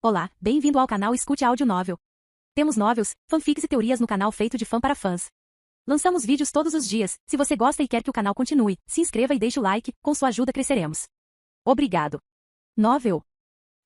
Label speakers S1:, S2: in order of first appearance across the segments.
S1: Olá, bem-vindo ao canal Escute Áudio Novel. Temos novels, fanfics e teorias no canal feito de fã para fãs. Lançamos vídeos todos os dias. Se você gosta e quer que o canal continue, se inscreva e deixe o like, com sua ajuda cresceremos. Obrigado. Novel.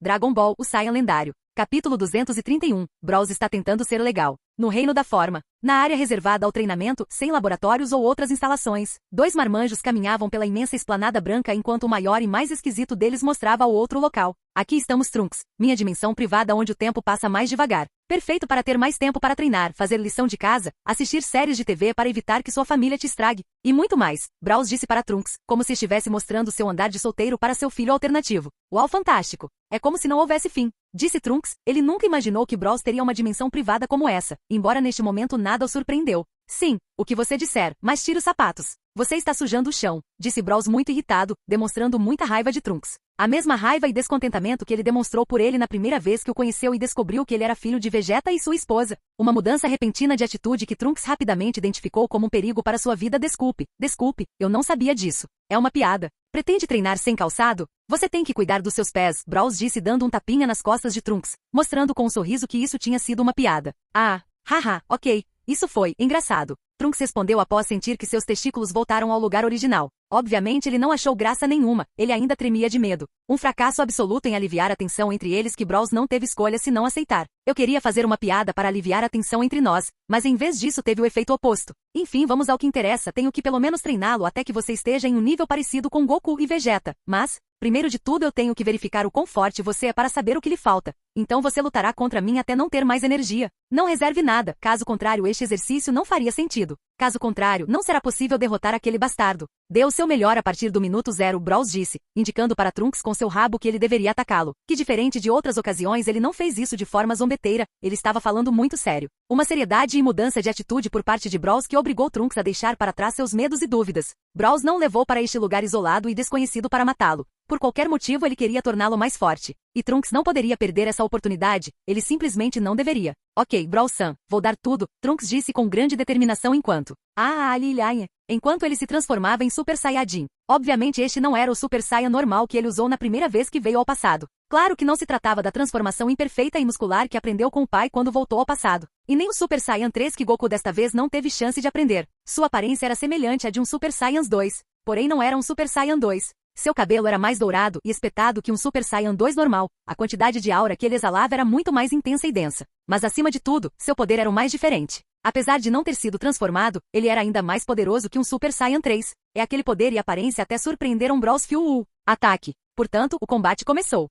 S1: Dragon Ball, o Saiyan lendário. Capítulo 231. Brawls está tentando ser legal. No Reino da Forma. Na área reservada ao treinamento, sem laboratórios ou outras instalações, dois marmanjos caminhavam pela imensa esplanada branca enquanto o maior e mais esquisito deles mostrava ao outro local. Aqui estamos Trunks, minha dimensão privada onde o tempo passa mais devagar. Perfeito para ter mais tempo para treinar, fazer lição de casa, assistir séries de TV para evitar que sua família te estrague. E muito mais. Brawls disse para Trunks, como se estivesse mostrando seu andar de solteiro para seu filho alternativo. Uau, fantástico! É como se não houvesse fim. Disse Trunks, ele nunca imaginou que Brawls teria uma dimensão privada como essa, embora neste momento nada o surpreendeu. Sim, o que você disser, mas tire os sapatos. Você está sujando o chão, disse Brawls muito irritado, demonstrando muita raiva de Trunks. A mesma raiva e descontentamento que ele demonstrou por ele na primeira vez que o conheceu e descobriu que ele era filho de Vegeta e sua esposa. Uma mudança repentina de atitude que Trunks rapidamente identificou como um perigo para sua vida. Desculpe, eu não sabia disso. É uma piada. Pretende treinar sem calçado? Você tem que cuidar dos seus pés, Brawls disse dando um tapinha nas costas de Trunks, mostrando com um sorriso que isso tinha sido uma piada. Ah, haha, ok. Isso foi engraçado. Trunks respondeu após sentir que seus testículos voltaram ao lugar original. Obviamente ele não achou graça nenhuma, ele ainda tremia de medo. Um fracasso absoluto em aliviar a tensão entre eles que Brawls não teve escolha senão aceitar. Eu queria fazer uma piada para aliviar a tensão entre nós, mas em vez disso teve o efeito oposto. Enfim, vamos ao que interessa, tenho que pelo menos treiná-lo até que você esteja em um nível parecido com Goku e Vegeta. Mas, primeiro de tudo eu tenho que verificar o quão forte você é para saber o que lhe falta. Então você lutará contra mim até não ter mais energia. Não reserve nada, caso contrário este exercício não faria sentido. Caso contrário, não será possível derrotar aquele bastardo. Dê o seu melhor a partir do minuto 0, Brawls disse, indicando para Trunks com seu rabo que ele deveria atacá-lo. Que diferente de outras ocasiões ele não fez isso de forma zombeteira, ele estava falando muito sério. Uma seriedade e mudança de atitude por parte de Brawls que obrigou Trunks a deixar para trás seus medos e dúvidas. Brawls não o levou para este lugar isolado e desconhecido para matá-lo. Por qualquer motivo ele queria torná-lo mais forte. E Trunks não poderia perder essa oportunidade, ele simplesmente não deveria. Ok, Brawl-san, vou dar tudo, Trunks disse com grande determinação enquanto ele se transformava em Super Saiyajin. Obviamente este não era o Super Saiyan normal que ele usou na primeira vez que veio ao passado. Claro que não se tratava da transformação imperfeita e muscular que aprendeu com o pai quando voltou ao passado. E nem o Super Saiyan 3 que Goku desta vez não teve chance de aprender. Sua aparência era semelhante à de um Super Saiyan 2, porém não era um Super Saiyan 2. Seu cabelo era mais dourado e espetado que um Super Saiyan 2 normal, a quantidade de aura que ele exalava era muito mais intensa e densa. Mas acima de tudo, seu poder era o mais diferente. Apesar de não ter sido transformado, ele era ainda mais poderoso que um Super Saiyan 3. É aquele poder e aparência até surpreenderam Brawls Full Ataque. Portanto, o combate começou.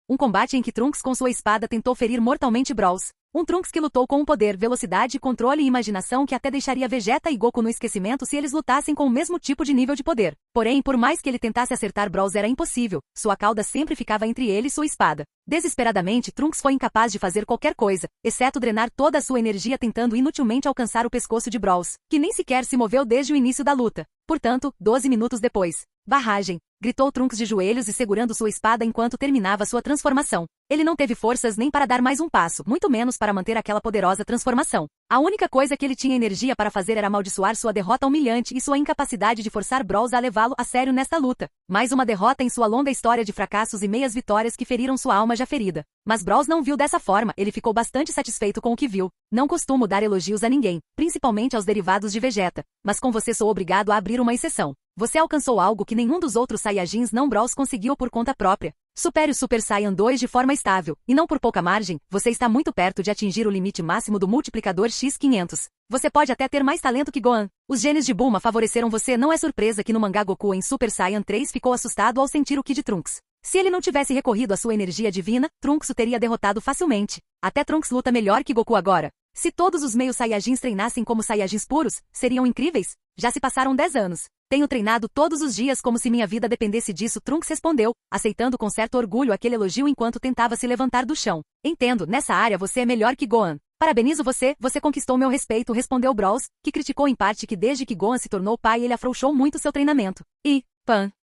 S1: Um combate em que Trunks com sua espada tentou ferir mortalmente Brawls. Um Trunks que lutou com um poder, velocidade, controle e imaginação que até deixaria Vegeta e Goku no esquecimento se eles lutassem com o mesmo tipo de nível de poder. Porém, por mais que ele tentasse acertar Brawls era impossível, sua cauda sempre ficava entre ele e sua espada. Desesperadamente, Trunks foi incapaz de fazer qualquer coisa, exceto drenar toda a sua energia tentando inutilmente alcançar o pescoço de Brawls, que nem sequer se moveu desde o início da luta. Portanto, 12 minutos depois. Barragem! Gritou Trunks de joelhos e segurando sua espada enquanto terminava sua transformação. Ele não teve forças nem para dar mais um passo, muito menos para manter aquela poderosa transformação. A única coisa que ele tinha energia para fazer era amaldiçoar sua derrota humilhante e sua incapacidade de forçar Brawls a levá-lo a sério nesta luta. Mais uma derrota em sua longa história de fracassos e meias vitórias que feriram sua alma já ferida. Mas Brawls não viu dessa forma, ele ficou bastante satisfeito com o que viu. Não costumo dar elogios a ninguém, principalmente aos derivados de Vegeta, mas com você sou obrigado a abrir uma exceção. Você alcançou algo que nenhum dos outros Saiyajins não Brawls conseguiu por conta própria. Supere o Super Saiyan 2 de forma estável, e não por pouca margem, você está muito perto de atingir o limite máximo do multiplicador X500. Você pode até ter mais talento que Gohan. Os genes de Bulma favoreceram você, não é surpresa que no mangá Goku em Super Saiyan 3 ficou assustado ao sentir o Ki de Trunks. Se ele não tivesse recorrido à sua energia divina, Trunks o teria derrotado facilmente. Até Trunks luta melhor que Goku agora. Se todos os meios Saiyajins treinassem como Saiyajins puros, seriam incríveis? Já se passaram 10 anos. Tenho treinado todos os dias como se minha vida dependesse disso, Trunks respondeu, aceitando com certo orgulho aquele elogio enquanto tentava se levantar do chão. Entendo, nessa área você é melhor que Gohan. Parabenizo você conquistou meu respeito, respondeu Brawls, que criticou em parte que desde que Gohan se tornou pai ele afrouxou muito seu treinamento.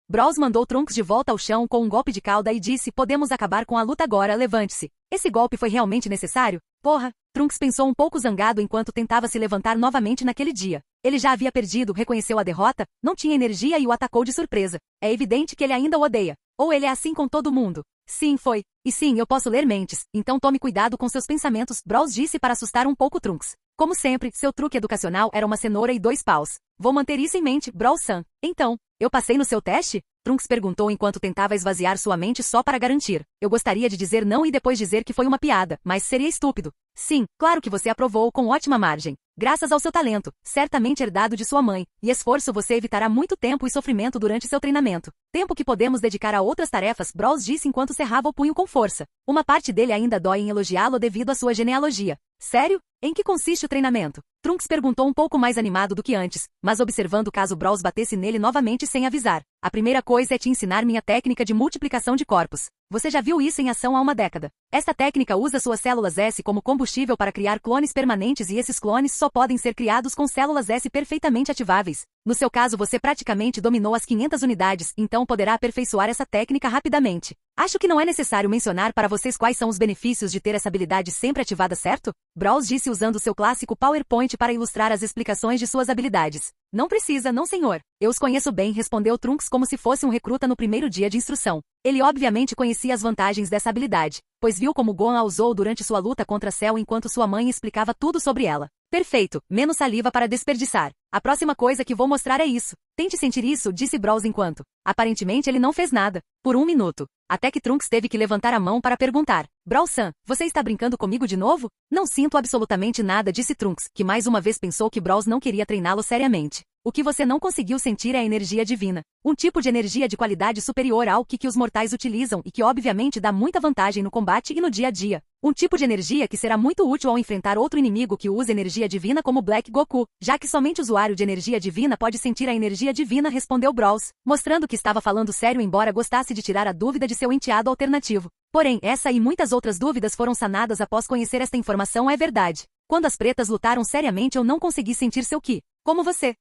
S1: Brawls mandou Trunks de volta ao chão com um golpe de cauda e disse, podemos acabar com a luta agora, levante-se. Esse golpe foi realmente necessário? Porra! Trunks pensou um pouco zangado enquanto tentava se levantar novamente naquele dia. Ele já havia perdido, reconheceu a derrota, não tinha energia e o atacou de surpresa. É evidente que ele ainda o odeia. Ou ele é assim com todo mundo. Sim, foi. E sim, eu posso ler mentes, então tome cuidado com seus pensamentos, Brawls disse para assustar um pouco Trunks. Como sempre, seu truque educacional era uma cenoura e 2 paus. Vou manter isso em mente, Brawl-san. Então, eu passei no seu teste? Trunks perguntou enquanto tentava esvaziar sua mente só para garantir. Eu gostaria de dizer não e depois dizer que foi uma piada, mas seria estúpido. Sim, claro que você aprovou com ótima margem. Graças ao seu talento, certamente herdado de sua mãe, e esforço você evitará muito tempo e sofrimento durante seu treinamento. Tempo que podemos dedicar a outras tarefas, Brawls disse enquanto cerrava o punho com força. Uma parte dele ainda dói em elogiá-lo devido à sua genealogia. Sério? Em que consiste o treinamento? Trunks perguntou um pouco mais animado do que antes, mas observando caso Brawls batesse nele novamente sem avisar. A primeira coisa é te ensinar minha técnica de multiplicação de corpos. Você já viu isso em ação há uma década. Esta técnica usa suas células S como combustível para criar clones permanentes e esses clones só podem ser criados com células S perfeitamente ativáveis. No seu caso você praticamente dominou as 500 unidades, então poderá aperfeiçoar essa técnica rapidamente. Acho que não é necessário mencionar para vocês quais são os benefícios de ter essa habilidade sempre ativada, certo? Brawls disse usando seu clássico PowerPoint para ilustrar as explicações de suas habilidades. Não precisa, não senhor. Eu os conheço bem, respondeu Trunks como se fosse um recruta no primeiro dia de instrução. Ele obviamente conhecia as vantagens dessa habilidade, pois viu como Gohan a usou durante sua luta contra Cell enquanto sua mãe explicava tudo sobre ela. Perfeito, menos saliva para desperdiçar. A próxima coisa que vou mostrar é isso. Tente sentir isso, disse Brawls enquanto. Aparentemente ele não fez nada. Por 1 minuto. Até que Trunks teve que levantar a mão para perguntar. Brawl-san, você está brincando comigo de novo? Não sinto absolutamente nada, disse Trunks, que mais uma vez pensou que Brawls não queria treiná-lo seriamente. O que você não conseguiu sentir é a energia divina. Um tipo de energia de qualidade superior ao que os mortais utilizam e que obviamente dá muita vantagem no combate e no dia a dia. Um tipo de energia que será muito útil ao enfrentar outro inimigo que use energia divina como Black Goku, já que somente o usuário de energia divina pode sentir a energia divina, respondeu Brawls, mostrando que estava falando sério embora gostasse de tirar a dúvida de seu enteado alternativo. Porém, essa e muitas outras dúvidas foram sanadas após conhecer esta informação, é verdade. Quando as pretas lutaram seriamente eu não consegui sentir seu ki. Como você.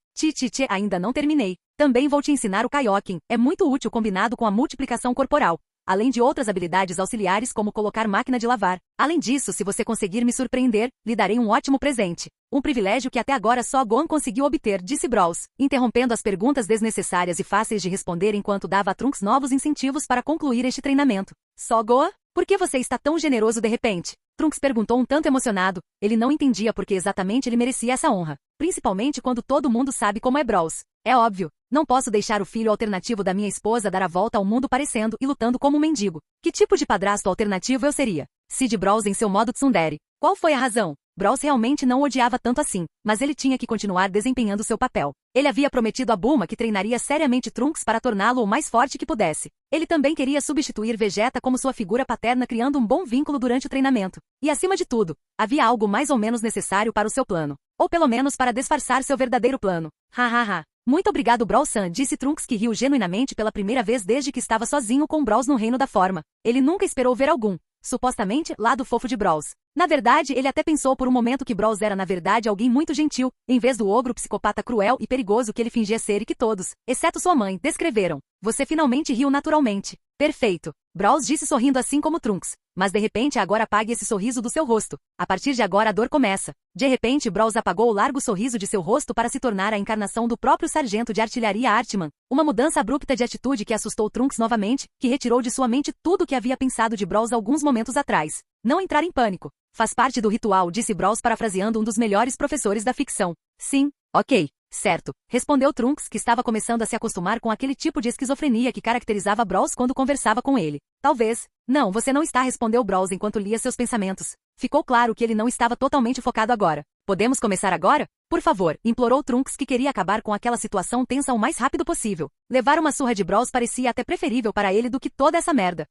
S1: Ainda não terminei. Também vou te ensinar o Kaioken, é muito útil combinado com a multiplicação corporal. Além de outras habilidades auxiliares como colocar máquina de lavar. Além disso, se você conseguir me surpreender, lhe darei um ótimo presente. Um privilégio que até agora só Gohan conseguiu obter, disse Brawls, interrompendo as perguntas desnecessárias e fáceis de responder enquanto dava a Trunks novos incentivos para concluir este treinamento. Só Gohan? Por que você está tão generoso de repente? Trunks perguntou um tanto emocionado. Ele não entendia por que exatamente ele merecia essa honra. Principalmente quando todo mundo sabe como é Brawls. É óbvio. Não posso deixar o filho alternativo da minha esposa dar a volta ao mundo parecendo e lutando como um mendigo. Que tipo de padrasto alternativo eu seria? Sid Brawls em seu modo tsundere. Qual foi a razão? Brawls realmente não o odiava tanto assim, mas ele tinha que continuar desempenhando seu papel. Ele havia prometido a Bulma que treinaria seriamente Trunks para torná-lo o mais forte que pudesse. Ele também queria substituir Vegeta como sua figura paterna criando um bom vínculo durante o treinamento. E acima de tudo, havia algo mais ou menos necessário para o seu plano. Ou pelo menos para disfarçar seu verdadeiro plano. Hahaha. Muito obrigado Brawl-san, disse Trunks que riu genuinamente pela primeira vez desde que estava sozinho com Brawls no Reino da Forma. Ele nunca esperou ver algum, supostamente, lado fofo de Brawls. Na verdade, ele até pensou por um momento que Brawls era na verdade alguém muito gentil, em vez do ogro psicopata cruel e perigoso que ele fingia ser e que todos, exceto sua mãe, descreveram. Você finalmente riu naturalmente. Perfeito. Brawls disse sorrindo assim como Trunks. Mas de repente agora apague esse sorriso do seu rosto. A partir de agora a dor começa. De repente Brawls apagou o largo sorriso de seu rosto para se tornar a encarnação do próprio sargento de artilharia Artman. Uma mudança abrupta de atitude que assustou Trunks novamente, que retirou de sua mente tudo o que havia pensado de Brawls alguns momentos atrás. Não entrar em pânico. Faz parte do ritual, disse Brawls parafraseando um dos melhores professores da ficção. Sim, ok. Certo, respondeu Trunks, que estava começando a se acostumar com aquele tipo de esquizofrenia que caracterizava Brawls quando conversava com ele. Talvez. Não, você não está, respondeu Brawls enquanto lia seus pensamentos. Ficou claro que ele não estava totalmente focado agora. Podemos começar agora? Por favor, implorou Trunks que queria acabar com aquela situação tensa o mais rápido possível. Levar uma surra de Brawls parecia até preferível para ele do que toda essa merda.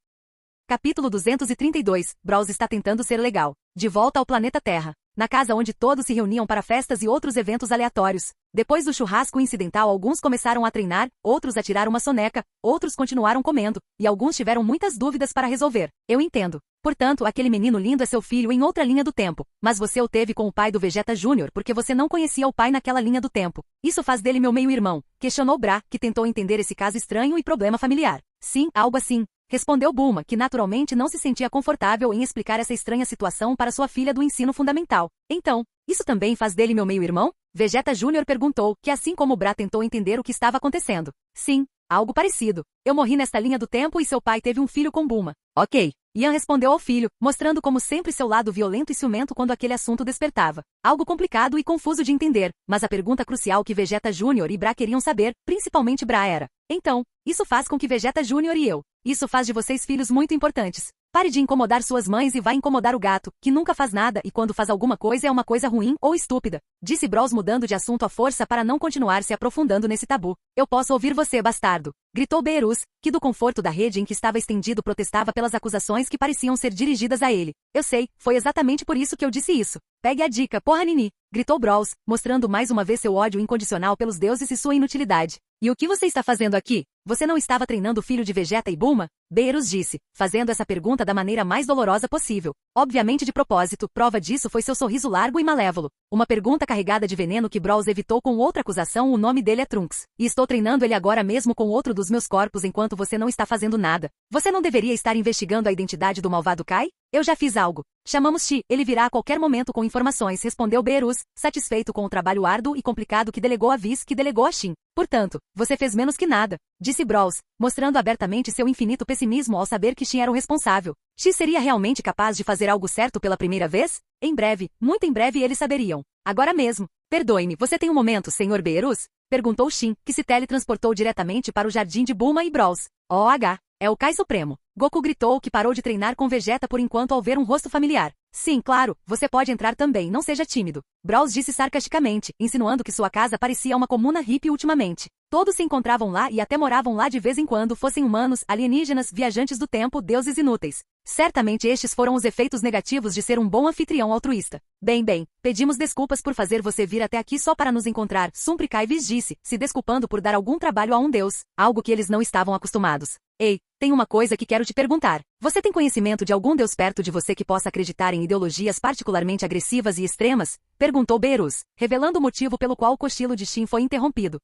S1: Capítulo 232, Brawls está tentando ser legal. De volta ao planeta Terra. Na casa onde todos se reuniam para festas e outros eventos aleatórios. Depois do churrasco incidental alguns começaram a treinar, outros a tirar uma soneca, outros continuaram comendo, e alguns tiveram muitas dúvidas para resolver. Eu entendo. Portanto, aquele menino lindo é seu filho em outra linha do tempo, mas você o teve com o pai do Vegeta Júnior porque você não conhecia o pai naquela linha do tempo. Isso faz dele meu meio-irmão, questionou Bra, que tentou entender esse caso estranho e problema familiar. Sim, algo assim. Respondeu Bulma, que naturalmente não se sentia confortável em explicar essa estranha situação para sua filha do ensino fundamental. Então, isso também faz dele meu meio-irmão? Vegeta Júnior perguntou, que assim como Bra tentou entender o que estava acontecendo. Sim, Algo parecido. Eu morri nesta linha do tempo e seu pai teve um filho com Bulma. Ok. Ian respondeu ao filho, mostrando como sempre seu lado violento e ciumento quando aquele assunto despertava. Algo complicado e confuso de entender, mas a pergunta crucial que Vegeta Júnior e Bra queriam saber, principalmente Bra, era: então, isso faz com que Vegeta Júnior e eu, isso faz de vocês filhos muito importantes. Pare de incomodar suas mães e vá incomodar o gato, que nunca faz nada e quando faz alguma coisa é uma coisa ruim ou estúpida. Disse Bros mudando de assunto à força para não continuar se aprofundando nesse tabu. Eu posso ouvir você, bastardo. Gritou Beerus, que do conforto da rede em que estava estendido protestava pelas acusações que pareciam ser dirigidas a ele. Eu sei, foi exatamente por isso que eu disse isso. Pegue a dica, porra Nini. Gritou Bros, mostrando mais uma vez seu ódio incondicional pelos deuses e sua inutilidade. E o que você está fazendo aqui? Você não estava treinando o filho de Vegeta e Bulma? Beerus disse, fazendo essa pergunta da maneira mais dolorosa possível. Obviamente de propósito, prova disso foi seu sorriso largo e malévolo. Uma pergunta carregada de veneno que Bros evitou com outra acusação. O nome dele é Trunks. E estou treinando ele agora mesmo com outro dos meus corpos enquanto você não está fazendo nada. Você não deveria estar investigando a identidade do malvado Kai? Eu já fiz algo. Chamamos Chi, ele virá a qualquer momento com informações, respondeu Beerus, satisfeito com o trabalho árduo e complicado que delegou a Whis que delegou a Shin. Portanto, você fez menos que nada, disse Bros, mostrando abertamente seu infinito pessimismo ao saber que Shin era o responsável. Chi seria realmente capaz de fazer algo certo pela primeira vez? Em breve, muito em breve eles saberiam. Agora mesmo. Perdoe-me, você tem um momento, Sr. Beerus? Perguntou Shin, que se teletransportou diretamente para o jardim de Bulma e Bros. OH. É o Kai Supremo. Goku gritou que parou de treinar com Vegeta por enquanto ao ver um rosto familiar. Sim, claro, você pode entrar também, não seja tímido. Bros disse sarcasticamente, insinuando que sua casa parecia uma comuna hippie ultimamente. Todos se encontravam lá e até moravam lá de vez em quando, fossem humanos, alienígenas, viajantes do tempo, deuses inúteis. Certamente estes foram os efeitos negativos de ser um bom anfitrião altruísta. Bem, pedimos desculpas por fazer você vir até aqui só para nos encontrar, Sumpri Kaivis disse, se desculpando por dar algum trabalho a um deus, algo que eles não estavam acostumados. Ei, tem uma coisa que quero te perguntar. Você tem conhecimento de algum deus perto de você que possa acreditar em ideologias particularmente agressivas e extremas? Perguntou Beerus, revelando o motivo pelo qual o cochilo de Shin foi interrompido.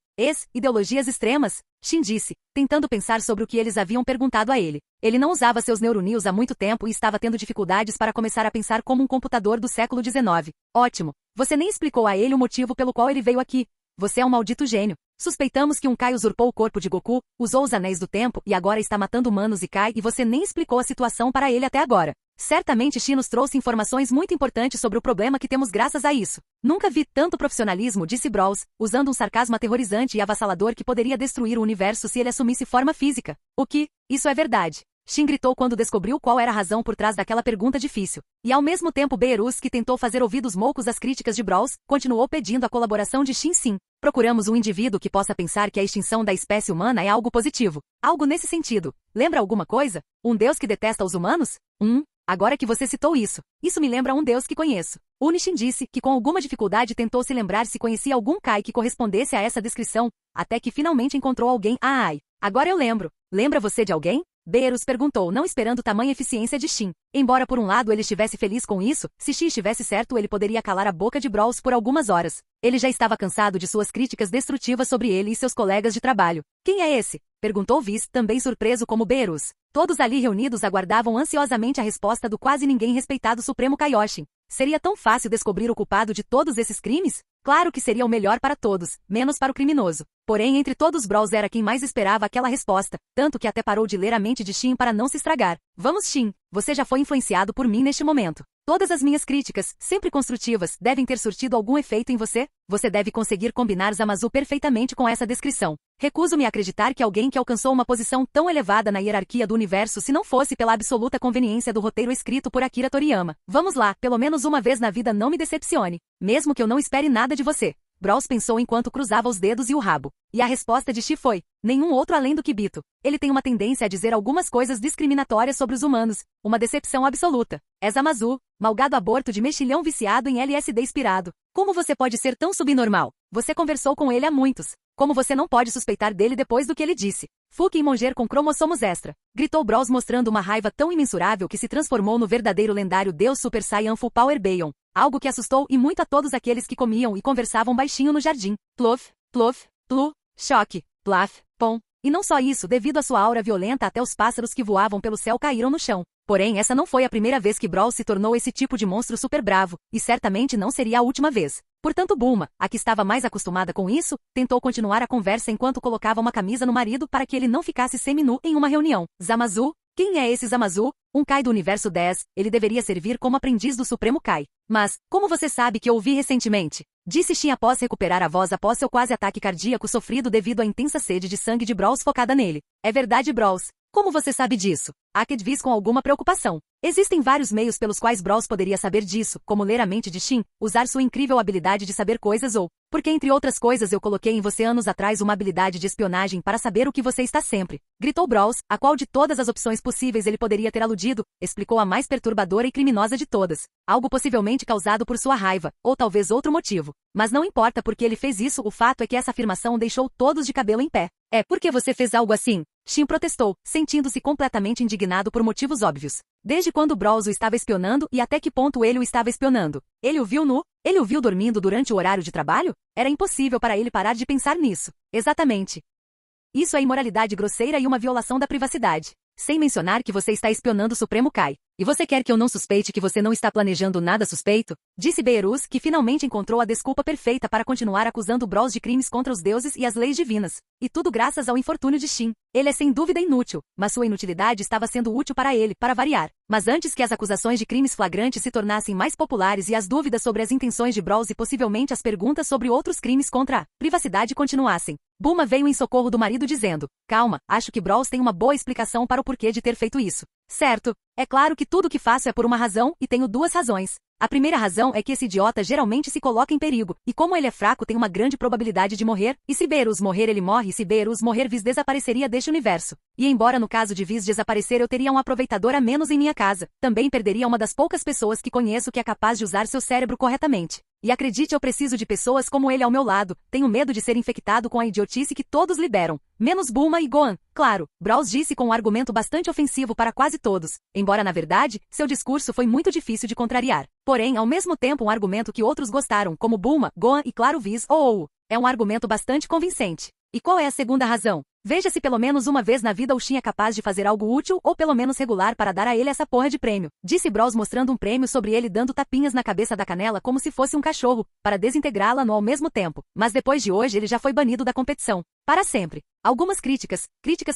S1: Ideologias extremas? Shin disse, tentando pensar sobre o que eles haviam perguntado a ele. Ele não usava seus neuronews há muito tempo e estava tendo dificuldades para começar a pensar como um computador do século XIX. Ótimo. Você nem explicou a ele o motivo pelo qual ele veio aqui. Você é um maldito gênio. Suspeitamos que um Kai usurpou o corpo de Goku, usou os anéis do tempo e agora está matando humanos e Kai e você nem explicou a situação para ele até agora. Certamente Shin nos trouxe informações muito importantes sobre o problema que temos graças a isso. Nunca vi tanto profissionalismo, disse Bros, usando um sarcasmo aterrorizante e avassalador que poderia destruir o universo se ele assumisse forma física. O que? Isso é verdade. Shin gritou quando descobriu qual era a razão por trás daquela pergunta difícil. E ao mesmo tempo Beerus, que tentou fazer ouvidos moucos às críticas de Bros, continuou pedindo a colaboração de Shin sim. Procuramos um indivíduo que possa pensar que a extinção da espécie humana é algo positivo. Algo nesse sentido. Lembra alguma coisa? Um deus que detesta os humanos? Agora que você citou isso me lembra um deus que conheço. Unishin disse que com alguma dificuldade tentou se lembrar se conhecia algum Kai que correspondesse a essa descrição, até que finalmente encontrou alguém. Agora eu lembro. Lembra você de alguém? Beerus perguntou, não esperando tamanha eficiência de Shin. Embora por um lado ele estivesse feliz com isso, se Shin estivesse certo ele poderia calar a boca de Bros por algumas horas. Ele já estava cansado de suas críticas destrutivas sobre ele e seus colegas de trabalho. Quem é esse? Perguntou Whis, também surpreso como Beerus. Todos ali reunidos aguardavam ansiosamente a resposta do quase ninguém respeitado Supremo Kaioshin. Seria tão fácil descobrir o culpado de todos esses crimes? Claro que seria o melhor para todos, menos para o criminoso. Porém, entre todos Bros era quem mais esperava aquela resposta, tanto que até parou de ler a mente de Shin para não se estragar. Vamos Shin, você já foi influenciado por mim neste momento. Todas as minhas críticas, sempre construtivas, devem ter surtido algum efeito em você? Você deve conseguir combinar Zamazu perfeitamente com essa descrição. Recuso-me a acreditar que alguém que alcançou uma posição tão elevada na hierarquia do universo se não fosse pela absoluta conveniência do roteiro escrito por Akira Toriyama. Vamos lá, pelo menos uma vez na vida não me decepcione. Mesmo que eu não espere nada de você. Bros pensou enquanto cruzava os dedos e o rabo. E a resposta de Chi foi, nenhum outro além do que Bito. Ele tem uma tendência a dizer algumas coisas discriminatórias sobre os humanos. Uma decepção absoluta. É Zamazu, malgado aborto de mexilhão viciado em LSD inspirado. Como você pode ser tão subnormal? Você conversou com ele há muitos. Como você não pode suspeitar dele depois do que ele disse? Fuki Monger com cromossomos extra. Gritou Bros mostrando uma raiva tão imensurável que se transformou no verdadeiro lendário Deus Super Saiyan Full Power Baiyon. Algo que assustou e muito a todos aqueles que comiam e conversavam baixinho no jardim. Pluf, pluf, plu, choque, plaf, pom. E não só isso, devido à sua aura violenta até os pássaros que voavam pelo céu caíram no chão. Porém, essa não foi a primeira vez que Brawl se tornou esse tipo de monstro super bravo, e certamente não seria a última vez. Portanto Bulma, a que estava mais acostumada com isso, tentou continuar a conversa enquanto colocava uma camisa no marido para que ele não ficasse semi-nu em uma reunião. Zamasu? Quem é esse Zamasu? Um Kai do Universo 10, ele deveria servir como aprendiz do Supremo Kai. Mas, como você sabe que eu o vi recentemente? Disse Shin após recuperar a voz após seu quase ataque cardíaco sofrido devido à intensa sede de sangue de Brawls focada nele. É verdade, Brawls. Como você sabe disso? Aked diz com alguma preocupação. Existem vários meios pelos quais Brawls poderia saber disso, como ler a mente de Shin, usar sua incrível habilidade de saber coisas ou... Porque entre outras coisas eu coloquei em você anos atrás uma habilidade de espionagem para saber o que você está sempre. Gritou Brawls, a qual de todas as opções possíveis ele poderia ter aludido, explicou a mais perturbadora e criminosa de todas. Algo possivelmente causado por sua raiva, ou talvez outro motivo. Mas não importa porque ele fez isso, o fato é que essa afirmação deixou todos de cabelo em pé. É porque você fez algo assim? Shin protestou, sentindo-se completamente indignado por motivos óbvios. Desde quando Brawls o estava espionando e até que ponto ele o estava espionando? Ele o viu nu? Ele o viu dormindo durante o horário de trabalho? Era impossível para ele parar de pensar nisso. Exatamente. Isso é imoralidade grosseira e uma violação da privacidade. Sem mencionar que você está espionando o Supremo Kai. E você quer que eu não suspeite que você não está planejando nada suspeito? Disse Beerus, que finalmente encontrou a desculpa perfeita para continuar acusando Brawls de crimes contra os deuses e as leis divinas. E tudo graças ao infortúnio de Shin. Ele é sem dúvida inútil, mas sua inutilidade estava sendo útil para ele, para variar. Mas antes que as acusações de crimes flagrantes se tornassem mais populares e as dúvidas sobre as intenções de Brawls e possivelmente as perguntas sobre outros crimes contra a privacidade continuassem, Bulma veio em socorro do marido dizendo, calma, acho que Brawls tem uma boa explicação para o porquê de ter feito isso. Certo, é claro que tudo o que faço é por uma razão, e tenho duas razões. A primeira razão é que esse idiota geralmente se coloca em perigo, e como ele é fraco tem uma grande probabilidade de morrer, e se Beerus morrer ele morre e se Beerus morrer Whis desapareceria deste universo. E embora no caso de Whis desaparecer eu teria um aproveitador a menos em minha casa, também perderia uma das poucas pessoas que conheço que é capaz de usar seu cérebro corretamente. E acredite, eu preciso de pessoas como ele ao meu lado, tenho medo de ser infectado com a idiotice que todos liberam. Menos Bulma e Gohan, claro, Brawls disse com um argumento bastante ofensivo para quase todos, embora na verdade, seu discurso foi muito difícil de contrariar. Porém, ao mesmo tempo um argumento que outros gostaram, como Bulma, Gohan e claro Whis é um argumento bastante convincente. E qual é a segunda razão? Veja se pelo menos uma vez na vida o Shin é capaz de fazer algo útil ou pelo menos regular para dar a ele essa porra de prêmio. Disse Brawls mostrando um prêmio sobre ele dando tapinhas na cabeça da Canela como se fosse um cachorro, para desintegrá-la no ao mesmo tempo. Mas depois de hoje ele já foi banido da competição. Para sempre. Algumas críticas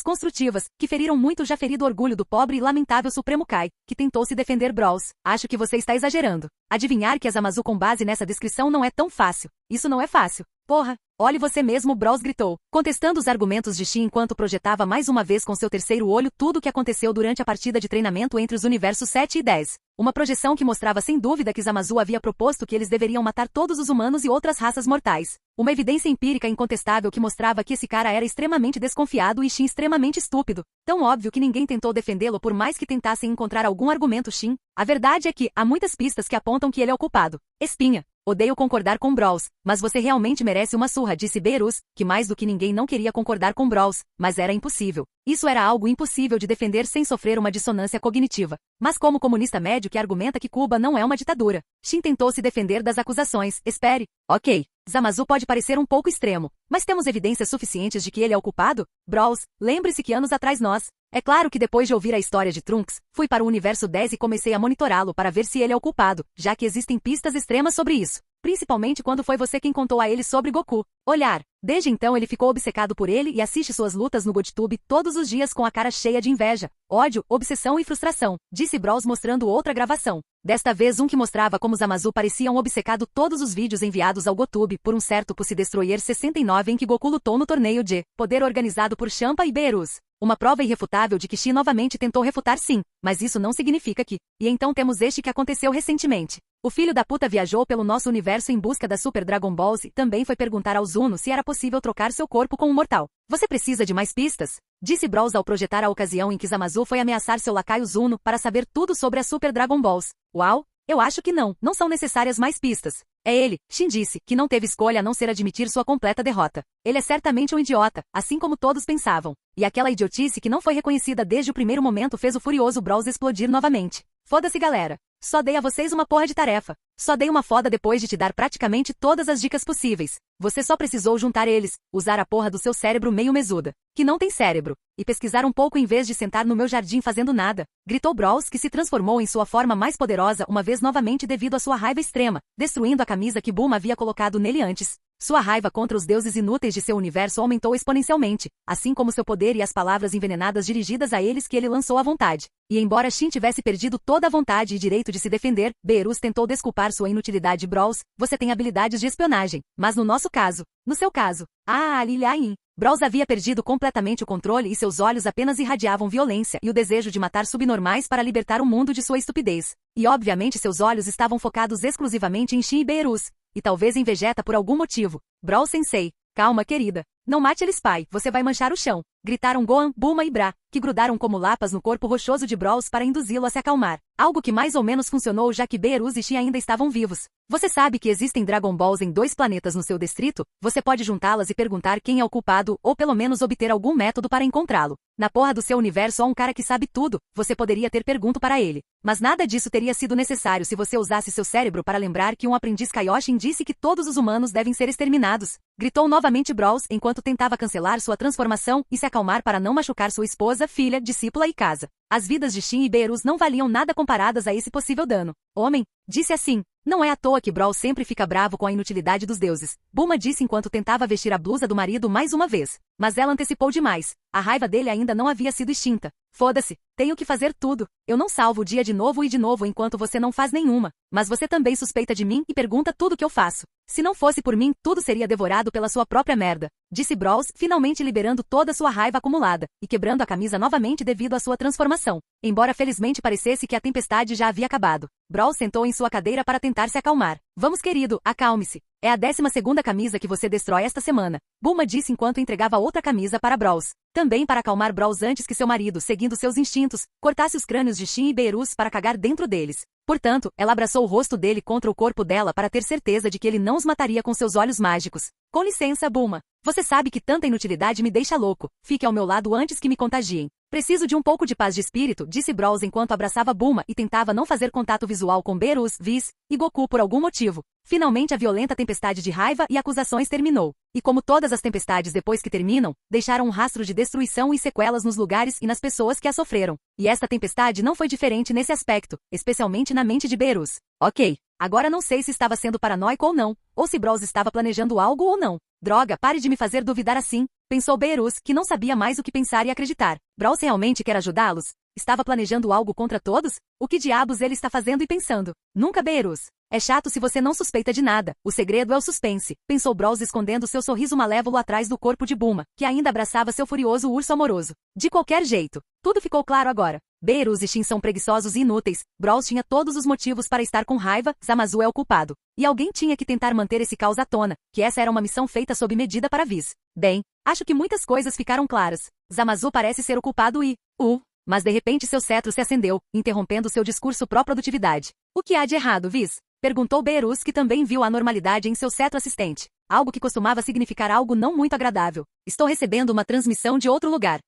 S1: construtivas, que feriram muito o já ferido orgulho do pobre e lamentável Supremo Kai, que tentou se defender Brawls. Acho que você está exagerando. Adivinhar que é Zamasu com base nessa descrição não é tão fácil. Isso não é fácil. Porra, olhe você mesmo, Brawls gritou, contestando os argumentos de Shin enquanto projetava mais uma vez com seu terceiro olho tudo o que aconteceu durante a partida de treinamento entre os universos 7 e 10. Uma projeção que mostrava sem dúvida que Zamasu havia proposto que eles deveriam matar todos os humanos e outras raças mortais. Uma evidência empírica incontestável que mostrava que esse cara era extremamente desconfiado e Shin extremamente estúpido. Tão óbvio que ninguém tentou defendê-lo por mais que tentassem encontrar algum argumento Shin. A verdade é que, há muitas pistas que apontam que ele é o culpado. Espinha. Odeio concordar com Brawls, mas você realmente merece uma surra, disse Beerus, que mais do que ninguém não queria concordar com Brawls, mas era impossível. Isso era algo impossível de defender sem sofrer uma dissonância cognitiva. Mas como comunista médio que argumenta que Cuba não é uma ditadura, Shin tentou se defender das acusações. Espere. Ok. Zamasu pode parecer um pouco extremo, mas temos evidências suficientes de que ele é o culpado? Brawls, lembre-se que anos atrás nós... É claro que depois de ouvir a história de Trunks, fui para o universo 10 e comecei a monitorá-lo para ver se ele é o culpado, já que existem pistas extremas sobre isso. Principalmente quando foi você quem contou a ele sobre Goku. Olhar. Desde então ele ficou obcecado por ele e assiste suas lutas no GoTube todos os dias com a cara cheia de inveja, ódio, obsessão e frustração, disse Brawls mostrando outra gravação. Desta vez um que mostrava como Zamasu parecia um obcecado todos os vídeos enviados ao GoTube por um certo Pussy Destroyer 69 em que Goku lutou no torneio de poder organizado por Champa e Beerus. Uma prova irrefutável de que Shin novamente tentou refutar sim, mas isso não significa que... E então temos este que aconteceu recentemente. O filho da puta viajou pelo nosso universo em busca da Super Dragon Balls e também foi perguntar ao Zuno se era possível trocar seu corpo com um mortal. Você precisa de mais pistas? Disse Brawls ao projetar a ocasião em que Zamasu foi ameaçar seu lacaio Zuno para saber tudo sobre a Super Dragon Balls. Uau! Eu acho que não são necessárias mais pistas. É ele, Shin disse, que não teve escolha a não ser admitir sua completa derrota. Ele é certamente um idiota, assim como todos pensavam. E aquela idiotice que não foi reconhecida desde o primeiro momento fez o furioso Brawls explodir novamente. Foda-se galera. Só dei a vocês uma porra de tarefa. Só dei uma foda depois de te dar praticamente todas as dicas possíveis. Você só precisou juntar eles, usar a porra do seu cérebro meio mesuda, que não tem cérebro, e pesquisar um pouco em vez de sentar no meu jardim fazendo nada, gritou Brawls, que se transformou em sua forma mais poderosa uma vez novamente devido à sua raiva extrema, destruindo a camisa que Bulma havia colocado nele antes. Sua raiva contra os deuses inúteis de seu universo aumentou exponencialmente, assim como seu poder e as palavras envenenadas dirigidas a eles que ele lançou à vontade. E embora Shin tivesse perdido toda a vontade e direito de se defender, Beerus tentou desculpar sua inutilidade. Brawls, você tem habilidades de espionagem, mas no seu caso, Liliain. Brawls havia perdido completamente o controle e seus olhos apenas irradiavam violência e o desejo de matar subnormais para libertar o mundo de sua estupidez. E obviamente seus olhos estavam focados exclusivamente em Shin e Beerus. E talvez em Vegeta por algum motivo. Brawl Sensei, calma querida. Não mate eles, pai, você vai manchar o chão. Gritaram Gohan, Bulma e Bra, que grudaram como lapas no corpo rochoso de Brawls para induzi-lo a se acalmar. Algo que mais ou menos funcionou já que Beerus e Shin ainda estavam vivos. Você sabe que existem Dragon Balls em 2 planetas no seu distrito? Você pode juntá-las e perguntar quem é o culpado ou pelo menos obter algum método para encontrá-lo. Na porra do seu universo há um cara que sabe tudo, você poderia ter pergunto para ele. Mas nada disso teria sido necessário se você usasse seu cérebro para lembrar que um aprendiz Kaioshin disse que todos os humanos devem ser exterminados. Gritou novamente Brawls enquanto tentava cancelar sua transformação e se acalmar para não machucar sua esposa, filha, discípula e casa. As vidas de Shin e Beerus não valiam nada comparadas a esse possível dano. Homem, disse assim. Não é à toa que Brawl sempre fica bravo com a inutilidade dos deuses. Bulma disse enquanto tentava vestir a blusa do marido mais uma vez. Mas ela antecipou demais. A raiva dele ainda não havia sido extinta. Foda-se, tenho que fazer tudo. Eu não salvo o dia de novo enquanto você não faz nenhuma. Mas você também suspeita de mim e pergunta tudo que eu faço. Se não fosse por mim, tudo seria devorado pela sua própria merda. Disse Brawls, finalmente liberando toda sua raiva acumulada, e quebrando a camisa novamente devido à sua transformação. Embora felizmente parecesse que a tempestade já havia acabado. Brawls sentou em sua cadeira para tentar se acalmar. Vamos querido, acalme-se. É a 12ª camisa que você destrói esta semana. Bulma disse enquanto entregava outra camisa para Brawls. Também para acalmar Brawls antes que seu marido, seguindo seus instintos, cortasse os crânios de Shin e Beerus para cagar dentro deles. Portanto, ela abraçou o rosto dele contra o corpo dela para ter certeza de que ele não os mataria com seus olhos mágicos. Com licença, Bulma. Você sabe que tanta inutilidade me deixa louco. Fique ao meu lado antes que me contagiem. Preciso de um pouco de paz de espírito, disse Brawls enquanto abraçava Bulma e tentava não fazer contato visual com Beerus, Whis e Goku por algum motivo. Finalmente a violenta tempestade de raiva e acusações terminou. E como todas as tempestades depois que terminam, deixaram um rastro de destruição e sequelas nos lugares e nas pessoas que a sofreram. E esta tempestade não foi diferente nesse aspecto, especialmente na mente de Beerus. Ok, agora não sei se estava sendo paranoico ou não, ou se Brawls estava planejando algo ou não. Droga, pare de me fazer duvidar assim, pensou Beerus, que não sabia mais o que pensar e acreditar. Brawls realmente quer ajudá-los? Estava planejando algo contra todos? O que diabos ele está fazendo e pensando? Nunca, Beerus. É chato se você não suspeita de nada. O segredo é o suspense, pensou Brawls escondendo seu sorriso malévolo atrás do corpo de Bulma, que ainda abraçava seu furioso urso amoroso. De qualquer jeito, tudo ficou claro agora. Beerus e Shin são preguiçosos e inúteis. Brawls tinha todos os motivos para estar com raiva, Zamasu é o culpado. E alguém tinha que tentar manter esse caos à tona, que essa era uma missão feita sob medida para Whis. Bem, acho que muitas coisas ficaram claras. Zamasu parece ser o culpado e... Mas de repente seu cetro se acendeu, interrompendo seu discurso pró-produtividade. O que há de errado, Whis? Perguntou Beerus, que também viu a anormalidade em seu cetro assistente. Algo que costumava significar algo não muito agradável. Estou recebendo uma transmissão de outro lugar.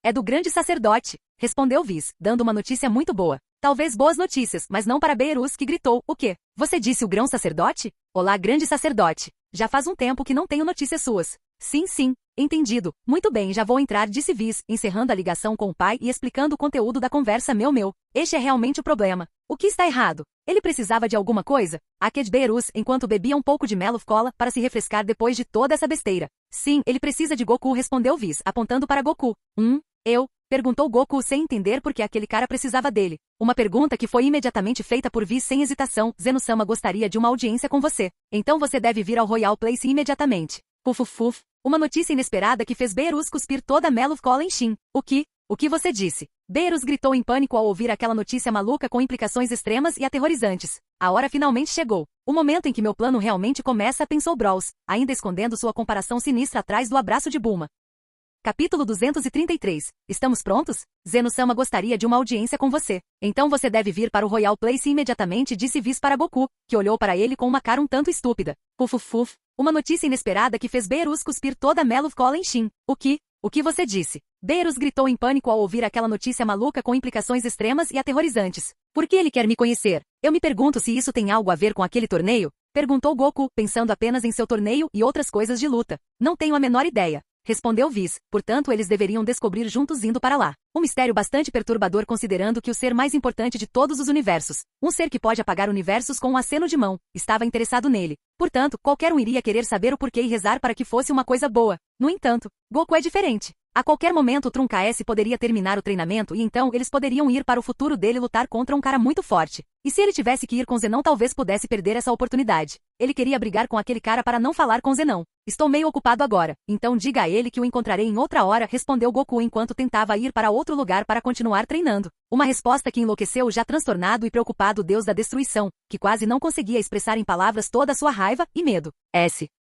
S1: É do grande sacerdote, respondeu Whis, dando uma notícia muito boa. Talvez boas notícias, mas não para Beerus, que gritou, o quê? Você disse o grão sacerdote? Olá, grande sacerdote. Já faz um tempo que não tenho notícias suas. Sim, entendido. Muito bem, já vou entrar, disse Whis, encerrando a ligação com o pai e explicando o conteúdo da conversa meu. Este é realmente o problema. O que está errado? Ele precisava de alguma coisa? Aked Beerus, enquanto bebia um pouco de Mellow Cola para se refrescar depois de toda essa besteira. Sim, ele precisa de Goku, respondeu Whis, apontando para Goku. Eu? Perguntou Goku sem entender por que aquele cara precisava dele. Uma pergunta que foi imediatamente feita por Whis sem hesitação. Zeno-sama gostaria de uma audiência com você. Então você deve vir ao Royal Place imediatamente. Pufufuf. Uma notícia inesperada que fez Beerus cuspir toda a Mellow Cola em Shin. O que você disse? Beerus gritou em pânico ao ouvir aquela notícia maluca com implicações extremas e aterrorizantes. A hora finalmente chegou. O momento em que meu plano realmente começa, pensou Brawls, ainda escondendo sua comparação sinistra atrás do abraço de Bulma. Capítulo 233. Estamos prontos? Zeno-sama gostaria de uma audiência com você. Então você deve vir para o Royal Place imediatamente, disse Whis para Goku, que olhou para ele com uma cara um tanto estúpida. Pufufuf. Uma notícia inesperada que fez Beerus cuspir toda a Mellow Cola em Shin. O que você disse? Beerus gritou em pânico ao ouvir aquela notícia maluca com implicações extremas e aterrorizantes. Por que ele quer me conhecer? Eu me pergunto se isso tem algo a ver com aquele torneio. Perguntou Goku, pensando apenas em seu torneio e outras coisas de luta. Não tenho a menor ideia. Respondeu Whis, portanto eles deveriam descobrir juntos indo para lá. Um mistério bastante perturbador considerando que o ser mais importante de todos os universos, um ser que pode apagar universos com um aceno de mão, estava interessado nele. Portanto, qualquer um iria querer saber o porquê e rezar para que fosse uma coisa boa. No entanto, Goku é diferente. A qualquer momento o Trunca S poderia terminar o treinamento e então eles poderiam ir para o futuro dele lutar contra um cara muito forte. E se ele tivesse que ir com Zenon talvez pudesse perder essa oportunidade. Ele queria brigar com aquele cara para não falar com Zenon. Estou meio ocupado agora, então diga a ele que o encontrarei em outra hora, respondeu Goku enquanto tentava ir para outro lugar para continuar treinando. Uma resposta que enlouqueceu o já transtornado e preocupado deus da destruição, que quase não conseguia expressar em palavras toda a sua raiva e medo.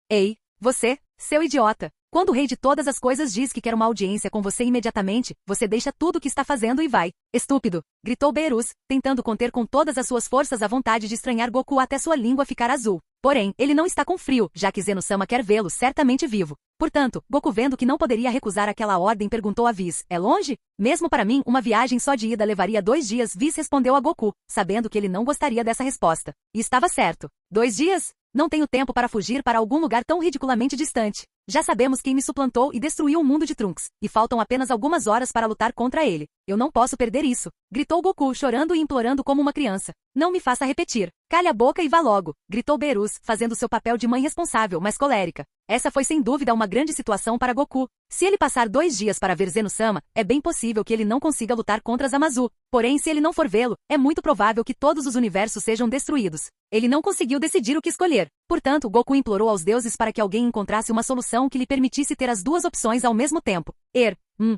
S1: Ei, você, seu idiota. Quando o rei de todas as coisas diz que quer uma audiência com você imediatamente, você deixa tudo o que está fazendo e vai. Estúpido! Gritou Beerus, tentando conter com todas as suas forças a vontade de estranhar Goku até sua língua ficar azul. Porém, ele não está com frio, já que Zeno-sama quer vê-lo certamente vivo. Portanto, Goku vendo que não poderia recusar aquela ordem perguntou a Whis, é longe? Mesmo para mim, uma viagem só de ida levaria 2 dias, Whis respondeu a Goku, sabendo que ele não gostaria dessa resposta. E estava certo. 2 dias? Não tenho tempo para fugir para algum lugar tão ridiculamente distante. Já sabemos quem me suplantou e destruiu o mundo de Trunks, e faltam apenas algumas horas para lutar contra ele. Eu não posso perder isso. Gritou Goku, chorando e implorando como uma criança. Não me faça repetir. Calhe a boca e vá logo. Gritou Beerus, fazendo seu papel de mãe responsável, mas colérica. Essa foi sem dúvida uma grande situação para Goku. Se ele passar 2 dias para ver Zeno-sama, é bem possível que ele não consiga lutar contra Zamazu. Porém, se ele não for vê-lo, é muito provável que todos os universos sejam destruídos. Ele não conseguiu decidir o que escolher. Portanto, Goku implorou aos deuses para que alguém encontrasse uma solução que lhe permitisse ter as 2 opções ao mesmo tempo.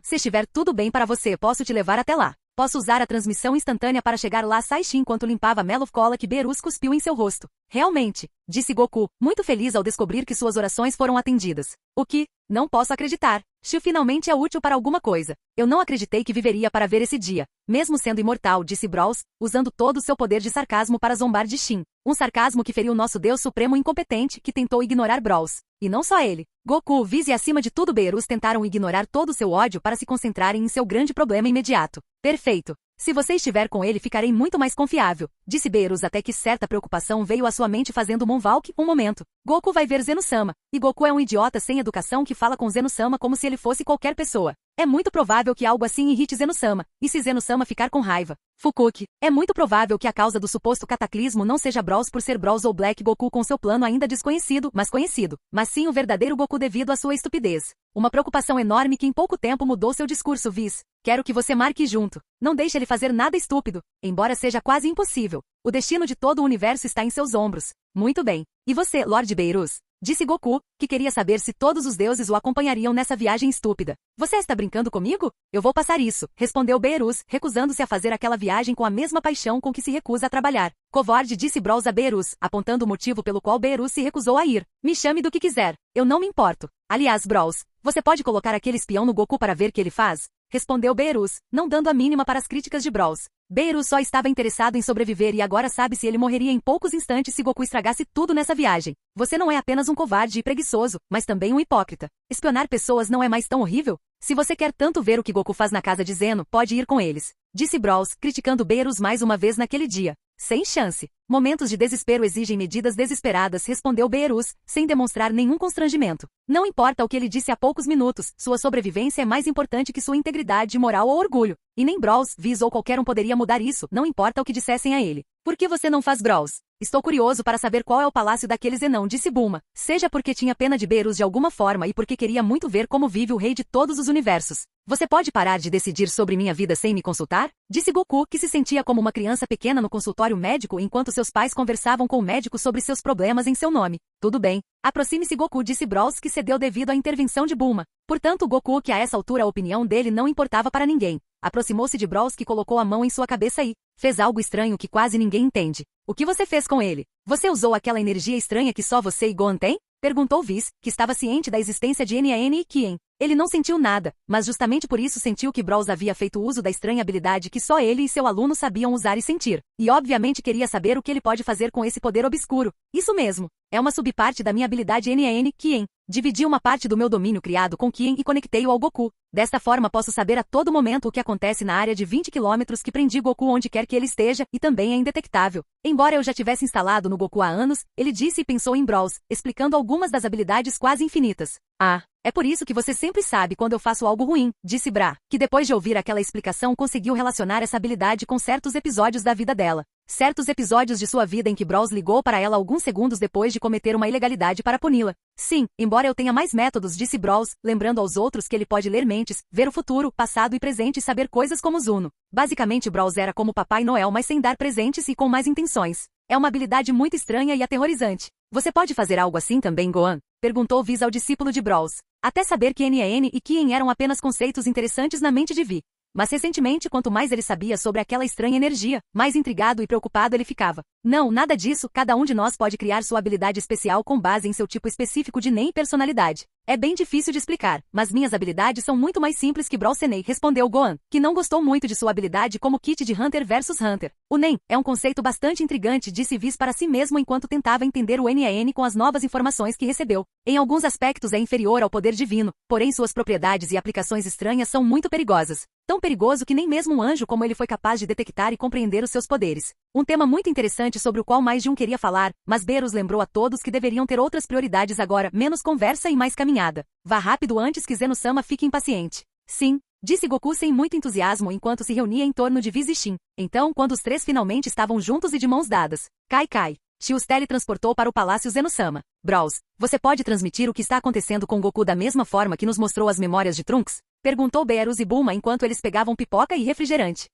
S1: Se estiver tudo bem para você, posso te levar até lá. Posso usar a transmissão instantânea para chegar lá, Saishi enquanto limpava a Melov Cola que Beerus cuspiu em seu rosto. Realmente, disse Goku, muito feliz ao descobrir que suas orações foram atendidas. O que? Não posso acreditar. Shu finalmente é útil para alguma coisa. Eu não acreditei que viveria para ver esse dia. Mesmo sendo imortal, disse Brawls, usando todo o seu poder de sarcasmo para zombar de Shin. Um sarcasmo que feriu nosso Deus Supremo incompetente que tentou ignorar Brawls. E não só ele. Goku, Whis e acima de tudo Beerus tentaram ignorar todo o seu ódio para se concentrarem em seu grande problema imediato. Perfeito. Se você estiver com ele ficarei muito mais confiável, disse Beerus até que certa preocupação veio à sua mente fazendo Monvalk um momento. Goku vai ver Zeno-sama, e Goku é um idiota sem educação que fala com Zeno-sama como se ele fosse qualquer pessoa. É muito provável que algo assim irrite Zeno-sama, e se Zeno-sama ficar com raiva. Fukuki, é muito provável que a causa do suposto cataclismo não seja Brawls por ser Brawls ou Black Goku com seu plano ainda desconhecido, mas conhecido, mas sim o verdadeiro Goku devido à sua estupidez. Uma preocupação enorme que em pouco tempo mudou seu discurso, Whis. Quero que você marque junto. Não deixe ele fazer nada estúpido, embora seja quase impossível. O destino de todo o universo está em seus ombros. Muito bem. E você, Lord Beerus? Disse Goku, que queria saber se todos os deuses o acompanhariam nessa viagem estúpida. Você está brincando comigo? Eu vou passar isso, respondeu Beerus, recusando-se a fazer aquela viagem com a mesma paixão com que se recusa a trabalhar. Covarde, disse Brawls a Beerus, apontando o motivo pelo qual Beerus se recusou a ir. Me chame do que quiser. Eu não me importo. Aliás, Brawls, você pode colocar aquele espião no Goku para ver o que ele faz? Respondeu Beerus, não dando a mínima para as críticas de Brawls. Beerus só estava interessado em sobreviver e agora sabe se ele morreria em poucos instantes se Goku estragasse tudo nessa viagem. Você não é apenas um covarde e preguiçoso, mas também um hipócrita. Espionar pessoas não é mais tão horrível? Se você quer tanto ver o que Goku faz na casa de Zeno, pode ir com eles. Disse Brawls, criticando Beerus mais uma vez naquele dia. Sem chance. Momentos de desespero exigem medidas desesperadas, respondeu Beerus, sem demonstrar nenhum constrangimento. Não importa o que ele disse há poucos minutos, sua sobrevivência é mais importante que sua integridade moral ou orgulho. E nem Brawls, Whis ou qualquer um poderia mudar isso, não importa o que dissessem a ele. Por que você não faz, Brawls? Estou curioso para saber qual é o palácio daquele Zenon, disse Bulma. Seja porque tinha pena de Beerus de alguma forma e porque queria muito ver como vive o rei de todos os universos. Você pode parar de decidir sobre minha vida sem me consultar? Disse Goku, que se sentia como uma criança pequena no consultório médico enquanto seus pais conversavam com o médico sobre seus problemas em seu nome. Tudo bem. Aproxime-se, Goku, disse Brawls, que cedeu devido à intervenção de Bulma. Portanto, Goku, que a essa altura a opinião dele não importava para ninguém, aproximou-se de Brawls, que colocou a mão em sua cabeça e fez algo estranho que quase ninguém entende. O que você fez com ele? Você usou aquela energia estranha que só você e Gohan têm? Perguntou Whis, que estava ciente da existência de Nan e Kien. Ele não sentiu nada, mas justamente por isso sentiu que Brawls havia feito uso da estranha habilidade que só ele e seu aluno sabiam usar e sentir. E obviamente queria saber o que ele pode fazer com esse poder obscuro. Isso mesmo. É uma subparte da minha habilidade NAN, Kien. Dividi uma parte do meu domínio criado com Kien e conectei-o ao Goku. Desta forma posso saber a todo momento o que acontece na área de 20 km que prendi Goku onde quer que ele esteja, e também é indetectável. Embora eu já tivesse instalado no Goku há anos, ele disse e pensou em Brawls, explicando algumas das habilidades quase infinitas. Ah, é por isso que você sempre sabe quando eu faço algo ruim, disse Bra, que depois de ouvir aquela explicação conseguiu relacionar essa habilidade com certos episódios da vida dela. Certos episódios de sua vida em que Brawls ligou para ela alguns segundos depois de cometer uma ilegalidade para puni-la. Sim, embora eu tenha mais métodos, disse Brawls, lembrando aos outros que ele pode ler mentes, ver o futuro, passado e presente e saber coisas como Zuno. Basicamente Brawls era como Papai Noel, mas sem dar presentes e com mais intenções. É uma habilidade muito estranha e aterrorizante. Você pode fazer algo assim também, Gohan? Perguntou Whis ao discípulo de Brawls. Até saber que NAN e Kien eram apenas conceitos interessantes na mente de Vi. Mas recentemente, quanto mais ele sabia sobre aquela estranha energia, mais intrigado e preocupado ele ficava. Não, nada disso, cada um de nós pode criar sua habilidade especial com base em seu tipo específico de NAN e personalidade. É bem difícil de explicar, mas minhas habilidades são muito mais simples que Brawl Senei, respondeu Gohan, que não gostou muito de sua habilidade como kit de Hunter vs Hunter. O NAN é um conceito bastante intrigante, disse Whis para si mesmo enquanto tentava entender o NAN com as novas informações que recebeu. Em alguns aspectos é inferior ao poder divino, porém suas propriedades e aplicações estranhas são muito perigosas. Tão perigoso que nem mesmo um anjo como ele foi capaz de detectar e compreender os seus poderes. Um tema muito interessante sobre o qual mais de um queria falar, mas Beerus lembrou a todos que deveriam ter outras prioridades agora, menos conversa e mais caminhada. Vá rápido antes que Zeno-sama fique impaciente. Sim, disse Goku sem muito entusiasmo enquanto se reunia em torno de Whis e Shin. Então, quando os três finalmente estavam juntos e de mãos dadas, Kai, Chius teletransportou para o Palácio Zeno-sama. Brawls, você pode transmitir o que está acontecendo com Goku da mesma forma que nos mostrou as memórias de Trunks? Perguntou Beerus e Bulma enquanto eles pegavam pipoca e refrigerante.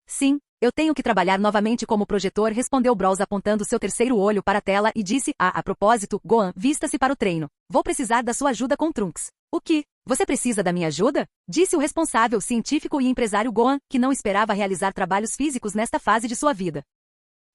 S1: Sim, eu tenho que trabalhar novamente como projetor, respondeu Brawls apontando seu terceiro olho para a tela e disse, a propósito, Gohan, vista-se para o treino. Vou precisar da sua ajuda com Trunks. O que? Você precisa da minha ajuda? Disse o responsável científico e empresário Gohan, que não esperava realizar trabalhos físicos nesta fase de sua vida.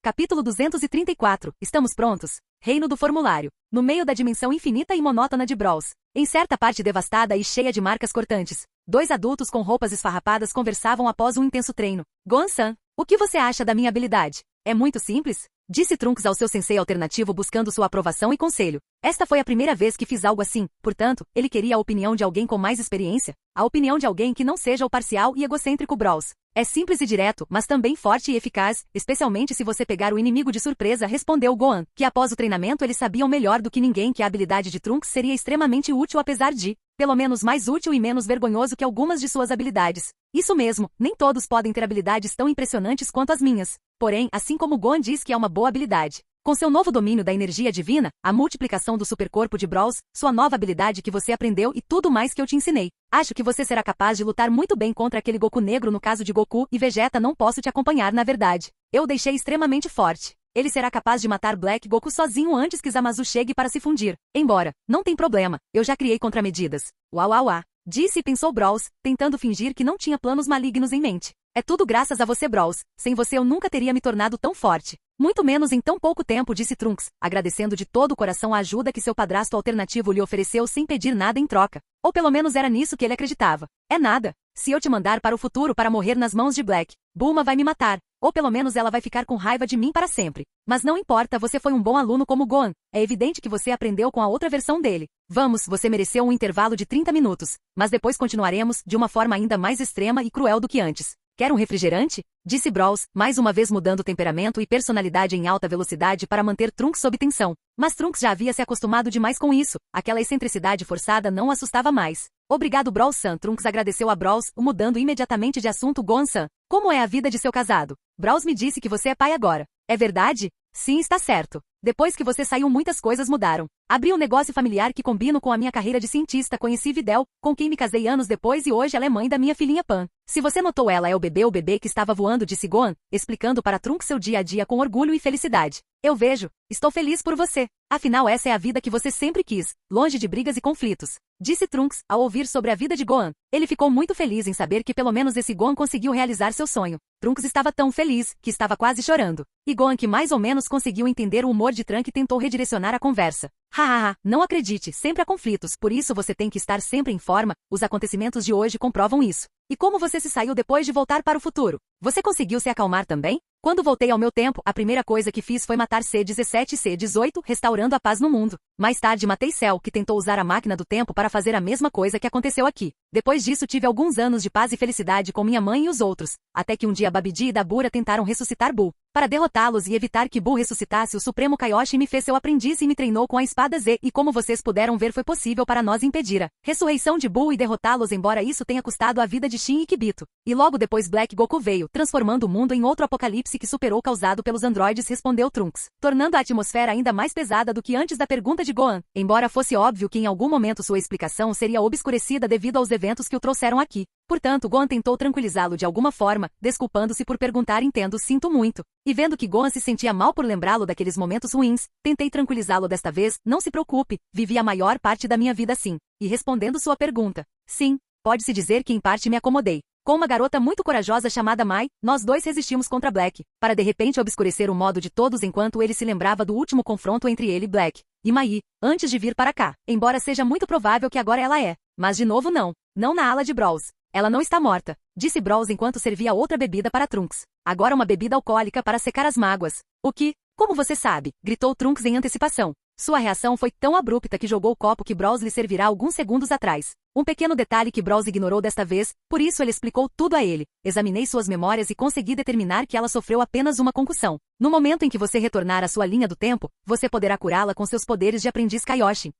S1: Capítulo 234. Estamos prontos? Reino do Formulário. No meio da dimensão infinita e monótona de Brawls, em certa parte devastada e cheia de marcas cortantes, dois adultos com roupas esfarrapadas conversavam após um intenso treino. Gohan-san, o que você acha da minha habilidade? É muito simples? Disse Trunks ao seu sensei alternativo buscando sua aprovação e conselho. Esta foi a primeira vez que fiz algo assim, portanto, ele queria a opinião de alguém com mais experiência, a opinião de alguém que não seja o parcial e egocêntrico Brawls. É simples e direto, mas também forte e eficaz, especialmente se você pegar o inimigo de surpresa, respondeu Gohan, que após o treinamento eles sabiam melhor do que ninguém que a habilidade de Trunks seria extremamente útil apesar de, pelo menos mais útil e menos vergonhoso que algumas de suas habilidades. Isso mesmo, nem todos podem ter habilidades tão impressionantes quanto as minhas. Porém, assim como Gohan diz que é uma boa habilidade, com seu novo domínio da energia divina, a multiplicação do supercorpo de Brawls, sua nova habilidade que você aprendeu e tudo mais que eu te ensinei, acho que você será capaz de lutar muito bem contra aquele Goku negro no caso de Goku e Vegeta não posso te acompanhar na verdade. Eu o deixei extremamente forte. Ele será capaz de matar Black Goku sozinho antes que Zamasu chegue para se fundir. Embora, não tem problema, eu já criei contramedidas. Uau, disse e pensou Brawls, tentando fingir que não tinha planos malignos em mente. É tudo graças a você, Brawls. Sem você eu nunca teria me tornado tão forte. Muito menos em tão pouco tempo, disse Trunks, agradecendo de todo o coração a ajuda que seu padrasto alternativo lhe ofereceu sem pedir nada em troca. Ou pelo menos era nisso que ele acreditava. É nada. Se eu te mandar para o futuro para morrer nas mãos de Black, Bulma vai me matar. Ou pelo menos ela vai ficar com raiva de mim para sempre. Mas não importa, você foi um bom aluno como Gohan. É evidente que você aprendeu com a outra versão dele. Vamos, você mereceu um intervalo de 30 minutos. Mas depois continuaremos, de uma forma ainda mais extrema e cruel do que antes. Quer um refrigerante? Disse Brawls, mais uma vez mudando temperamento e personalidade em alta velocidade para manter Trunks sob tensão. Mas Trunks já havia se acostumado demais com isso. Aquela excentricidade forçada não o assustava mais. Obrigado, Brawls-san. Trunks agradeceu a Brawls, mudando imediatamente de assunto. Gohan-san, como é a vida de seu casado? Brawls me disse que você é pai agora. É verdade? Sim, está certo. Depois que você saiu muitas coisas mudaram. Abri um negócio familiar que combino com a minha carreira de cientista, conheci Videl, com quem me casei anos depois e hoje ela é mãe da minha filhinha Pan. Se você notou, ela é o bebê que estava voando, disse Gohan, explicando para Trunks seu dia a dia com orgulho e felicidade. Eu vejo. Estou feliz por você. Afinal essa é a vida que você sempre quis, longe de brigas e conflitos. Disse Trunks, ao ouvir sobre a vida de Gohan. Ele ficou muito feliz em saber que pelo menos esse Gohan conseguiu realizar seu sonho. Trunks estava tão feliz, que estava quase chorando. E Gohan, que mais ou menos conseguiu entender o humor de Trunks, tentou redirecionar a conversa. Hahaha, não acredite, sempre há conflitos, por isso você tem que estar sempre em forma, os acontecimentos de hoje comprovam isso. E como você se saiu depois de voltar para o futuro? Você conseguiu se acalmar também? Quando voltei ao meu tempo, a primeira coisa que fiz foi matar C-17 e C-18, restaurando a paz no mundo. Mais tarde matei Cell, que tentou usar a máquina do tempo para fazer a mesma coisa que aconteceu aqui. Depois disso tive alguns anos de paz e felicidade com minha mãe e os outros, até que um dia Babidi e Dabura tentaram ressuscitar Buu. Para derrotá-los e evitar que Buu ressuscitasse, o Supremo Kaioshin me fez seu aprendiz e me treinou com a espada Z, e como vocês puderam ver, foi possível para nós impedir a ressurreição de Buu e derrotá-los, embora isso tenha custado a vida de Shin e Kibito. E logo depois Black Goku veio, transformando o mundo em outro apocalipse que superou o causado pelos androides, respondeu Trunks, tornando a atmosfera ainda mais pesada do que antes da pergunta de Gohan, embora fosse óbvio que em algum momento sua explicação seria obscurecida devido aos eventos que o trouxeram aqui. Portanto, Gohan tentou tranquilizá-lo de alguma forma, desculpando-se por perguntar entendo, sinto muito. E vendo que Gohan se sentia mal por lembrá-lo daqueles momentos ruins, tentei tranquilizá-lo desta vez, não se preocupe, vivi a maior parte da minha vida assim. E respondendo sua pergunta, sim, pode-se dizer que em parte me acomodei. Com uma garota muito corajosa chamada Mai, nós dois resistimos contra Black, para de repente obscurecer o modo de todos enquanto ele se lembrava do último confronto entre ele e Black. E Mai, antes de vir para cá, embora seja muito provável que agora ela é. Mas de novo não na ala de Brawls. Ela não está morta, disse Brawls enquanto servia outra bebida para Trunks. Agora uma bebida alcoólica para secar as mágoas. O que? Como você sabe? Gritou Trunks em antecipação. Sua reação foi tão abrupta que jogou o copo que Brawls lhe servirá alguns segundos atrás. Um pequeno detalhe que Brawls ignorou desta vez, por isso ele explicou tudo a ele. Examinei suas memórias e consegui determinar que ela sofreu apenas uma concussão. No momento em que você retornar à sua linha do tempo, você poderá curá-la com seus poderes de aprendiz Kaioshin.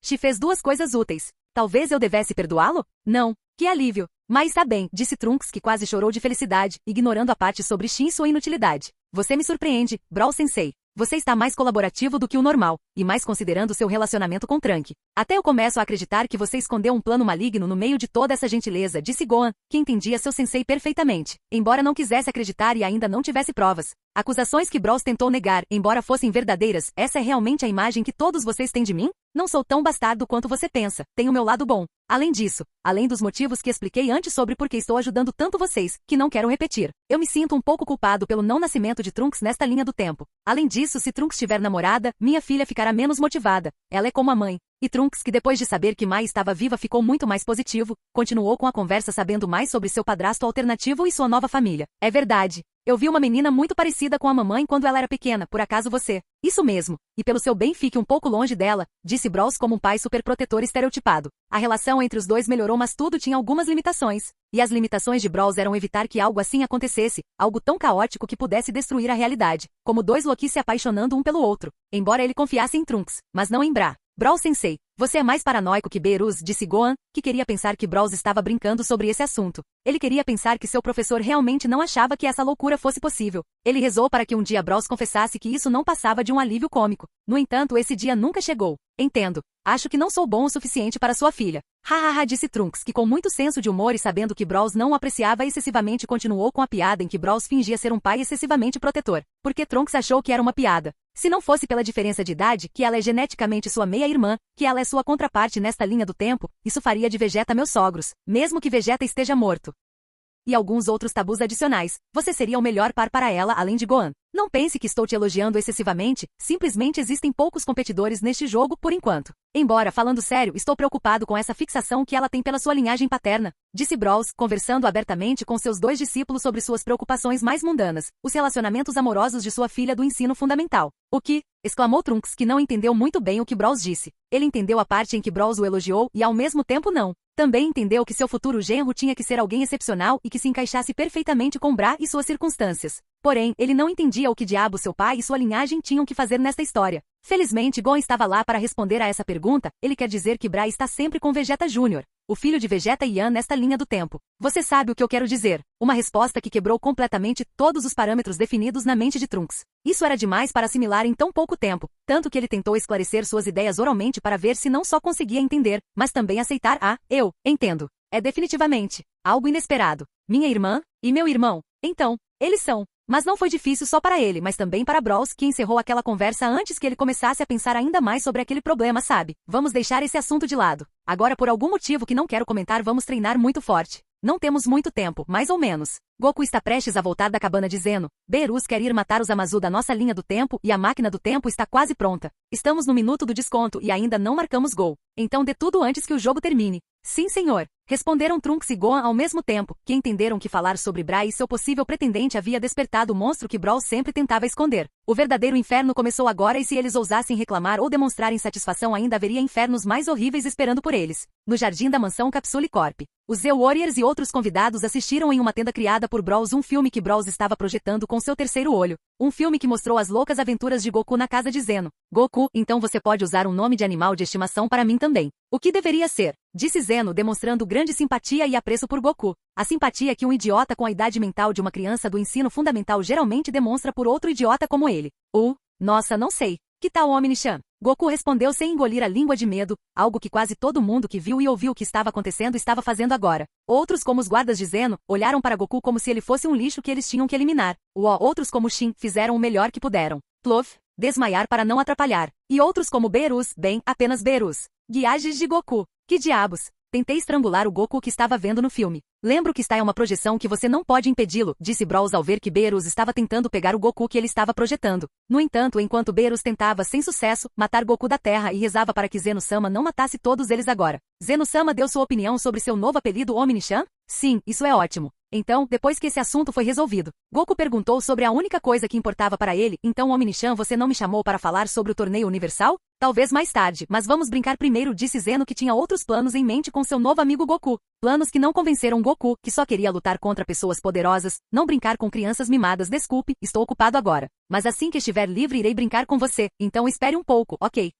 S1: Shi fez duas coisas úteis. Talvez eu devesse perdoá-lo? Não. Que alívio. Mas está bem, disse Trunks, que quase chorou de felicidade, ignorando a parte sobre Shin e sua inutilidade. Você me surpreende, Brawl Sensei. Você está mais colaborativo do que o normal, e mais considerando seu relacionamento com Trunks. Até eu começo a acreditar que você escondeu um plano maligno no meio de toda essa gentileza, disse Gohan, que entendia seu sensei perfeitamente, embora não quisesse acreditar e ainda não tivesse provas. Acusações que Brawls tentou negar, embora fossem verdadeiras, essa é realmente a imagem que todos vocês têm de mim? Não sou tão bastardo quanto você pensa, tenho meu lado bom. Além disso, além dos motivos que expliquei antes sobre por que estou ajudando tanto vocês, que não quero repetir, eu me sinto um pouco culpado pelo não nascimento de Trunks nesta linha do tempo. Além disso, se Trunks tiver namorada, minha filha ficará menos motivada. Ela é como a mãe. E Trunks, que depois de saber que Mai estava viva ficou muito mais positivo, continuou com a conversa sabendo mais sobre seu padrasto alternativo e sua nova família. É verdade. Eu vi uma menina muito parecida com a mamãe quando ela era pequena, por acaso você? Isso mesmo. E pelo seu bem fique um pouco longe dela, disse Brawls como um pai superprotetor estereotipado. A relação entre os dois melhorou, mas tudo tinha algumas limitações. E as limitações de Brawls eram evitar que algo assim acontecesse, algo tão caótico que pudesse destruir a realidade, como dois Loki se apaixonando um pelo outro. Embora ele confiasse em Trunks, mas não em Bra. Brawls Sensei, você é mais paranoico que Beerus, disse Gohan, que queria pensar que Brawls estava brincando sobre esse assunto. Ele queria pensar que seu professor realmente não achava que essa loucura fosse possível. Ele rezou para que um dia Brawls confessasse que isso não passava de um alívio cômico. No entanto, esse dia nunca chegou. Entendo. Acho que não sou bom o suficiente para sua filha. Hahaha, disse Trunks, que com muito senso de humor e sabendo que Brawls não o apreciava excessivamente continuou com a piada em que Brawls fingia ser um pai excessivamente protetor. Porque Trunks achou que era uma piada. Se não fosse pela diferença de idade, que ela é geneticamente sua meia-irmã, que ela é sua contraparte nesta linha do tempo, isso faria de Vegeta meus sogros, mesmo que Vegeta esteja morto. E alguns outros tabus adicionais. Você seria o melhor par para ela além de Gohan. Não pense que estou te elogiando excessivamente, simplesmente existem poucos competidores neste jogo por enquanto. Embora, falando sério, estou preocupado com essa fixação que ela tem pela sua linhagem paterna, disse Brawls, conversando abertamente com seus dois discípulos sobre suas preocupações mais mundanas, os relacionamentos amorosos de sua filha do ensino fundamental. O que? Exclamou Trunks, que não entendeu muito bem o que Brawls disse. Ele entendeu a parte em que Brawls o elogiou e ao mesmo tempo não. Também entendeu que seu futuro genro tinha que ser alguém excepcional e que se encaixasse perfeitamente com Bra e suas circunstâncias. Porém, ele não entendia o que diabo seu pai e sua linhagem tinham que fazer nesta história. Felizmente, Gohan estava lá para responder a essa pergunta. Ele quer dizer que Bra está sempre com Vegeta Jr., o filho de Vegeta e Yan nesta linha do tempo. Você sabe o que eu quero dizer. Uma resposta que quebrou completamente todos os parâmetros definidos na mente de Trunks. Isso era demais para assimilar em tão pouco tempo, tanto que ele tentou esclarecer suas ideias oralmente para ver se não só conseguia entender, mas também aceitar eu entendo. É definitivamente algo inesperado. Minha irmã e meu irmão. Então, eles são Mas não foi difícil só para ele, mas também para Brawls, que encerrou aquela conversa antes que ele começasse a pensar ainda mais sobre aquele problema, sabe? Vamos deixar esse assunto de lado. Agora, por algum motivo que não quero comentar, vamos treinar muito forte. Não temos muito tempo, mais ou menos. Goku está prestes a voltar da cabana de Zeno. Beerus quer ir matar os Zamasu da nossa linha do tempo e a máquina do tempo está quase pronta. Estamos no minuto do desconto e ainda não marcamos gol. Então dê tudo antes que o jogo termine. Sim, senhor. Responderam Trunks e Gohan ao mesmo tempo, que entenderam que falar sobre Braa e seu possível pretendente havia despertado o monstro que Brawl sempre tentava esconder. O verdadeiro inferno começou agora e se eles ousassem reclamar ou demonstrar insatisfação ainda haveria infernos mais horríveis esperando por eles. No jardim da mansão Capsule Corp. Os Z-Warriors e outros convidados assistiram em uma tenda criada por Brawls um filme que Brawls estava projetando com seu terceiro olho. Um filme que mostrou as loucas aventuras de Goku na casa de Zeno. Goku, então você pode usar um nome de animal de estimação para mim também. O que deveria ser? Disse Zeno demonstrando grande simpatia e apreço por Goku. A simpatia que um idiota com a idade mental de uma criança do ensino fundamental geralmente demonstra por outro idiota como ele. Nossa, não sei. Que tal Omni-chan? Goku respondeu sem engolir a língua de medo, algo que quase todo mundo que viu e ouviu o que estava acontecendo estava fazendo agora. Outros, como os guardas de Zeno, olharam para Goku como se ele fosse um lixo que eles tinham que eliminar. Outros, como Shin, fizeram o melhor que puderam. Pluff, desmaiar para não atrapalhar. E outros, como Beerus, apenas Beerus. Guiages de Goku. Que diabos? Tentei estrangular o Goku que estava vendo no filme. Lembro que está é uma projeção que você não pode impedi-lo, disse Brawls ao ver que Beerus estava tentando pegar o Goku que ele estava projetando. No entanto, enquanto Beerus tentava, sem sucesso, matar Goku da Terra e rezava para que Zeno-sama não matasse todos eles agora. Zeno-sama deu sua opinião sobre seu novo apelido Omni-chan? Sim, isso é ótimo. Então, depois que esse assunto foi resolvido, Goku perguntou sobre a única coisa que importava para ele, então Omni-chan você não me chamou para falar sobre o torneio universal? Talvez mais tarde, mas vamos brincar primeiro, disse Zeno que tinha outros planos em mente com seu novo amigo Goku. Planos que não convenceram Goku, que só queria lutar contra pessoas poderosas, não brincar com crianças mimadas. Desculpe, estou ocupado agora. Mas assim que estiver livre irei brincar com você, então espere um pouco, ok?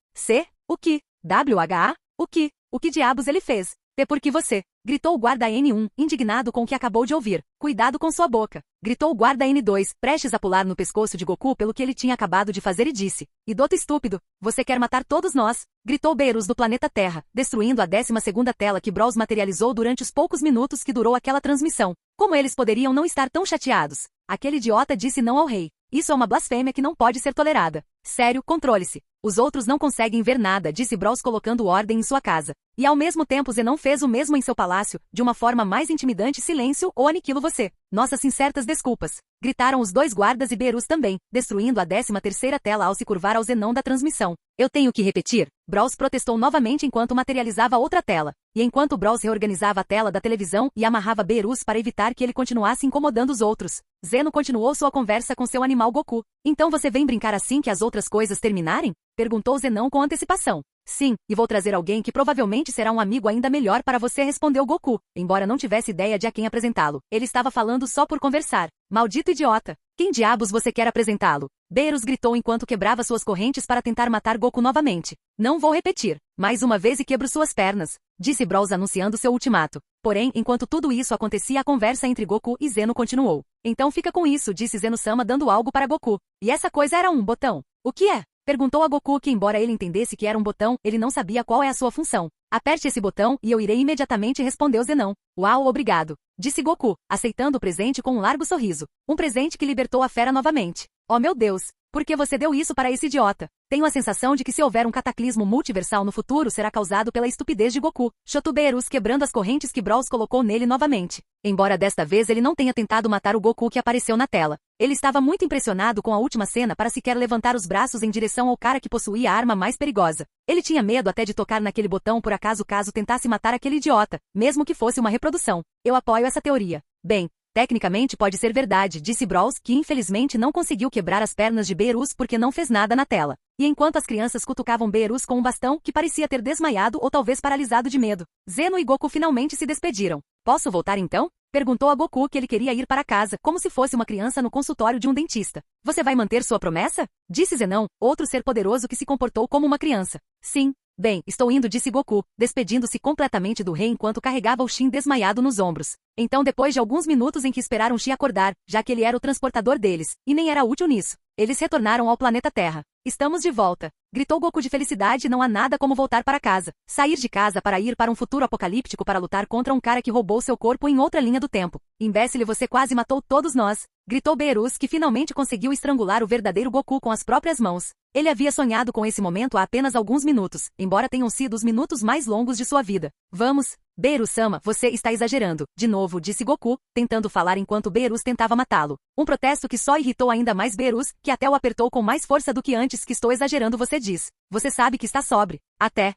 S1: O que? WHA? O que? O que diabos ele fez? Porque você, gritou o guarda N1, indignado com o que acabou de ouvir. Cuidado com sua boca, gritou o guarda N2, prestes a pular no pescoço de Goku pelo que ele tinha acabado de fazer e disse. Idoto estúpido, você quer matar todos nós? Gritou Beerus do planeta Terra, destruindo a 12ª tela que Brawls materializou durante os poucos minutos que durou aquela transmissão. Como eles poderiam não estar tão chateados? Aquele idiota disse não ao rei. Isso é uma blasfêmia que não pode ser tolerada. Sério, controle-se. Os outros não conseguem ver nada, disse Brawls colocando ordem em sua casa. E ao mesmo tempo Zenon fez o mesmo em seu palácio, de uma forma mais intimidante. Silêncio ou aniquilo você. Nossas sinceras desculpas. Gritaram os dois guardas e Beerus também, destruindo a 13ª tela ao se curvar ao Zenon da transmissão. Eu tenho que repetir? Brawls protestou novamente enquanto materializava outra tela. E enquanto Brawls reorganizava a tela da televisão e amarrava Beerus para evitar que ele continuasse incomodando os outros, Zeno continuou sua conversa com seu animal Goku. Então você vem brincar assim que as outras coisas terminarem? Perguntou Zenon com antecipação. Sim, e vou trazer alguém que provavelmente será um amigo ainda melhor para você, respondeu Goku, embora não tivesse ideia de a quem apresentá-lo. Ele estava falando só por conversar. Maldito idiota! Quem diabos você quer apresentá-lo? Beerus gritou enquanto quebrava suas correntes para tentar matar Goku novamente. Não vou repetir. Mais uma vez e quebro suas pernas, disse Brawls anunciando seu ultimato. Porém, enquanto tudo isso acontecia, a conversa entre Goku e Zeno continuou. Então fica com isso, disse Zeno-sama dando algo para Goku. E essa coisa era um botão. O que é? Perguntou a Goku que embora ele entendesse que era um botão, ele não sabia qual é a sua função. Aperte esse botão e eu irei imediatamente, respondeu Zenon. Uau, obrigado, disse Goku, aceitando o presente com um largo sorriso. Um presente que libertou a fera novamente. Oh meu Deus, por que você deu isso para esse idiota? Tenho a sensação de que se houver um cataclismo multiversal no futuro será causado pela estupidez de Goku. Chotou Beerus quebrando as correntes que Brawls colocou nele novamente. Embora desta vez ele não tenha tentado matar o Goku que apareceu na tela. Ele estava muito impressionado com a última cena para sequer levantar os braços em direção ao cara que possuía a arma mais perigosa. Ele tinha medo até de tocar naquele botão por acaso caso tentasse matar aquele idiota, mesmo que fosse uma reprodução. Eu apoio essa teoria. Bem, tecnicamente pode ser verdade, disse Brawls, que infelizmente não conseguiu quebrar as pernas de Beerus porque não fez nada na tela. E enquanto as crianças cutucavam Beerus com um bastão que parecia ter desmaiado ou talvez paralisado de medo, Zeno e Goku finalmente se despediram. Posso voltar então? Perguntou a Goku que ele queria ir para casa, como se fosse uma criança no consultório de um dentista. Você vai manter sua promessa? Disse Zenon, outro ser poderoso que se comportou como uma criança. Sim. Bem, estou indo, disse Goku, despedindo-se completamente do rei enquanto carregava o Shin desmaiado nos ombros. Então depois de alguns minutos em que esperaram Shin acordar, já que ele era o transportador deles, e nem era útil nisso, eles retornaram ao planeta Terra. Estamos de volta. Gritou Goku de felicidade. Não há nada como voltar para casa. Sair de casa para ir para um futuro apocalíptico para lutar contra um cara que roubou seu corpo em outra linha do tempo. Imbécile, você quase matou todos nós. Gritou Beerus, que finalmente conseguiu estrangular o verdadeiro Goku com as próprias mãos. Ele havia sonhado com esse momento há apenas alguns minutos, embora tenham sido os minutos mais longos de sua vida. Vamos, Beerus-sama, você está exagerando, de novo disse Goku, tentando falar enquanto Beerus tentava matá-lo. Um protesto que só irritou ainda mais Beerus, que até o apertou com mais força do que antes. Que estou exagerando, você diz. Você sabe que está sóbrio. Até.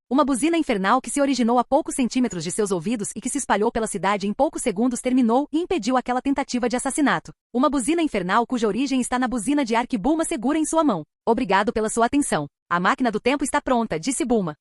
S1: Uma buzina infernal que se originou a poucos centímetros de seus ouvidos e que se espalhou pela cidade em poucos segundos terminou e impediu aquela tentativa de assassinato. Uma buzina infernal cuja origem está na buzina de ar que Bulma segura em sua mão. Obrigado pela sua atenção. A máquina do tempo está pronta, disse Bulma.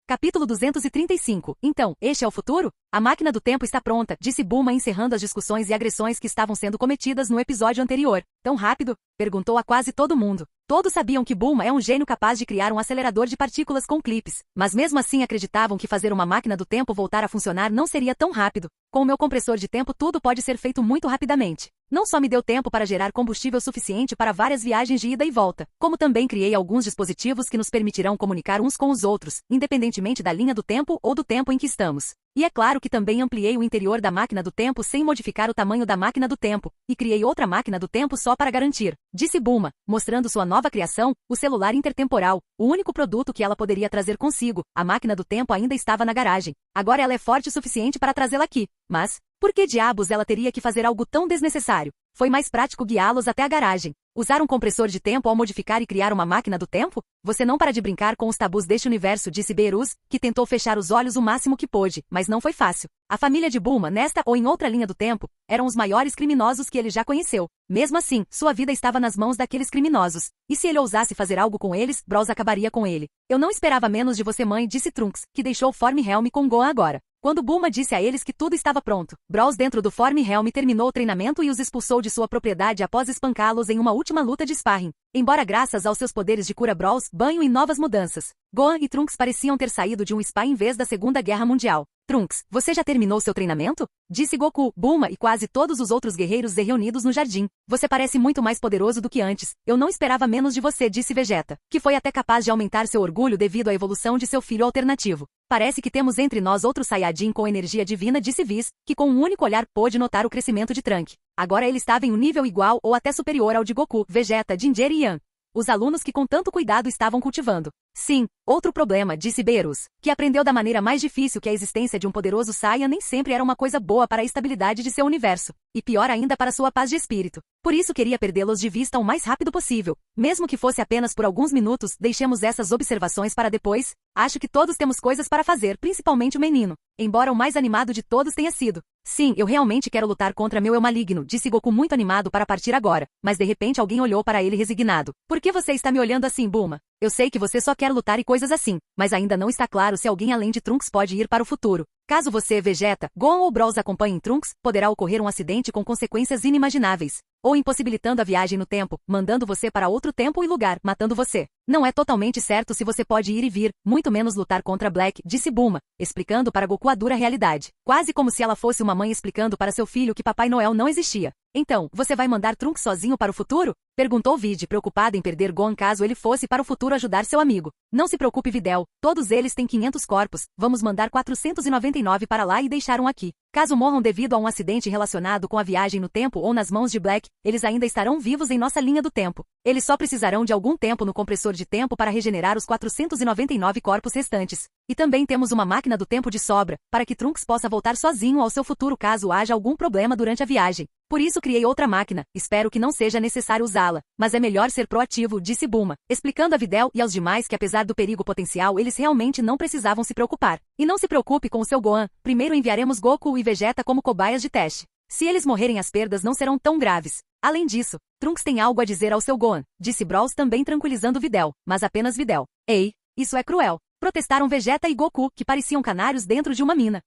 S1: Capítulo 235. Então, este é o futuro? A máquina do tempo está pronta, disse Bulma encerrando as discussões e agressões que estavam sendo cometidas no episódio anterior. Tão rápido? Perguntou a quase todo mundo. Todos sabiam que Bulma é um gênio capaz de criar um acelerador de partículas com clipes, mas mesmo assim acreditavam que fazer uma máquina do tempo voltar a funcionar não seria tão rápido. Com o meu compressor de tempo tudo pode ser feito muito rapidamente. Não só me deu tempo para gerar combustível suficiente para várias viagens de ida e volta, como também criei alguns dispositivos que nos permitirão comunicar uns com os outros, independentemente da linha do tempo ou do tempo em que estamos. E é claro que também ampliei o interior da máquina do tempo sem modificar o tamanho da máquina do tempo, e criei outra máquina do tempo só para garantir, disse Bulma, mostrando sua nova criação, o celular intertemporal, o único produto que ela poderia trazer consigo. A máquina do tempo ainda estava na garagem. Agora ela é forte o suficiente para trazê-la aqui. Mas, por que diabos ela teria que fazer algo tão desnecessário? Foi mais prático guiá-los até a garagem. Usar um compressor de tempo ao modificar e criar uma máquina do tempo? Você não para de brincar com os tabus deste universo, disse Beerus, que tentou fechar os olhos o máximo que pôde, mas não foi fácil. A família de Bulma, nesta ou em outra linha do tempo, eram os maiores criminosos que ele já conheceu. Mesmo assim, sua vida estava nas mãos daqueles criminosos. E se ele ousasse fazer algo com eles, Bros acabaria com ele. Eu não esperava menos de você, mãe, disse Trunks, que deixou Form Helm com Gohan agora. Quando Bulma disse a eles que tudo estava pronto, Bros dentro do Form Helm terminou o treinamento e os expulsou de sua propriedade após espancá-los em uma última luta de sparring. Embora graças aos seus poderes de cura Bros, banho e novas mudanças, Gohan e Trunks pareciam ter saído de um spa em vez da Segunda Guerra Mundial. Trunks, você já terminou seu treinamento? Disse Goku, Bulma e quase todos os outros guerreiros reunidos no jardim. Você parece muito mais poderoso do que antes. Eu não esperava menos de você, disse Vegeta, que foi até capaz de aumentar seu orgulho devido à evolução de seu filho alternativo. Parece que temos entre nós outro Saiyajin com energia divina, disse Whis, que com um único olhar pôde notar o crescimento de Trunks. Agora ele estava em um nível igual ou até superior ao de Goku, Vegeta, Ginger e Yan. Os alunos que com tanto cuidado estavam cultivando. Sim, outro problema, disse Beerus, que aprendeu da maneira mais difícil que a existência de um poderoso Saiyan nem sempre era uma coisa boa para a estabilidade de seu universo, e pior ainda para sua paz de espírito. Por isso queria perdê-los de vista o mais rápido possível. Mesmo que fosse apenas por alguns minutos, deixemos essas observações para depois. Acho que todos temos coisas para fazer, principalmente o menino. Embora o mais animado de todos tenha sido. Sim, eu realmente quero lutar contra meu eu maligno, disse Goku muito animado para partir agora, mas de repente alguém olhou para ele resignado. Por que você está me olhando assim, Bulma? Eu sei que você só quer lutar e coisas assim, mas ainda não está claro se alguém além de Trunks pode ir para o futuro. Caso você, Vegeta, Gohan ou Bros acompanhem Trunks, poderá ocorrer um acidente com consequências inimagináveis. Ou impossibilitando a viagem no tempo, mandando você para outro tempo e lugar, matando você. Não é totalmente certo se você pode ir e vir, muito menos lutar contra Black, disse Bulma, explicando para Goku a dura realidade. Quase como se ela fosse uma mãe explicando para seu filho que Papai Noel não existia. Então, você vai mandar Trunks sozinho para o futuro? Perguntou Vide, preocupado em perder Gohan caso ele fosse para o futuro ajudar seu amigo. Não se preocupe, Videl, todos eles têm 500 corpos, vamos mandar 499 para lá e deixar um aqui. Caso morram devido a um acidente relacionado com a viagem no tempo ou nas mãos de Black, eles ainda estarão vivos em nossa linha do tempo. Eles só precisarão de algum tempo no compressor de tempo para regenerar os 499 corpos restantes. E também temos uma máquina do tempo de sobra, para que Trunks possa voltar sozinho ao seu futuro caso haja algum problema durante a viagem. Por isso criei outra máquina, espero que não seja necessário usá-la, mas é melhor ser proativo, disse Bulma, explicando a Videl e aos demais que apesar do perigo potencial eles realmente não precisavam se preocupar. E não se preocupe com o seu Gohan, primeiro enviaremos Goku e Vegeta como cobaias de teste. Se eles morrerem as perdas não serão tão graves. Além disso, Trunks tem algo a dizer ao seu Gohan, disse Bros também tranquilizando Videl, mas apenas Videl. Ei, isso é cruel. Protestaram Vegeta e Goku, que pareciam canários dentro de uma mina.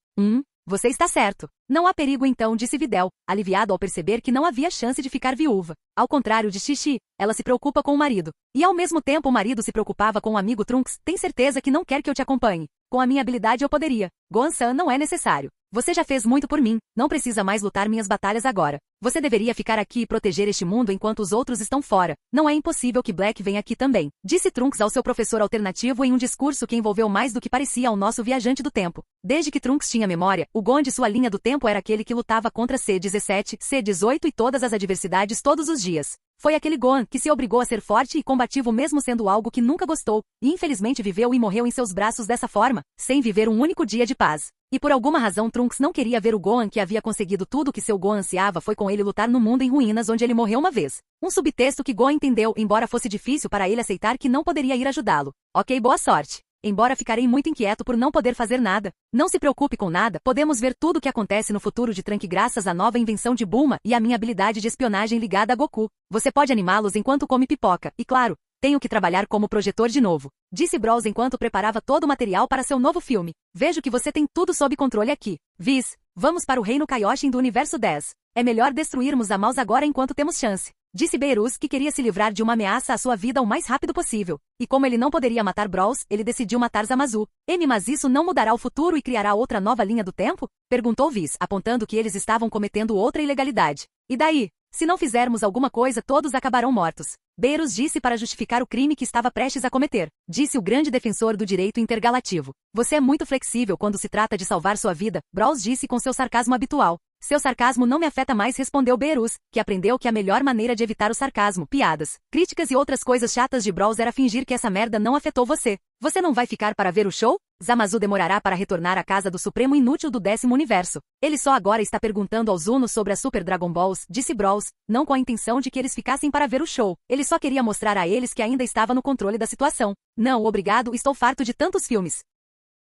S1: Você está certo. Não há perigo então, disse Videl, aliviado ao perceber que não havia chance de ficar viúva. Ao contrário de Xixi, ela se preocupa com o marido. E ao mesmo tempo o marido se preocupava com o amigo Trunks. Tem certeza que não quer que eu te acompanhe? Com a minha habilidade eu poderia. Gohan-san não é necessário. Você já fez muito por mim, não precisa mais lutar minhas batalhas agora. Você deveria ficar aqui e proteger este mundo enquanto os outros estão fora. Não é impossível que Black venha aqui também, disse Trunks ao seu professor alternativo em um discurso que envolveu mais do que parecia ao nosso viajante do tempo. Desde que Trunks tinha memória, o Gon de sua linha do tempo era aquele que lutava contra C-17, C-18 e todas as adversidades todos os dias. Foi aquele Gon que se obrigou a ser forte e combativo mesmo sendo algo que nunca gostou, e infelizmente viveu e morreu em seus braços dessa forma, sem viver um único dia de paz. E por alguma razão Trunks não queria ver o Gohan que havia conseguido tudo que seu Gohan ansiava foi com ele lutar no mundo em ruínas onde ele morreu uma vez. Um subtexto que Gohan entendeu, embora fosse difícil para ele aceitar que não poderia ir ajudá-lo. Ok, boa sorte. Embora ficarei muito inquieto por não poder fazer nada, não se preocupe com nada, podemos ver tudo o que acontece no futuro de Trunks graças à nova invenção de Bulma e à minha habilidade de espionagem ligada a Goku. Você pode animá-los enquanto come pipoca, e claro, tenho que trabalhar como projetor de novo, disse Bros enquanto preparava todo o material para seu novo filme. Vejo que você tem tudo sob controle aqui. Whis, vamos para o reino Kaioshin do universo 10. É melhor destruirmos a Mouse agora enquanto temos chance. Disse Beerus que queria se livrar de uma ameaça à sua vida o mais rápido possível. E como ele não poderia matar Bros, ele decidiu matar Zamasu. Mas isso não mudará o futuro e criará outra nova linha do tempo? Perguntou Whis, apontando que eles estavam cometendo outra ilegalidade. E daí? Se não fizermos alguma coisa, todos acabarão mortos. Beerus disse para justificar o crime que estava prestes a cometer. Disse o grande defensor do direito intergalativo. Você é muito flexível quando se trata de salvar sua vida, Bros disse com seu sarcasmo habitual. Seu sarcasmo não me afeta mais, respondeu Beerus, que aprendeu que a melhor maneira de evitar o sarcasmo, piadas, críticas e outras coisas chatas de Bros era fingir que essa merda não afetou você. Você não vai ficar para ver o show? Zamasu demorará para retornar à casa do Supremo Inútil do 10º Universo. Ele só agora está perguntando aos Unos sobre a Super Dragon Balls, disse Bros, não com a intenção de que eles ficassem para ver o show. Ele só queria mostrar a eles que ainda estava no controle da situação. Não, obrigado, estou farto de tantos filmes.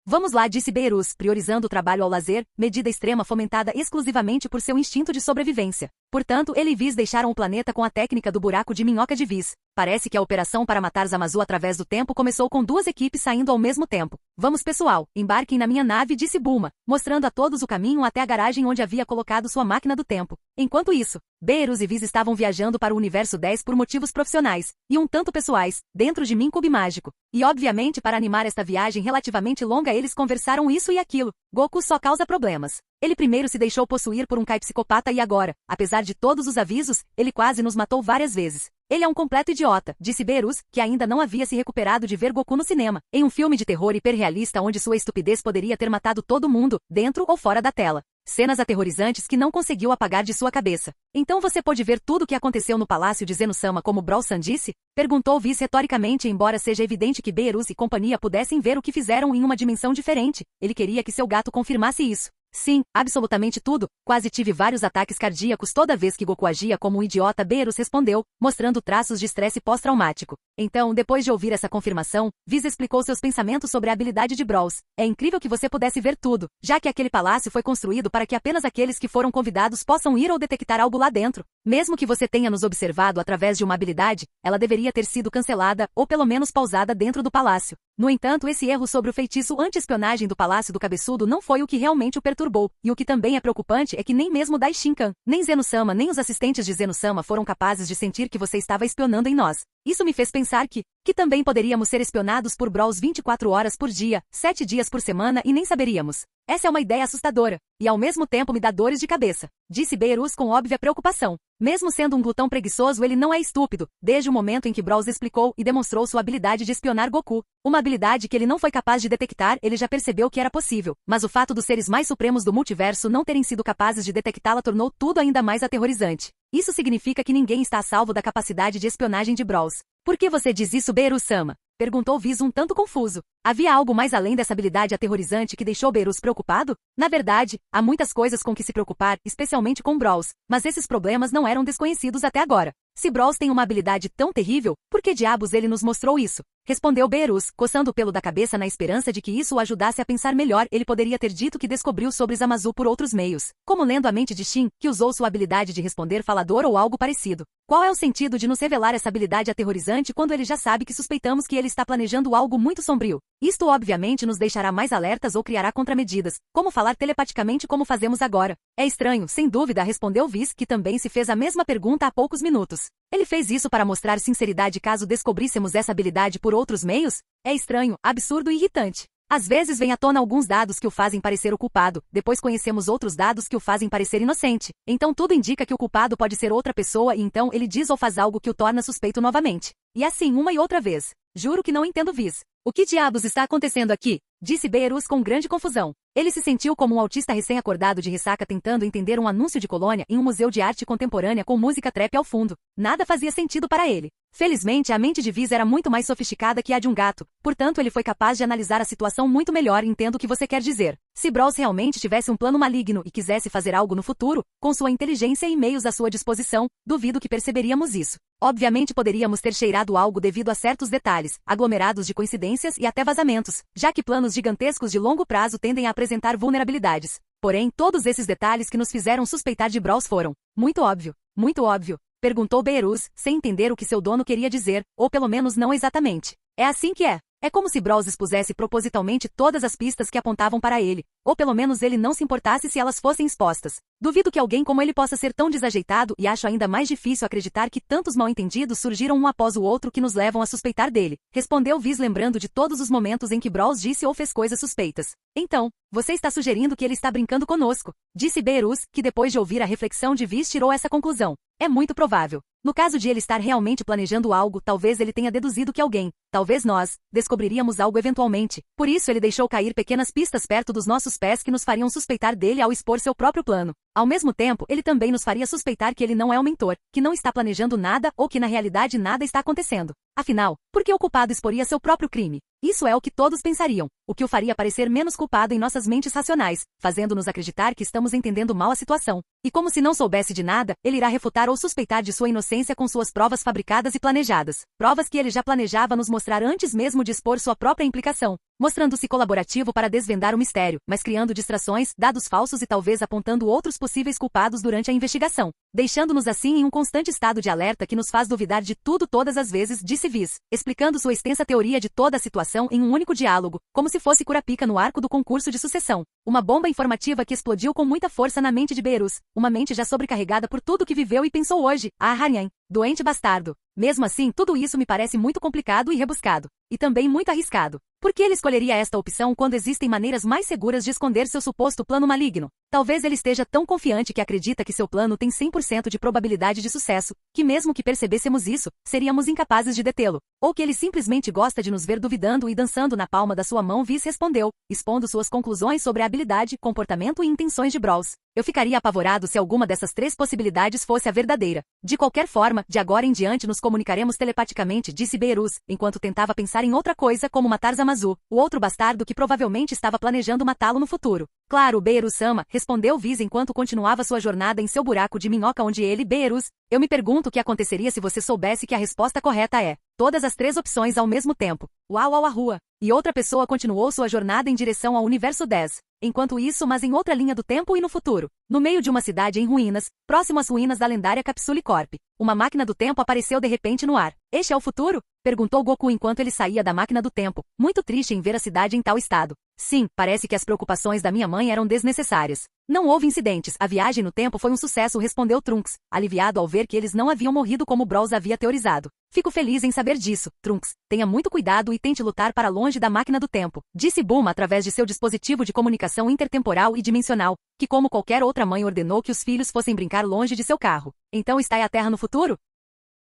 S1: Vamos lá, disse Beerus, priorizando o trabalho ao lazer, medida extrema fomentada exclusivamente por seu instinto de sobrevivência. Portanto, ele e Whis deixaram o planeta com a técnica do buraco de minhoca de Whis. Parece que a operação para matar Zamasu através do tempo começou com duas equipes saindo ao mesmo tempo. Vamos pessoal, embarquem na minha nave, disse Bulma, mostrando a todos o caminho até a garagem onde havia colocado sua máquina do tempo. Enquanto isso, Beerus e Whis estavam viajando para o universo 10 por motivos profissionais, e um tanto pessoais, dentro de Min Cube mágico. E obviamente para animar esta viagem relativamente longa eles conversaram isso e aquilo. Goku só causa problemas. Ele primeiro se deixou possuir por um Kai psicopata e agora, apesar de todos os avisos, ele quase nos matou várias vezes. Ele é um completo idiota, disse Beerus, que ainda não havia se recuperado de ver Goku no cinema, em um filme de terror hiperrealista onde sua estupidez poderia ter matado todo mundo, dentro ou fora da tela. Cenas aterrorizantes que não conseguiu apagar de sua cabeça. Então você pôde ver tudo o que aconteceu no palácio de Zeno-sama como Brawl-san disse? Perguntou Whis retoricamente, embora seja evidente que Beerus e companhia pudessem ver o que fizeram em uma dimensão diferente. Ele queria que seu gato confirmasse isso. Sim, absolutamente tudo. Quase tive vários ataques cardíacos toda vez que Goku agia como um idiota, Beerus respondeu, mostrando traços de estresse pós-traumático. Então, depois de ouvir essa confirmação, Whis explicou seus pensamentos sobre a habilidade de Bros. É incrível que você pudesse ver tudo, já que aquele palácio foi construído para que apenas aqueles que foram convidados possam ir ou detectar algo lá dentro. Mesmo que você tenha nos observado através de uma habilidade, ela deveria ter sido cancelada, ou pelo menos pausada dentro do palácio. No entanto, esse erro sobre o feitiço anti-espionagem do Palácio do Cabeçudo não foi o que realmente o perturbou, e o que também é preocupante é que nem mesmo Dai Shinkan, nem Zeno-sama nem os assistentes de Zeno-sama foram capazes de sentir que você estava espionando em nós. Isso me fez pensar que também poderíamos ser espionados por Bros 24 horas por dia, 7 dias por semana e nem saberíamos. Essa é uma ideia assustadora, e ao mesmo tempo me dá dores de cabeça, disse Beerus com óbvia preocupação. Mesmo sendo um glutão preguiçoso, ele não é estúpido, desde o momento em que Bros explicou e demonstrou sua habilidade de espionar Goku. Uma habilidade que ele não foi capaz de detectar, ele já percebeu que era possível, mas o fato dos seres mais supremos do multiverso não terem sido capazes de detectá-la tornou tudo ainda mais aterrorizante. Isso significa que ninguém está a salvo da capacidade de espionagem de Bros. Por que você diz isso, Beerus-sama? Perguntou Whis um tanto confuso. Havia algo mais além dessa habilidade aterrorizante que deixou Beerus preocupado? Na verdade, há muitas coisas com que se preocupar, especialmente com Bros, mas esses problemas não eram desconhecidos até agora. Se Bros tem uma habilidade tão terrível, por que diabos ele nos mostrou isso? Respondeu Beerus, coçando o pelo da cabeça na esperança de que isso o ajudasse a pensar melhor. Ele poderia ter dito que descobriu sobre Zamasu por outros meios, como lendo a mente de Shin, que usou sua habilidade de responder falador ou algo parecido. Qual é o sentido de nos revelar essa habilidade aterrorizante quando ele já sabe que suspeitamos que ele está planejando algo muito sombrio? Isto obviamente nos deixará mais alertas ou criará contramedidas, como falar telepaticamente como fazemos agora. É estranho, sem dúvida, respondeu Whis, que também se fez a mesma pergunta há poucos minutos. Ele fez isso para mostrar sinceridade caso descobríssemos essa habilidade por outros meios? É estranho, absurdo e irritante. Às vezes vem à tona alguns dados que o fazem parecer o culpado, depois conhecemos outros dados que o fazem parecer inocente. Então tudo indica que o culpado pode ser outra pessoa e então ele diz ou faz algo que o torna suspeito novamente. E assim uma e outra vez. Juro que não entendo Viz. O que diabos está acontecendo aqui? Disse Beerus com grande confusão. Ele se sentiu como um autista recém-acordado de ressaca tentando entender um anúncio de colônia em um museu de arte contemporânea com música trap ao fundo. Nada fazia sentido para ele. Felizmente, a mente de Viz era muito mais sofisticada que a de um gato, portanto ele foi capaz de analisar a situação muito melhor e entendo o que você quer dizer. Se Brawls realmente tivesse um plano maligno e quisesse fazer algo no futuro, com sua inteligência e meios à sua disposição, duvido que perceberíamos isso. Obviamente poderíamos ter cheirado algo devido a certos detalhes, aglomerados de coincidências e até vazamentos, já que planos gigantescos de longo prazo tendem a apresentar vulnerabilidades. Porém, todos esses detalhes que nos fizeram suspeitar de Brawls foram muito óbvio. Muito óbvio. Perguntou Beerus, sem entender o que seu dono queria dizer, ou pelo menos não exatamente. É assim que é. É como se Brawls expusesse propositalmente todas as pistas que apontavam para ele, ou pelo menos ele não se importasse se elas fossem expostas. Duvido que alguém como ele possa ser tão desajeitado e acho ainda mais difícil acreditar que tantos mal-entendidos surgiram um após o outro que nos levam a suspeitar dele, respondeu Viz lembrando de todos os momentos em que Brawls disse ou fez coisas suspeitas. Então, você está sugerindo que ele está brincando conosco, disse Beerus, que depois de ouvir a reflexão de Viz tirou essa conclusão. É muito provável. No caso de ele estar realmente planejando algo, talvez ele tenha deduzido que alguém, talvez nós, descobriríamos algo eventualmente. Por isso ele deixou cair pequenas pistas perto dos nossos pés que nos fariam suspeitar dele ao expor seu próprio plano. Ao mesmo tempo, ele também nos faria suspeitar que ele não é o mentor, que não está planejando nada ou que na realidade nada está acontecendo. Afinal, por que o culpado exporia seu próprio crime? Isso é o que todos pensariam, o que o faria parecer menos culpado em nossas mentes racionais, fazendo-nos acreditar que estamos entendendo mal a situação. E como se não soubesse de nada, ele irá refutar ou suspeitar de sua inocência com suas provas fabricadas e planejadas. Provas que ele já planejava nos mostrar antes mesmo de expor sua própria implicação, mostrando-se colaborativo para desvendar o mistério, mas criando distrações, dados falsos e talvez apontando outros possíveis culpados durante a investigação, deixando-nos assim em um constante estado de alerta que nos faz duvidar de tudo todas as vezes, disse Viz, explicando sua extensa teoria de toda a situação em um único diálogo, como se fosse Curapica no arco do concurso de sucessão. Uma bomba informativa que explodiu com muita força na mente de Beerus, uma mente já sobrecarregada por tudo que viveu e pensou hoje. Ah, Haryan, doente bastardo. Mesmo assim, tudo isso me parece muito complicado e rebuscado. E também muito arriscado. Por que ele escolheria esta opção quando existem maneiras mais seguras de esconder seu suposto plano maligno? Talvez ele esteja tão confiante que acredita que seu plano tem 100% de probabilidade de sucesso, que mesmo que percebêssemos isso, seríamos incapazes de detê-lo. Ou que ele simplesmente gosta de nos ver duvidando e dançando na palma da sua mão. Viz respondeu, expondo suas conclusões sobre a habilidade, comportamento e intenções de Brawls. Eu ficaria apavorado se alguma dessas três possibilidades fosse a verdadeira. De qualquer forma, de agora em diante nos comunicaremos telepaticamente, disse Beerus, enquanto tentava pensar em outra coisa como matar Zamazu, o outro bastardo que provavelmente estava planejando matá-lo no futuro. Claro, Beerus-sama, respondeu Viz enquanto continuava sua jornada em seu buraco de minhoca onde ele, Beerus, eu me pergunto o que aconteceria se você soubesse que a resposta correta é todas as três opções ao mesmo tempo. Uau, uau, a rua. E outra pessoa continuou sua jornada em direção ao universo 10. Enquanto isso, mas em outra linha do tempo e no futuro. No meio de uma cidade em ruínas, próximo às ruínas da lendária Capsule Corp. Uma máquina do tempo apareceu de repente no ar. Este é o futuro? Perguntou Goku enquanto ele saía da máquina do tempo, muito triste em ver a cidade em tal estado. Sim, parece que as preocupações da minha mãe eram desnecessárias. Não houve incidentes, a viagem no tempo foi um sucesso, respondeu Trunks, aliviado ao ver que eles não haviam morrido como Brawls havia teorizado. Fico feliz em saber disso, Trunks. Tenha muito cuidado e tente lutar para longe da máquina do tempo, disse Bulma através de seu dispositivo de comunicação intertemporal e dimensional, que como qualquer outra mãe ordenou que os filhos fossem brincar longe de seu carro. Então está a Terra no futuro?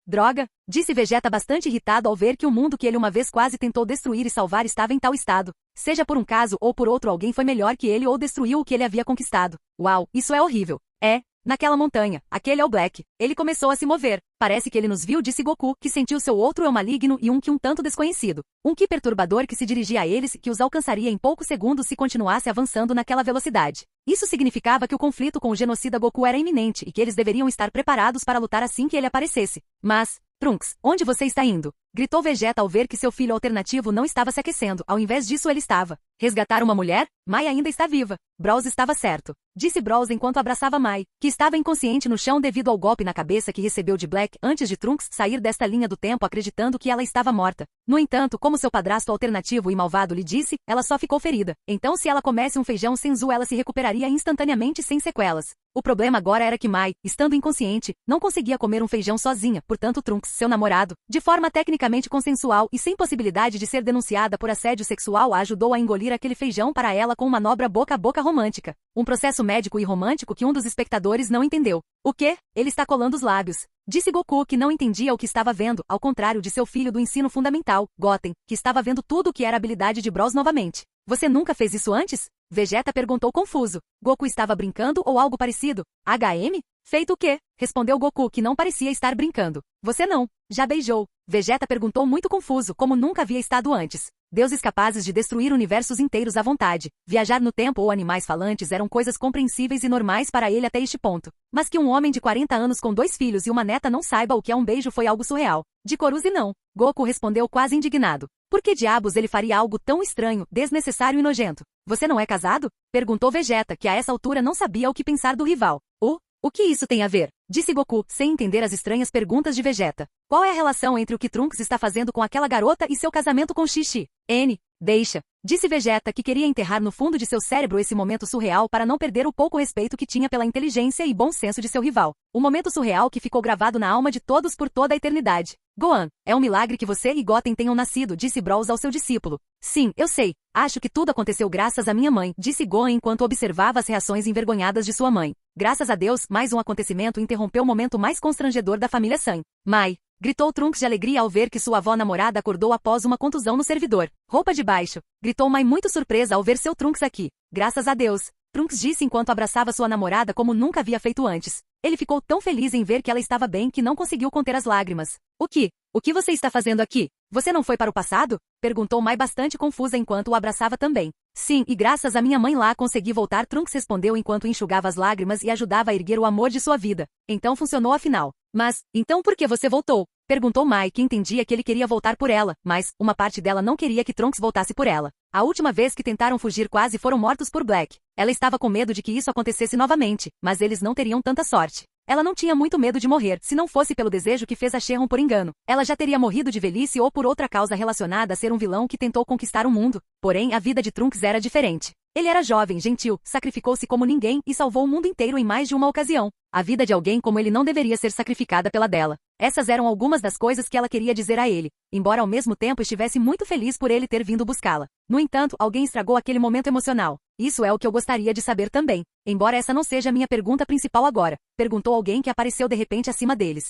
S1: Droga, disse Vegeta bastante irritado ao ver que o mundo que ele uma vez quase tentou destruir e salvar estava em tal estado. Seja por um caso ou por outro alguém foi melhor que ele ou destruiu o que ele havia conquistado. Uau, isso é horrível. É. Naquela montanha, aquele é o Black. Ele começou a se mover. Parece que ele nos viu, disse Goku, que sentiu seu outro eu maligno e um tanto desconhecido. Um ki perturbador que se dirigia a eles e que os alcançaria em poucos segundos se continuasse avançando naquela velocidade. Isso significava que o conflito com o genocida Goku era iminente e que eles deveriam estar preparados para lutar assim que ele aparecesse. Mas, Trunks, onde você está indo? Gritou Vegeta ao ver que seu filho alternativo não estava se aquecendo, ao invés disso ele estava. Resgatar uma mulher? Mai ainda está viva. Brawls estava certo, disse Brawls enquanto abraçava Mai, que estava inconsciente no chão devido ao golpe na cabeça que recebeu de Black antes de Trunks sair desta linha do tempo acreditando que ela estava morta. No entanto, como seu padrasto alternativo e malvado lhe disse, ela só ficou ferida. Então se ela comesse um feijão Senzu ela se recuperaria instantaneamente sem sequelas. O problema agora era que Mai, estando inconsciente, não conseguia comer um feijão sozinha, portanto Trunks, seu namorado, de forma tecnicamente consensual e sem possibilidade de ser denunciada por assédio sexual, a ajudou a engolir aquele feijão para ela com manobra boca a boca romântica. Um processo médico e romântico que um dos espectadores não entendeu. O quê? Ele está colando os lábios. Disse Goku que não entendia o que estava vendo, ao contrário de seu filho do ensino fundamental, Goten, que estava vendo tudo o que era habilidade de Brawls novamente. Você nunca fez isso antes? Vegeta perguntou confuso. Goku estava brincando ou algo parecido? HM? Feito o quê? Respondeu Goku que não parecia estar brincando. Você não. Já beijou? Vegeta perguntou muito confuso, como nunca havia estado antes. Deuses capazes de destruir universos inteiros à vontade, viajar no tempo ou animais falantes eram coisas compreensíveis e normais para ele até este ponto. Mas que um homem de 40 anos com 2 filhos e uma neta não saiba o que é um beijo foi algo surreal. De Coruze não. Goku respondeu quase indignado. Por que diabos ele faria algo tão estranho, desnecessário e nojento? Você não é casado? Perguntou Vegeta, que a essa altura não sabia o que pensar do rival. O que isso tem a ver? Disse Goku, sem entender as estranhas perguntas de Vegeta. Qual é a relação entre o que Trunks está fazendo com aquela garota e seu casamento com Xixi? Deixa. Disse Vegeta que queria enterrar no fundo de seu cérebro esse momento surreal para não perder o pouco respeito que tinha pela inteligência e bom senso de seu rival. Um momento surreal que ficou gravado na alma de todos por toda a eternidade. Gohan, é um milagre que você e Goten tenham nascido, disse Brawls ao seu discípulo. Sim, eu sei. Acho que tudo aconteceu graças à minha mãe, disse Gohan enquanto observava as reações envergonhadas de sua mãe. Graças a Deus, mais um acontecimento interrompeu o momento mais constrangedor da família San. Mai, gritou Trunks de alegria ao ver que sua avó namorada acordou após uma contusão no servidor. Roupa de baixo. Gritou Mai muito surpresa ao ver seu Trunks aqui. Graças a Deus. Trunks disse enquanto abraçava sua namorada como nunca havia feito antes. Ele ficou tão feliz em ver que ela estava bem que não conseguiu conter as lágrimas. O que você está fazendo aqui? Você não foi para o passado? Perguntou Mai bastante confusa enquanto o abraçava também. Sim, e graças à minha mãe lá consegui voltar, Trunks respondeu enquanto enxugava as lágrimas e ajudava a erguer o amor de sua vida. Então funcionou afinal. Mas, então por que você voltou? Perguntou Mai, que entendia que ele queria voltar por ela, mas uma parte dela não queria que Trunks voltasse por ela. A última vez que tentaram fugir quase foram mortos por Black. Ela estava com medo de que isso acontecesse novamente, mas eles não teriam tanta sorte. Ela não tinha muito medo de morrer, se não fosse pelo desejo que fez a Shenron por engano. Ela já teria morrido de velhice ou por outra causa relacionada a ser um vilão que tentou conquistar o mundo. Porém, a vida de Trunks era diferente. Ele era jovem, gentil, sacrificou-se como ninguém e salvou o mundo inteiro em mais de uma ocasião. A vida de alguém como ele não deveria ser sacrificada pela dela. Essas eram algumas das coisas que ela queria dizer a ele, embora ao mesmo tempo estivesse muito feliz por ele ter vindo buscá-la. No entanto, alguém estragou aquele momento emocional. Isso é o que eu gostaria de saber também. Embora essa não seja a minha pergunta principal agora, perguntou alguém que apareceu de repente acima deles.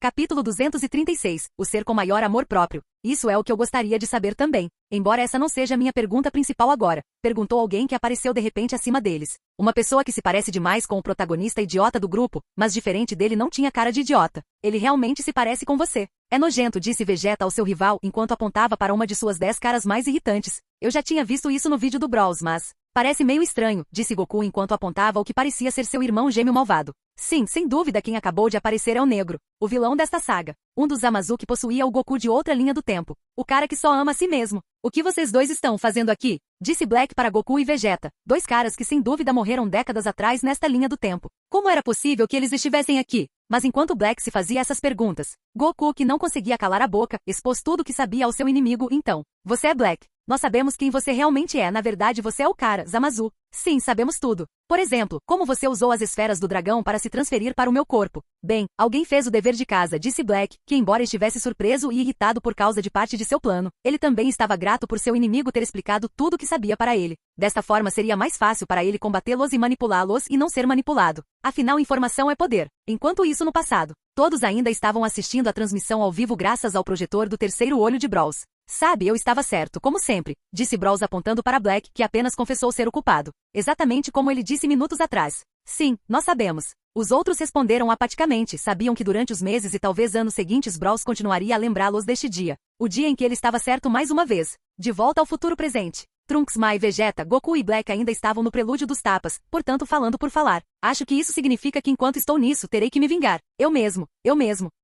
S1: Capítulo 236. O ser com maior amor próprio. Isso é o que eu gostaria de saber também. Embora essa não seja a minha pergunta principal agora, perguntou alguém que apareceu de repente acima deles. Uma pessoa que se parece demais com o protagonista idiota do grupo, mas diferente dele não tinha cara de idiota. Ele realmente se parece com você. É nojento, disse Vegeta ao seu rival enquanto apontava para uma de suas 10 caras mais irritantes. Eu já tinha visto isso no vídeo do Brawls, mas... parece meio estranho, disse Goku enquanto apontava o que parecia ser seu irmão gêmeo malvado. Sim, sem dúvida quem acabou de aparecer é o Negro, o vilão desta saga. Um dos Zamasu que possuía o Goku de outra linha do tempo. O cara que só ama a si mesmo. O que vocês dois estão fazendo aqui? Disse Black para Goku e Vegeta, dois caras que sem dúvida morreram décadas atrás nesta linha do tempo. Como era possível que eles estivessem aqui? Mas enquanto Black se fazia essas perguntas, Goku, que não conseguia calar a boca, expôs tudo o que sabia ao seu inimigo. Então, você é Black. Nós sabemos quem você realmente é, na verdade você é o cara, Zamasu. Sim, sabemos tudo. Por exemplo, como você usou as esferas do dragão para se transferir para o meu corpo. Bem, alguém fez o dever de casa, disse Black, que embora estivesse surpreso e irritado por causa de parte de seu plano, ele também estava grato por seu inimigo ter explicado tudo o que sabia para ele. Desta forma seria mais fácil para ele combatê-los e manipulá-los e não ser manipulado. Afinal, informação é poder. Enquanto isso no passado, todos ainda estavam assistindo a transmissão ao vivo graças ao projetor do terceiro olho de Brawls. Sabe, eu estava certo, como sempre, disse Brawls apontando para Black, que apenas confessou ser o culpado. Exatamente como ele disse minutos atrás. Sim, nós sabemos. Os outros responderam apaticamente, sabiam que durante os meses e talvez anos seguintes Brawls continuaria a lembrá-los deste dia. O dia em que ele estava certo mais uma vez. De volta ao futuro presente. Trunks, Mai, Vegeta, Goku e Black ainda estavam no prelúdio dos tapas, portanto falando por falar. Acho que isso significa que enquanto estou nisso, terei que me vingar. Eu mesmo,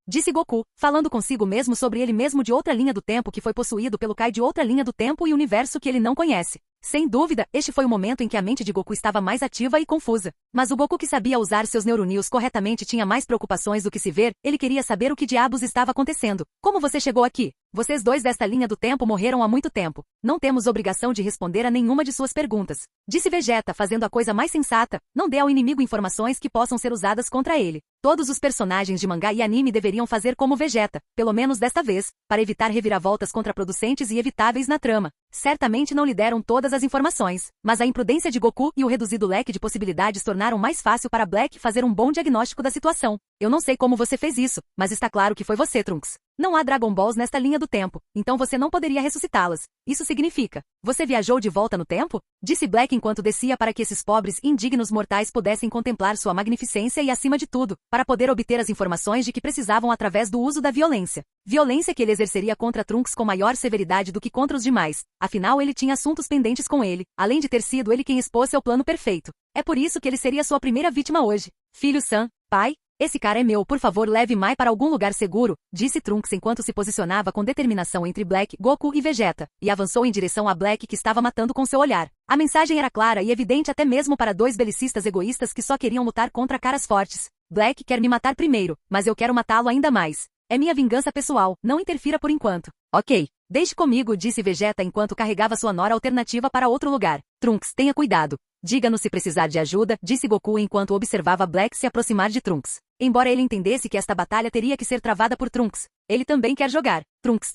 S1: disse Goku, falando consigo mesmo sobre ele mesmo de outra linha do tempo que foi possuído pelo Kai de outra linha do tempo e universo que ele não conhece. Sem dúvida, este foi o momento em que a mente de Goku estava mais ativa e confusa. Mas o Goku que sabia usar seus neurônios corretamente tinha mais preocupações do que se ver, ele queria saber o que diabos estava acontecendo. Como você chegou aqui? Vocês dois desta linha do tempo morreram há muito tempo. Não temos obrigação de responder a nenhuma de suas perguntas. Disse Vegeta, fazendo a coisa mais sensata, não dê ao inimigo informações que possam ser usadas contra ele. Todos os personagens de mangá e anime deveriam fazer como Vegeta, pelo menos desta vez, para evitar reviravoltas contraproducentes e evitáveis na trama. Certamente não lhe deram todas as informações, mas a imprudência de Goku e o reduzido leque de possibilidades tornaram mais fácil para Black fazer um bom diagnóstico da situação. Eu não sei como você fez isso, mas está claro que foi você, Trunks. Não há Dragon Balls nesta linha do tempo, então você não poderia ressuscitá-las. Isso significa, você viajou de volta no tempo? Disse Black enquanto descia para que esses pobres, indignos mortais pudessem contemplar sua magnificência e, acima de tudo, para poder obter as informações de que precisavam através do uso da violência. Violência que ele exerceria contra Trunks com maior severidade do que contra os demais. Afinal, ele tinha assuntos pendentes com ele, além de ter sido ele quem expôs seu plano perfeito. É por isso que ele seria sua primeira vítima hoje. Filho Sam, pai, esse cara é meu, por favor leve Mai para algum lugar seguro, disse Trunks enquanto se posicionava com determinação entre Black, Goku e Vegeta, e avançou em direção a Black que estava matando com seu olhar. A mensagem era clara e evidente até mesmo para dois belicistas egoístas que só queriam lutar contra caras fortes. Black quer me matar primeiro, mas eu quero matá-lo ainda mais. É minha vingança pessoal, não interfira por enquanto. Ok, deixe comigo, disse Vegeta enquanto carregava sua nora alternativa para outro lugar. Trunks, tenha cuidado. Diga-nos se precisar de ajuda, disse Goku enquanto observava Black se aproximar de Trunks. Embora ele entendesse que esta batalha teria que ser travada por Trunks, ele também quer jogar. Trunks,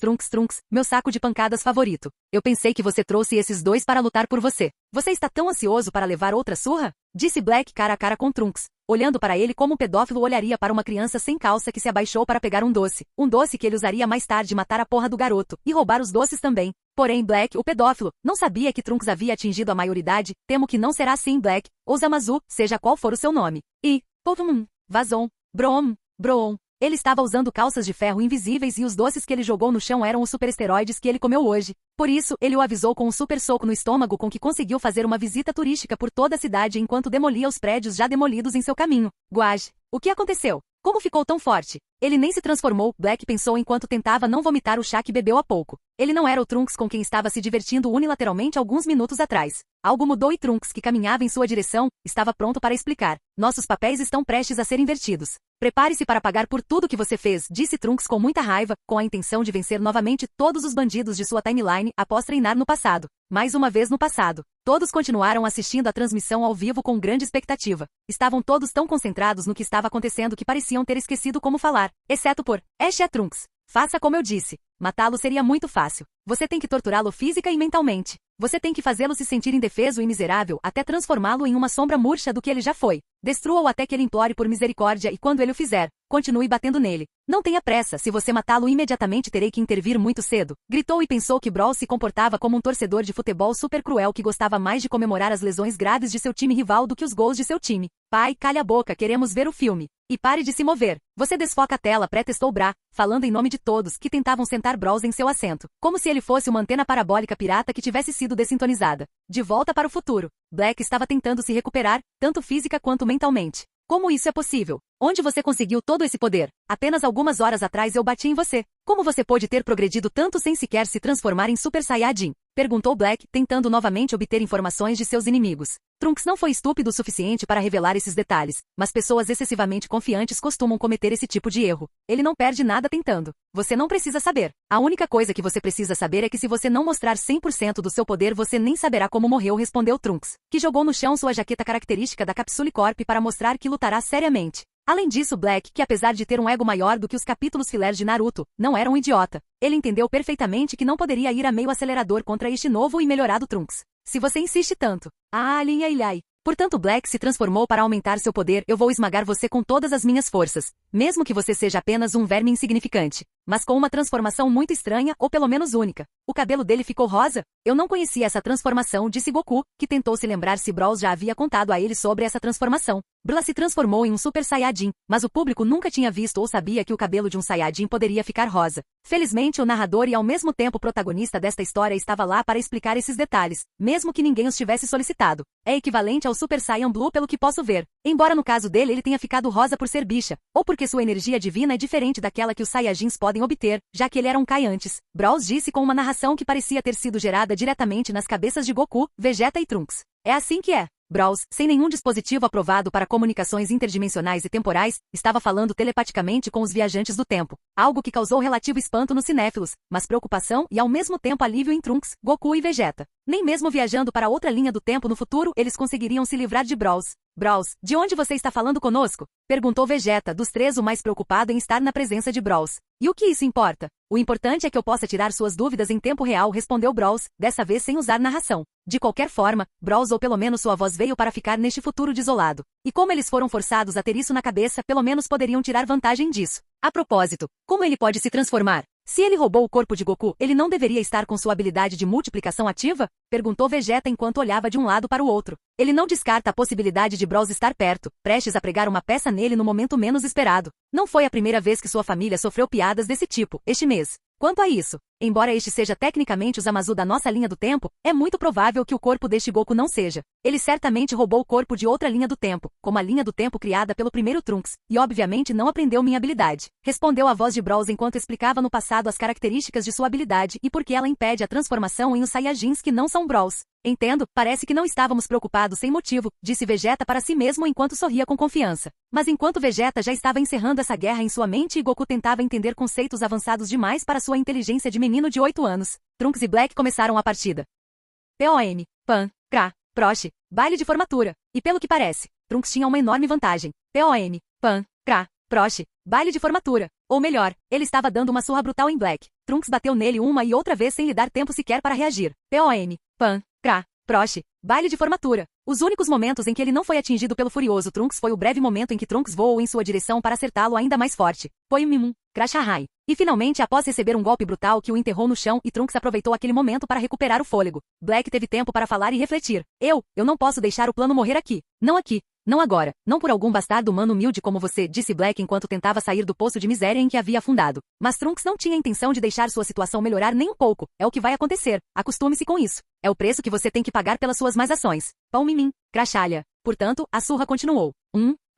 S1: meu saco de pancadas favorito. Eu pensei que você trouxe esses dois para lutar por você. Você está tão ansioso para levar outra surra? Disse Black cara a cara com Trunks, olhando para ele como um pedófilo olharia para uma criança sem calça que se abaixou para pegar um doce. Um doce que ele usaria mais tarde matar a porra do garoto, e roubar os doces também. Porém Black, o pedófilo, não sabia que Trunks havia atingido a maioridade, temo que não será assim Black, ou Zamazu, seja qual for o seu nome. E, Vazon, Broom. Ele estava usando calças de ferro invisíveis e os doces que ele jogou no chão eram os superesteroides que ele comeu hoje. Por isso, ele o avisou com um super soco no estômago com que conseguiu fazer uma visita turística por toda a cidade enquanto demolia os prédios já demolidos em seu caminho. Guage, o que aconteceu? Como ficou tão forte? Ele nem se transformou, Black pensou enquanto tentava não vomitar o chá que bebeu há pouco. Ele não era o Trunks com quem estava se divertindo unilateralmente alguns minutos atrás. Algo mudou e Trunks, que caminhava em sua direção, estava pronto para explicar. Nossos papéis estão prestes a ser invertidos. Prepare-se para pagar por tudo que você fez, disse Trunks com muita raiva, com a intenção de vencer novamente todos os bandidos de sua timeline após treinar no passado. Mais uma vez no passado. Todos continuaram assistindo a transmissão ao vivo com grande expectativa. Estavam todos tão concentrados no que estava acontecendo que pareciam ter esquecido como falar, exceto por Ash é Trunks. Faça como eu disse. Matá-lo seria muito fácil. Você tem que torturá-lo física e mentalmente. Você tem que fazê-lo se sentir indefeso e miserável até transformá-lo em uma sombra murcha do que ele já foi. Destrua-o até que ele implore por misericórdia e quando ele o fizer, continue batendo nele. Não tenha pressa, se você matá-lo imediatamente terei que intervir muito cedo. Gritou e pensou que Brawl se comportava como um torcedor de futebol super cruel que gostava mais de comemorar as lesões graves de seu time rival do que os gols de seu time. Pai, calha a boca, queremos ver o filme. E pare de se mover. Você desfoca a tela, pré-testou Bra, falando em nome de todos que tentavam sentar Brawls em seu assento. Como se ele fosse uma antena parabólica pirata que tivesse sido dessintonizada. De volta para o futuro. Black estava tentando se recuperar, tanto física quanto mentalmente. Como isso é possível? Onde você conseguiu todo esse poder? Apenas algumas horas atrás eu bati em você. Como você pôde ter progredido tanto sem sequer se transformar em Super Saiyajin? Perguntou Black, tentando novamente obter informações de seus inimigos. Trunks não foi estúpido o suficiente para revelar esses detalhes, mas pessoas excessivamente confiantes costumam cometer esse tipo de erro. Ele não perde nada tentando. Você não precisa saber. A única coisa que você precisa saber é que se você não mostrar 100% do seu poder você nem saberá como morreu, respondeu Trunks, que jogou no chão sua jaqueta característica da Capsule Corp para mostrar que lutará seriamente. Além disso, Black, que apesar de ter um ego maior do que os capítulos filler de Naruto, não era um idiota. Ele entendeu perfeitamente que não poderia ir a meio acelerador contra este novo e melhorado Trunks. Se você insiste tanto. Ilhai. Portanto Black se transformou para aumentar seu poder, eu vou esmagar você com todas as minhas forças, mesmo que você seja apenas um verme insignificante. mas com uma transformação muito estranha ou pelo menos única. O cabelo dele ficou rosa? Eu não conhecia essa transformação, disse Goku, que tentou se lembrar se Brawl já havia contado a ele sobre essa transformação. Bla se transformou em um Super Saiyajin, mas o público nunca tinha visto ou sabia que o cabelo de um Saiyajin poderia ficar rosa. Felizmente, o narrador e ao mesmo tempo o protagonista desta história estava lá para explicar esses detalhes, mesmo que ninguém os tivesse solicitado. É equivalente ao Super Saiyan Blue pelo que posso ver, embora no caso dele ele tenha ficado rosa por ser bicha, ou porque sua energia divina é diferente daquela que os Saiyajins podem obter, já que ele era um Kai antes. Brawl disse com uma narração que parecia ter sido gerada diretamente nas cabeças de Goku, Vegeta e Trunks. É assim que é. Brawl, sem nenhum dispositivo aprovado para comunicações interdimensionais e temporais, estava falando telepaticamente com os viajantes do tempo, algo que causou relativo espanto nos cinéfilos, mas preocupação e ao mesmo tempo alívio em Trunks, Goku e Vegeta. Nem mesmo viajando para outra linha do tempo no futuro eles conseguiriam se livrar de Brawl. Brawl, de onde você está falando conosco? Perguntou Vegeta, dos três o mais preocupado em estar na presença de Brawl. E o que isso importa? O importante é que eu possa tirar suas dúvidas em tempo real, respondeu Brawl, dessa vez sem usar narração. De qualquer forma, Brawl ou pelo menos sua voz veio para ficar neste futuro desolado. E como eles foram forçados a ter isso na cabeça, pelo menos poderiam tirar vantagem disso. A propósito, como ele pode se transformar? Se ele roubou o corpo de Goku, ele não deveria estar com sua habilidade de multiplicação ativa? Perguntou Vegeta enquanto olhava de um lado para o outro. Ele não descarta a possibilidade de Brawl estar perto, prestes a pregar uma peça nele no momento menos esperado. Não foi a primeira vez que sua família sofreu piadas desse tipo, este mês. Quanto a isso, embora este seja tecnicamente o Zamasu da nossa linha do tempo, é muito provável que o corpo deste Goku não seja. Ele certamente roubou o corpo de outra linha do tempo, como a linha do tempo criada pelo primeiro Trunks, e obviamente não aprendeu minha habilidade. Respondeu a voz de Brawl enquanto explicava no passado as características de sua habilidade e por que ela impede a transformação em os Saiyajins que não são Brawls. Entendo, parece que não estávamos preocupados sem motivo, disse Vegeta para si mesmo enquanto sorria com confiança. Mas enquanto Vegeta já estava encerrando essa guerra em sua mente e Goku tentava entender conceitos avançados demais para sua inteligência de menino de 8 anos, Trunks e Black começaram a partida. POM, PAN, CRA, PROXE, baile de formatura. E pelo que parece, Trunks tinha uma enorme vantagem. POM, PAN, CRA, PROXE, baile de formatura. Ou melhor, ele estava dando uma surra brutal em Black. Trunks bateu nele uma e outra vez sem lhe dar tempo sequer para reagir. POM, PAN, CRA, PROXE, baile de formatura. Os únicos momentos em que ele não foi atingido pelo furioso Trunks foi o breve momento em que Trunks voou em sua direção para acertá-lo ainda mais forte. Foi o Mimum, Crashahai. E finalmente após receber um golpe brutal que o enterrou no chão e Trunks aproveitou aquele momento para recuperar o fôlego. Black teve tempo para falar e refletir. Eu não posso deixar o plano morrer aqui. Não aqui. Não agora, não por algum bastardo humano humilde como você, disse Black enquanto tentava sair do poço de miséria em que havia afundado. Mas Trunks não tinha intenção de deixar sua situação melhorar nem um pouco. É o que vai acontecer. Acostume-se com isso. É o preço que você tem que pagar pelas suas más ações. Pão mimim, crachalha. Portanto, a surra continuou.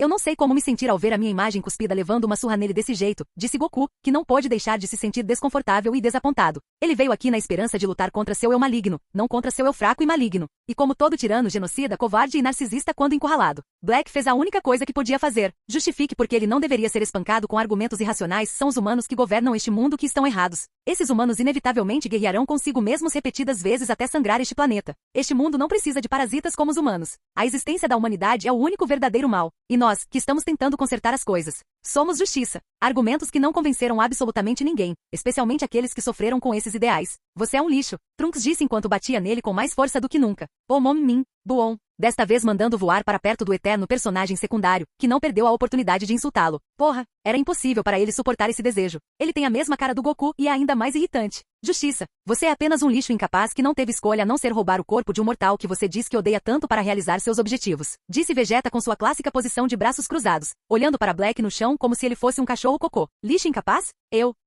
S1: Eu não sei como me sentir ao ver a minha imagem cuspida levando uma surra nele desse jeito, disse Goku, que não pôde deixar de se sentir desconfortável e desapontado. Ele veio aqui na esperança de lutar contra seu eu maligno, não contra seu eu fraco e maligno. E como todo tirano genocida, covarde e narcisista quando encurralado, Black fez a única coisa que podia fazer. Justifique porque ele não deveria ser espancado com argumentos irracionais. São os humanos que governam este mundo que estão errados. Esses humanos inevitavelmente guerrearão consigo mesmos repetidas vezes até sangrar este planeta. Este mundo não precisa de parasitas como os humanos. A existência da humanidade é o único verdadeiro mal. E nós, que estamos tentando consertar as coisas, somos justiça. Argumentos que não convenceram absolutamente ninguém, especialmente aqueles que sofreram com esses ideais. Você é um lixo, Trunks disse enquanto batia nele com mais força do que nunca. Min, Buon. Desta vez mandando voar para perto do eterno personagem secundário, que não perdeu a oportunidade de insultá-lo. Porra, era impossível para ele suportar esse desejo. Ele tem a mesma cara do Goku e é ainda mais irritante. Justiça. Você é apenas um lixo incapaz que não teve escolha a não ser roubar o corpo de um mortal que você diz que odeia tanto para realizar seus objetivos. Disse Vegeta com sua clássica posição de braços cruzados, olhando para Black no chão como se ele fosse um cachorro cocô. Lixo incapaz?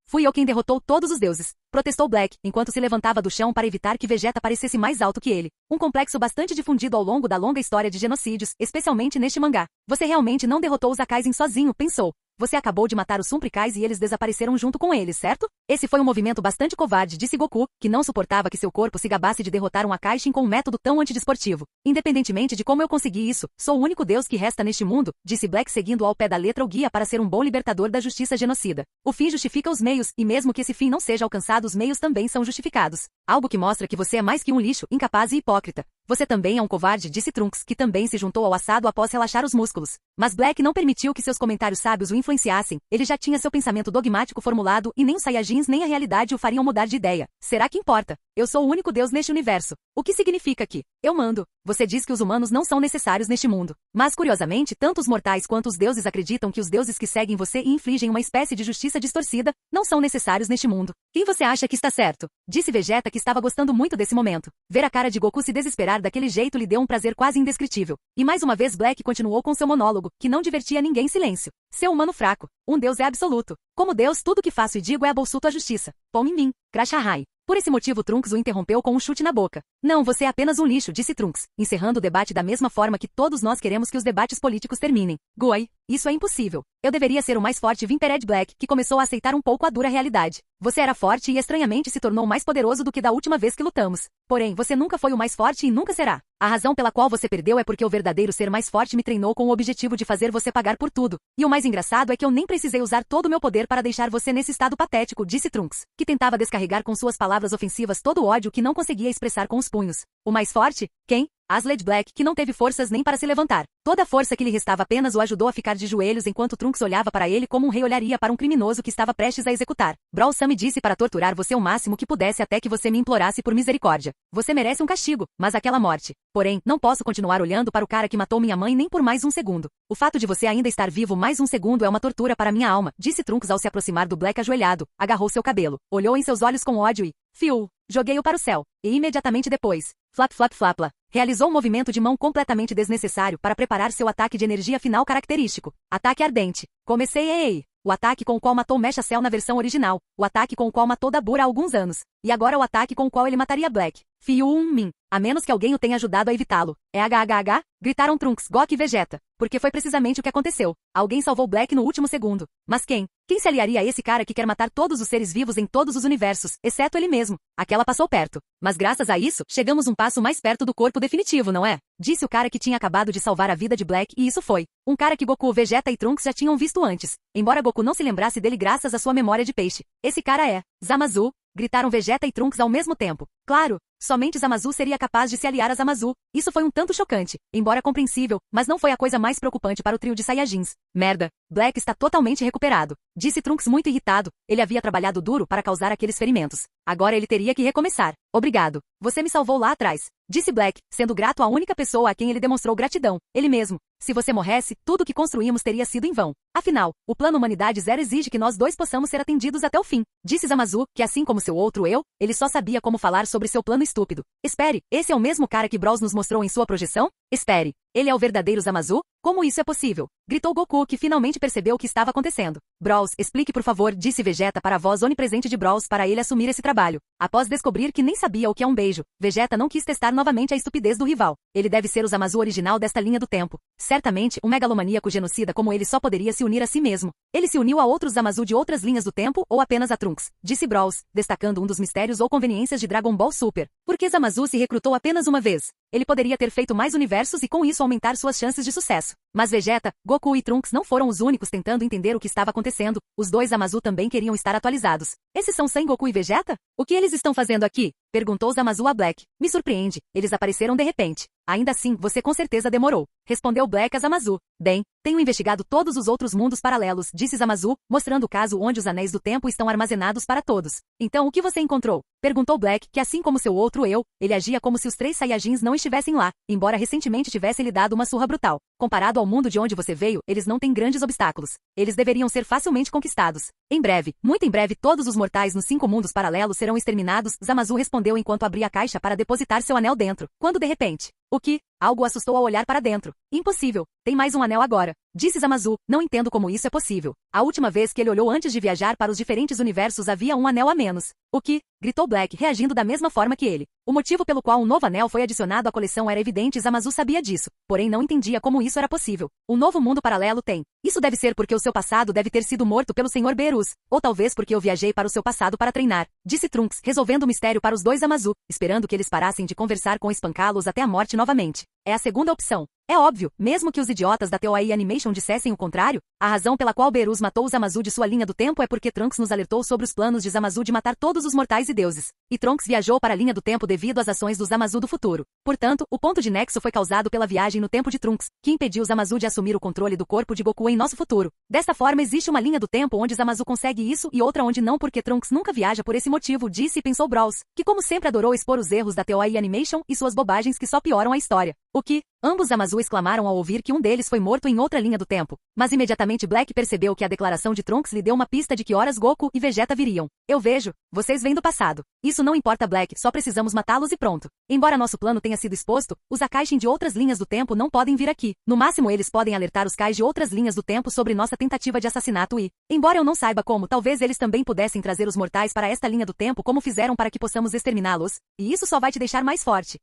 S1: Fui eu quem derrotou todos os deuses, protestou Black, enquanto se levantava do chão para evitar que Vegeta parecesse mais alto que ele. Um complexo bastante difundido ao longo da longa história de genocídios, especialmente neste mangá. Você realmente não derrotou os Akaizin sozinho, pensou. Você acabou de matar os Sumplicais e eles desapareceram junto com eles, certo? Esse foi um movimento bastante covarde, disse Goku, que não suportava que seu corpo se gabasse de derrotar um Akaishin com um método tão antidesportivo. Independentemente de como eu consegui isso, sou o único deus que resta neste mundo, disse Black seguindo ao pé da letra o guia para ser um bom libertador da justiça genocida. O fim justifica os meios, e mesmo que esse fim não seja alcançado, os meios também são justificados. Algo que mostra que você é mais que um lixo, incapaz e hipócrita. Você também é um covarde, disse Trunks, que também se juntou ao assado após relaxar os músculos. Mas Black não permitiu que seus comentários sábios o influenciassem. Ele já tinha seu pensamento dogmático formulado e nem os Saiyajins Saiyajins nem a realidade o fariam mudar de ideia. Será que importa? Eu sou o único Deus neste universo. O que significa que eu mando? Você diz que os humanos não são necessários neste mundo. Mas, curiosamente, tanto os mortais quanto os deuses acreditam que os deuses que seguem você e infligem uma espécie de justiça distorcida não são necessários neste mundo. Quem você acha que está certo? Disse Vegeta, que estava gostando muito desse momento. Ver a cara de Goku se desesperar daquele jeito lhe deu um prazer quase indescritível. E mais uma vez Black continuou com seu monólogo, que não divertia ninguém. Silêncio. Seu humano fraco. Um Deus é absoluto. Como Deus, tudo que faço e digo é abolsuto a justiça. Pão em mim. Crachahai. Por esse motivo Trunks o interrompeu com um chute na boca. Não, você é apenas um lixo, disse Trunks, encerrando o debate da mesma forma que todos nós queremos que os debates políticos terminem. Goi, isso é impossível. Eu deveria ser o mais forte, Vimpered Black, que começou a aceitar um pouco a dura realidade. Você era forte e estranhamente se tornou mais poderoso do que da última vez que lutamos. Porém, você nunca foi o mais forte e nunca será. A razão pela qual você perdeu é porque o verdadeiro ser mais forte me treinou com o objetivo de fazer você pagar por tudo. E o mais engraçado é que eu nem precisei usar todo o meu poder para deixar você nesse estado patético, disse Trunks, que tentava descarregar com suas palavras ofensivas todo o ódio que não conseguia expressar com os punhos. O mais forte? Quem? Asled Black, que não teve forças nem para se levantar. Toda a força que lhe restava apenas o ajudou a ficar de joelhos enquanto Trunks olhava para ele como um rei olharia para um criminoso que estava prestes a executar. Brawl Sam me disse para torturar você o máximo que pudesse até que você me implorasse por misericórdia. Você merece um castigo, mas aquela morte. Porém, não posso continuar olhando para o cara que matou minha mãe nem por mais um segundo. O fato de você ainda estar vivo mais um segundo é uma tortura para minha alma, disse Trunks ao se aproximar do Black ajoelhado, agarrou seu cabelo, olhou em seus olhos com ódio e, fiu, joguei-o para o céu. E imediatamente depois, flap flap flapla, realizou um movimento de mão completamente desnecessário para preparar seu ataque de energia final característico. Ataque ardente. Comecei ei. O ataque com o qual matou Mecha Cell na versão original. O ataque com o qual matou Dabura há alguns anos. E agora o ataque com o qual ele mataria Black. Min. A menos que alguém o tenha ajudado a evitá-lo. É HHH? Gritaram Trunks, Gok e Vegeta. Porque foi precisamente o que aconteceu. Alguém salvou Black no último segundo. Mas quem? Quem se aliaria a esse cara que quer matar todos os seres vivos em todos os universos, exceto ele mesmo? Aquela passou perto. Mas graças a isso, chegamos um passo mais perto do corpo definitivo, não é? Disse o cara que tinha acabado de salvar a vida de Black, e isso foi um cara que Goku, Vegeta e Trunks já tinham visto antes. Embora Goku não se lembrasse dele graças à sua memória de peixe. Esse cara é Zamazu. Gritaram Vegeta e Trunks ao mesmo tempo. Claro, somente Zamazu seria capaz de se aliar a Zamazu. Isso foi um tanto chocante, embora compreensível, mas não foi a coisa mais preocupante para o trio de Saiyajins. Merda, Black está totalmente recuperado, disse Trunks muito irritado. Ele havia trabalhado duro para causar aqueles ferimentos. Agora ele teria que recomeçar. Obrigado. Você me salvou lá atrás, disse Black, sendo grato à única pessoa a quem ele demonstrou gratidão, ele mesmo. Se você morresse, tudo que construímos teria sido em vão. Afinal, o plano Humanidade Zero exige que nós dois possamos ser atendidos até o fim. Disse Zamazu, que assim como seu outro eu, ele só sabia como falar sobre seu plano estúpido. Espere, esse é o mesmo cara que Bros nos mostrou em sua projeção? Espere, ele é o verdadeiro Zamazu? Como isso é possível? Gritou Goku, que finalmente percebeu o que estava acontecendo. Bros, explique por favor, disse Vegeta para a voz onipresente de Bros para ele assumir esse trabalho. Após descobrir que nem sabia o que é um beijo, Vegeta não quis testar novamente a estupidez do rival. Ele deve ser o Zamazu original desta linha do tempo. Certamente, um megalomaníaco genocida como ele só poderia se unir a si mesmo. Ele se uniu a outros Zamazu de outras linhas do tempo ou apenas a Trunks, disse Bros, destacando um dos mistérios ou conveniências de Dragon Ball Super. Por que Zamazu se recrutou apenas uma vez? Ele poderia ter feito mais universos e com isso aumentar suas chances de sucesso. Mas Vegeta, Goku e Trunks não foram os únicos tentando entender o que estava acontecendo. Os dois Zamazu também queriam estar atualizados. Esses são Sen Goku e Vegeta? O que eles estão fazendo aqui? Perguntou Zamazu a Black. Me surpreende, eles apareceram de repente. Ainda assim, você com certeza demorou. Respondeu Black a Zamazu. Bem, tenho investigado todos os outros mundos paralelos, disse Zamazu, mostrando o caso onde os anéis do tempo estão armazenados para todos. Então o que você encontrou? Perguntou Black, que assim como seu outro eu, ele agia como se os 3 Saiyajins não estivessem lá, embora recentemente tivesse lhe dado uma surra brutal. Comparado ao mundo de onde você veio, eles não têm grandes obstáculos. Eles deveriam ser facilmente conquistados. Em breve, muito em breve todos os mortais nos 5 mundos paralelos serão exterminados, Zamazu respondeu enquanto abria a caixa para depositar seu anel dentro, quando de repente, o que? Algo o assustou ao olhar para dentro. Impossível. Tem mais um anel agora. Disse Zamazu, não entendo como isso é possível. A última vez que ele olhou antes de viajar para os diferentes universos havia um anel a menos. O que? Gritou Black, reagindo da mesma forma que ele. O motivo pelo qual um novo anel foi adicionado à coleção era evidente e Zamazu sabia disso, porém não entendia como isso era possível. Um novo mundo paralelo tem. Isso deve ser porque o seu passado deve ter sido morto pelo Sr. Beerus, ou talvez porque eu viajei para o seu passado para treinar, disse Trunks, resolvendo o mistério para os dois Zamazu, esperando que eles parassem de conversar com espancá-los até a morte novamente. É a segunda opção. É óbvio, mesmo que os idiotas da Toei Animation dissessem o contrário, a razão pela qual Beerus matou os Zamasu de sua linha do tempo é porque Trunks nos alertou sobre os planos de Zamasu de matar todos os mortais e deuses. E Trunks viajou para a linha do tempo devido às ações dos Zamasu do futuro. Portanto, o ponto de nexo foi causado pela viagem no tempo de Trunks, que impediu Zamasu de assumir o controle do corpo de Goku em nosso futuro. Desta forma existe uma linha do tempo onde Zamasu consegue isso e outra onde não porque Trunks nunca viaja por esse motivo, disse e pensou Brawls, que como sempre adorou expor os erros da Toei Animation e suas bobagens que só pioram a história. O que? Ambos Zamasu exclamaram ao ouvir que um deles foi morto em outra linha do tempo. Mas imediatamente Black percebeu que a declaração de Trunks lhe deu uma pista de que horas Goku e Vegeta viriam. Eu vejo. Vocês vêm do passado. Isso não importa Black, só precisamos matá-los e pronto. Embora nosso plano tenha sido exposto, os Akaishin de outras linhas do tempo não podem vir aqui. No máximo eles podem alertar os Kai de outras linhas do tempo sobre nossa tentativa de assassinato e, embora eu não saiba como, talvez eles também pudessem trazer os mortais para esta linha do tempo como fizeram para que possamos exterminá-los. E isso só vai te deixar mais forte.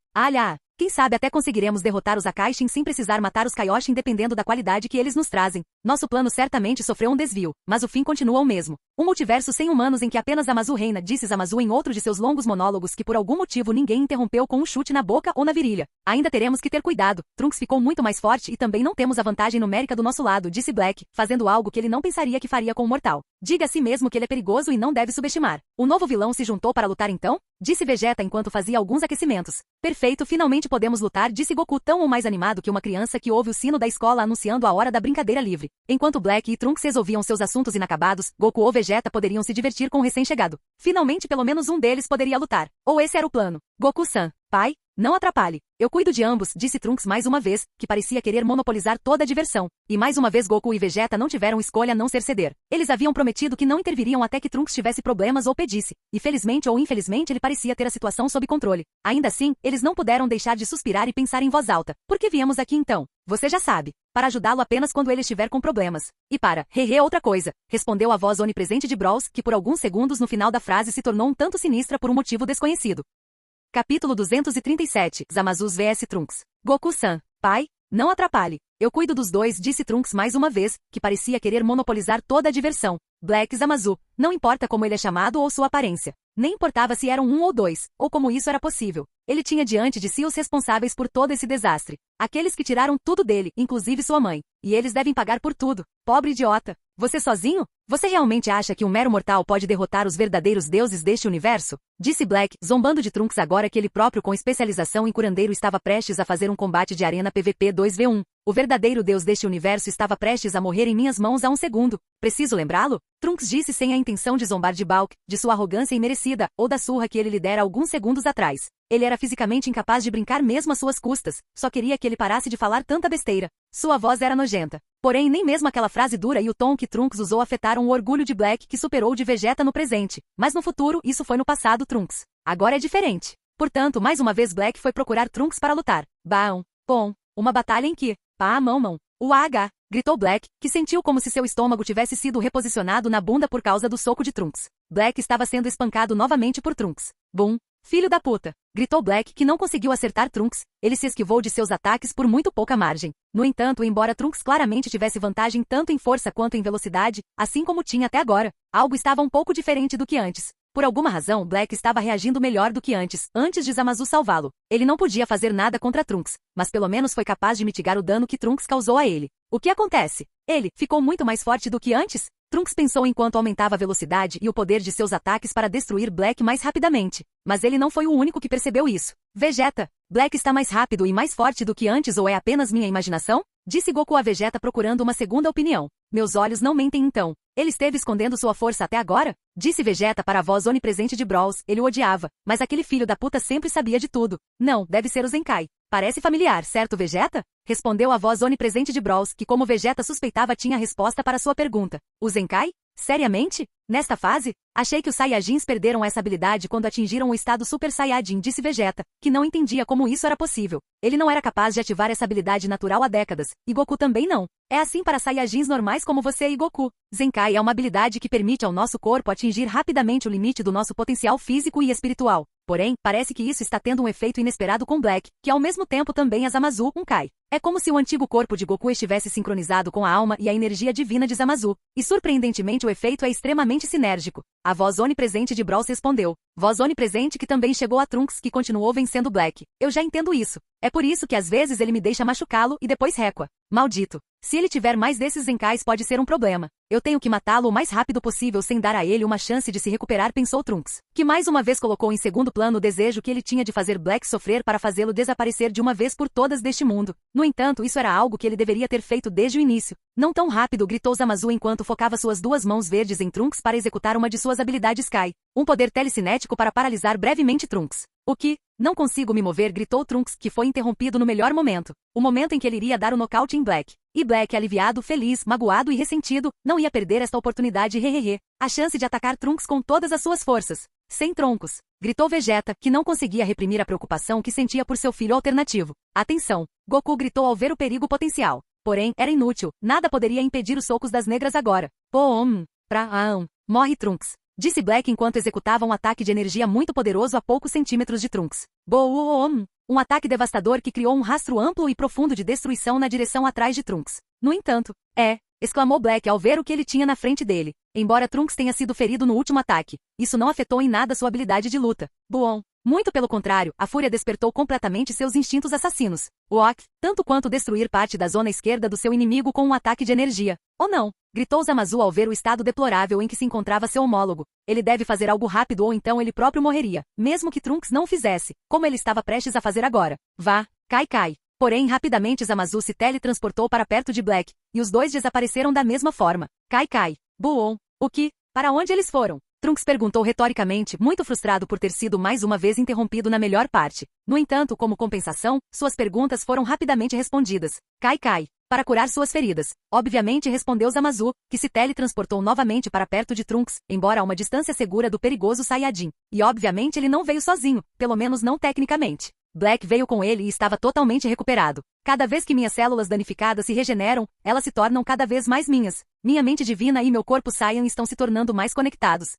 S1: Quem sabe até conseguiremos derrotar os Akaishin sem precisar matar os Kaioshin dependendo da qualidade que eles nos trazem. Nosso plano certamente sofreu um desvio, mas o fim continua o mesmo. Um multiverso sem humanos em que apenas Zamasu reina, disse Zamasu em outro de seus longos monólogos que por algum motivo ninguém interrompeu com um chute na boca ou na virilha. Ainda teremos que ter cuidado. Trunks ficou muito mais forte e também não temos a vantagem numérica do nosso lado, disse Black, fazendo algo que ele não pensaria que faria com um mortal. Diga a si mesmo que ele é perigoso e não deve subestimar. O novo vilão se juntou para lutar então? Disse Vegeta enquanto fazia alguns aquecimentos. Perfeito, finalmente podemos lutar, disse Goku tão ou mais animado que uma criança que ouve o sino da escola anunciando a hora da brincadeira livre. Enquanto Black e Trunks resolviam seus assuntos inacabados, Goku ou Vegeta poderiam se divertir com o recém-chegado. Finalmente pelo menos um deles poderia lutar. Ou esse era o plano. Goku-san, pai, não atrapalhe. Eu cuido de ambos, disse Trunks mais uma vez, que parecia querer monopolizar toda a diversão. E mais uma vez Goku e Vegeta não tiveram escolha a não ser ceder. Eles haviam prometido que não interviriam até que Trunks tivesse problemas ou pedisse. E felizmente ou infelizmente ele parecia ter a situação sob controle. Ainda assim, eles não puderam deixar de suspirar e pensar em voz alta. Por que viemos aqui então? Você já sabe. Para ajudá-lo apenas quando ele estiver com problemas. E para, outra coisa, respondeu a voz onipresente de Brawls, que por alguns segundos no final da frase se tornou um tanto sinistra por um motivo desconhecido. Capítulo 237, Zamasus vs Trunks. Goku-san, pai, não atrapalhe. Eu cuido dos dois, disse Trunks mais uma vez, que parecia querer monopolizar toda a diversão. Black Zamasu, não importa como ele é chamado ou sua aparência. Nem importava se eram um ou dois, ou como isso era possível. Ele tinha diante de si os responsáveis por todo esse desastre. Aqueles que tiraram tudo dele, inclusive sua mãe. E eles devem pagar por tudo. Pobre idiota. Você sozinho? Você realmente acha que um mero mortal pode derrotar os verdadeiros deuses deste universo? Disse Black, zombando de Trunks agora que ele próprio com especialização em curandeiro estava prestes a fazer um combate de arena PVP 2v1. O verdadeiro deus deste universo estava prestes a morrer em minhas mãos há um segundo. Preciso lembrá-lo? Trunks disse sem a intenção de zombar de Bulk, de sua arrogância imerecida, ou da surra que ele lhe dera alguns segundos atrás. Ele era fisicamente incapaz de brincar mesmo às suas custas, só queria que ele parasse de falar tanta besteira. Sua voz era nojenta. Porém, nem mesmo aquela frase dura e o tom que Trunks usou afetaram o orgulho de Black que superou o de Vegeta no presente. Mas no futuro, isso foi no passado, Trunks. Agora é diferente. Portanto, mais uma vez Black foi procurar Trunks para lutar. Bom, uma batalha em que... mão. Gritou Black, que sentiu como se seu estômago tivesse sido reposicionado na bunda por causa do soco de Trunks. Black estava sendo espancado novamente por Trunks. Filho da puta! Gritou Black, que não conseguiu acertar Trunks. Ele se esquivou de seus ataques por muito pouca margem. No entanto, embora Trunks claramente tivesse vantagem tanto em força quanto em velocidade, assim como tinha até agora, algo estava um pouco diferente do que antes. Por alguma razão, Black estava reagindo melhor do que antes de Zamasu salvá-lo. Ele não podia fazer nada contra Trunks, mas pelo menos foi capaz de mitigar o dano que Trunks causou a ele. O que acontece? Ele ficou muito mais forte do que antes? Trunks pensou enquanto aumentava a velocidade e o poder de seus ataques para destruir Black mais rapidamente. Mas ele não foi o único que percebeu isso. Vegeta, Black está mais rápido e mais forte do que antes ou é apenas minha imaginação? Disse Goku a Vegeta procurando uma segunda opinião. Meus olhos não mentem então. Ele esteve escondendo sua força até agora? Disse Vegeta para a voz onipresente de Brawls. Ele o odiava, mas aquele filho da puta sempre sabia de tudo. Não, deve ser o Zenkai. Parece familiar, certo, Vegeta? Respondeu a voz onipresente de Brawls, que como Vegeta suspeitava tinha a resposta para sua pergunta. O Zenkai? Seriamente? Nesta fase? Achei que os Saiyajins perderam essa habilidade quando atingiram o estado Super Saiyajin, disse Vegeta, que não entendia como isso era possível. Ele não era capaz de ativar essa habilidade natural há décadas, e Goku também não. É assim para Saiyajins normais como você e Goku. Zenkai é uma habilidade que permite ao nosso corpo atingir rapidamente o limite do nosso potencial físico e espiritual. Porém, parece que isso está tendo um efeito inesperado com Black, que ao mesmo tempo também é Zamasu, um Kai. É como se o antigo corpo de Goku estivesse sincronizado com a alma e a energia divina de Zamasu. E surpreendentemente o efeito é extremamente sinérgico. A voz onipresente de Brawls respondeu. Voz onipresente que também chegou a Trunks, que continuou vencendo Black. Eu já entendo isso. É por isso que às vezes ele me deixa machucá-lo e depois recua. Maldito. Se ele tiver mais desses Zenkais pode ser um problema. Eu tenho que matá-lo o mais rápido possível sem dar a ele uma chance de se recuperar, pensou Trunks, que mais uma vez colocou em segundo plano o desejo que ele tinha de fazer Black sofrer para fazê-lo desaparecer de uma vez por todas deste mundo. No entanto, isso era algo que ele deveria ter feito desde o início. Não tão rápido, gritou Zamasu enquanto focava suas duas mãos verdes em Trunks para executar uma de suas habilidades Kai. Um poder telecinético para paralisar brevemente Trunks. O que? Não consigo me mover, gritou Trunks, que foi interrompido no melhor momento. O momento em que ele iria dar o nocaute em Black. E Black, aliviado, feliz, magoado e ressentido, não ia perder esta oportunidade. Hehehe. A chance de atacar Trunks com todas as suas forças. Sem troncos. Gritou Vegeta, que não conseguia reprimir a preocupação que sentia por seu filho alternativo. Atenção. Goku gritou ao ver o perigo potencial. Porém, era inútil. Nada poderia impedir os socos das negras agora. Morre Trunks. Disse Black enquanto executava um ataque de energia muito poderoso a poucos centímetros de Trunks. Boom! Um ataque devastador que criou um rastro amplo e profundo de destruição na direção atrás de Trunks. No entanto, exclamou Black ao ver o que ele tinha na frente dele. Embora Trunks tenha sido ferido no último ataque, isso não afetou em nada sua habilidade de luta. Boom! Muito pelo contrário, a fúria despertou completamente seus instintos assassinos. Tanto quanto destruir parte da zona esquerda do seu inimigo com um ataque de energia. Ou não? Gritou Zamasu ao ver o estado deplorável em que se encontrava seu homólogo. Ele deve fazer algo rápido ou então ele próprio morreria, mesmo que Trunks não o fizesse, como ele estava prestes a fazer agora. Vá, cai. Porém, rapidamente Zamasu se teletransportou para perto de Black, e os dois desapareceram da mesma forma. Cai. Boom. O que? Para onde eles foram? Trunks perguntou retoricamente, muito frustrado por ter sido mais uma vez interrompido na melhor parte. No entanto, como compensação, suas perguntas foram rapidamente respondidas. Cai. Para curar suas feridas. Obviamente, respondeu Zamasu, que se teletransportou novamente para perto de Trunks, embora a uma distância segura do perigoso Saiyajin. E obviamente ele não veio sozinho, pelo menos não tecnicamente. Black veio com ele e estava totalmente recuperado. Cada vez que minhas células danificadas se regeneram, elas se tornam cada vez mais minhas. Minha mente divina e meu corpo Saiyan estão se tornando mais conectados.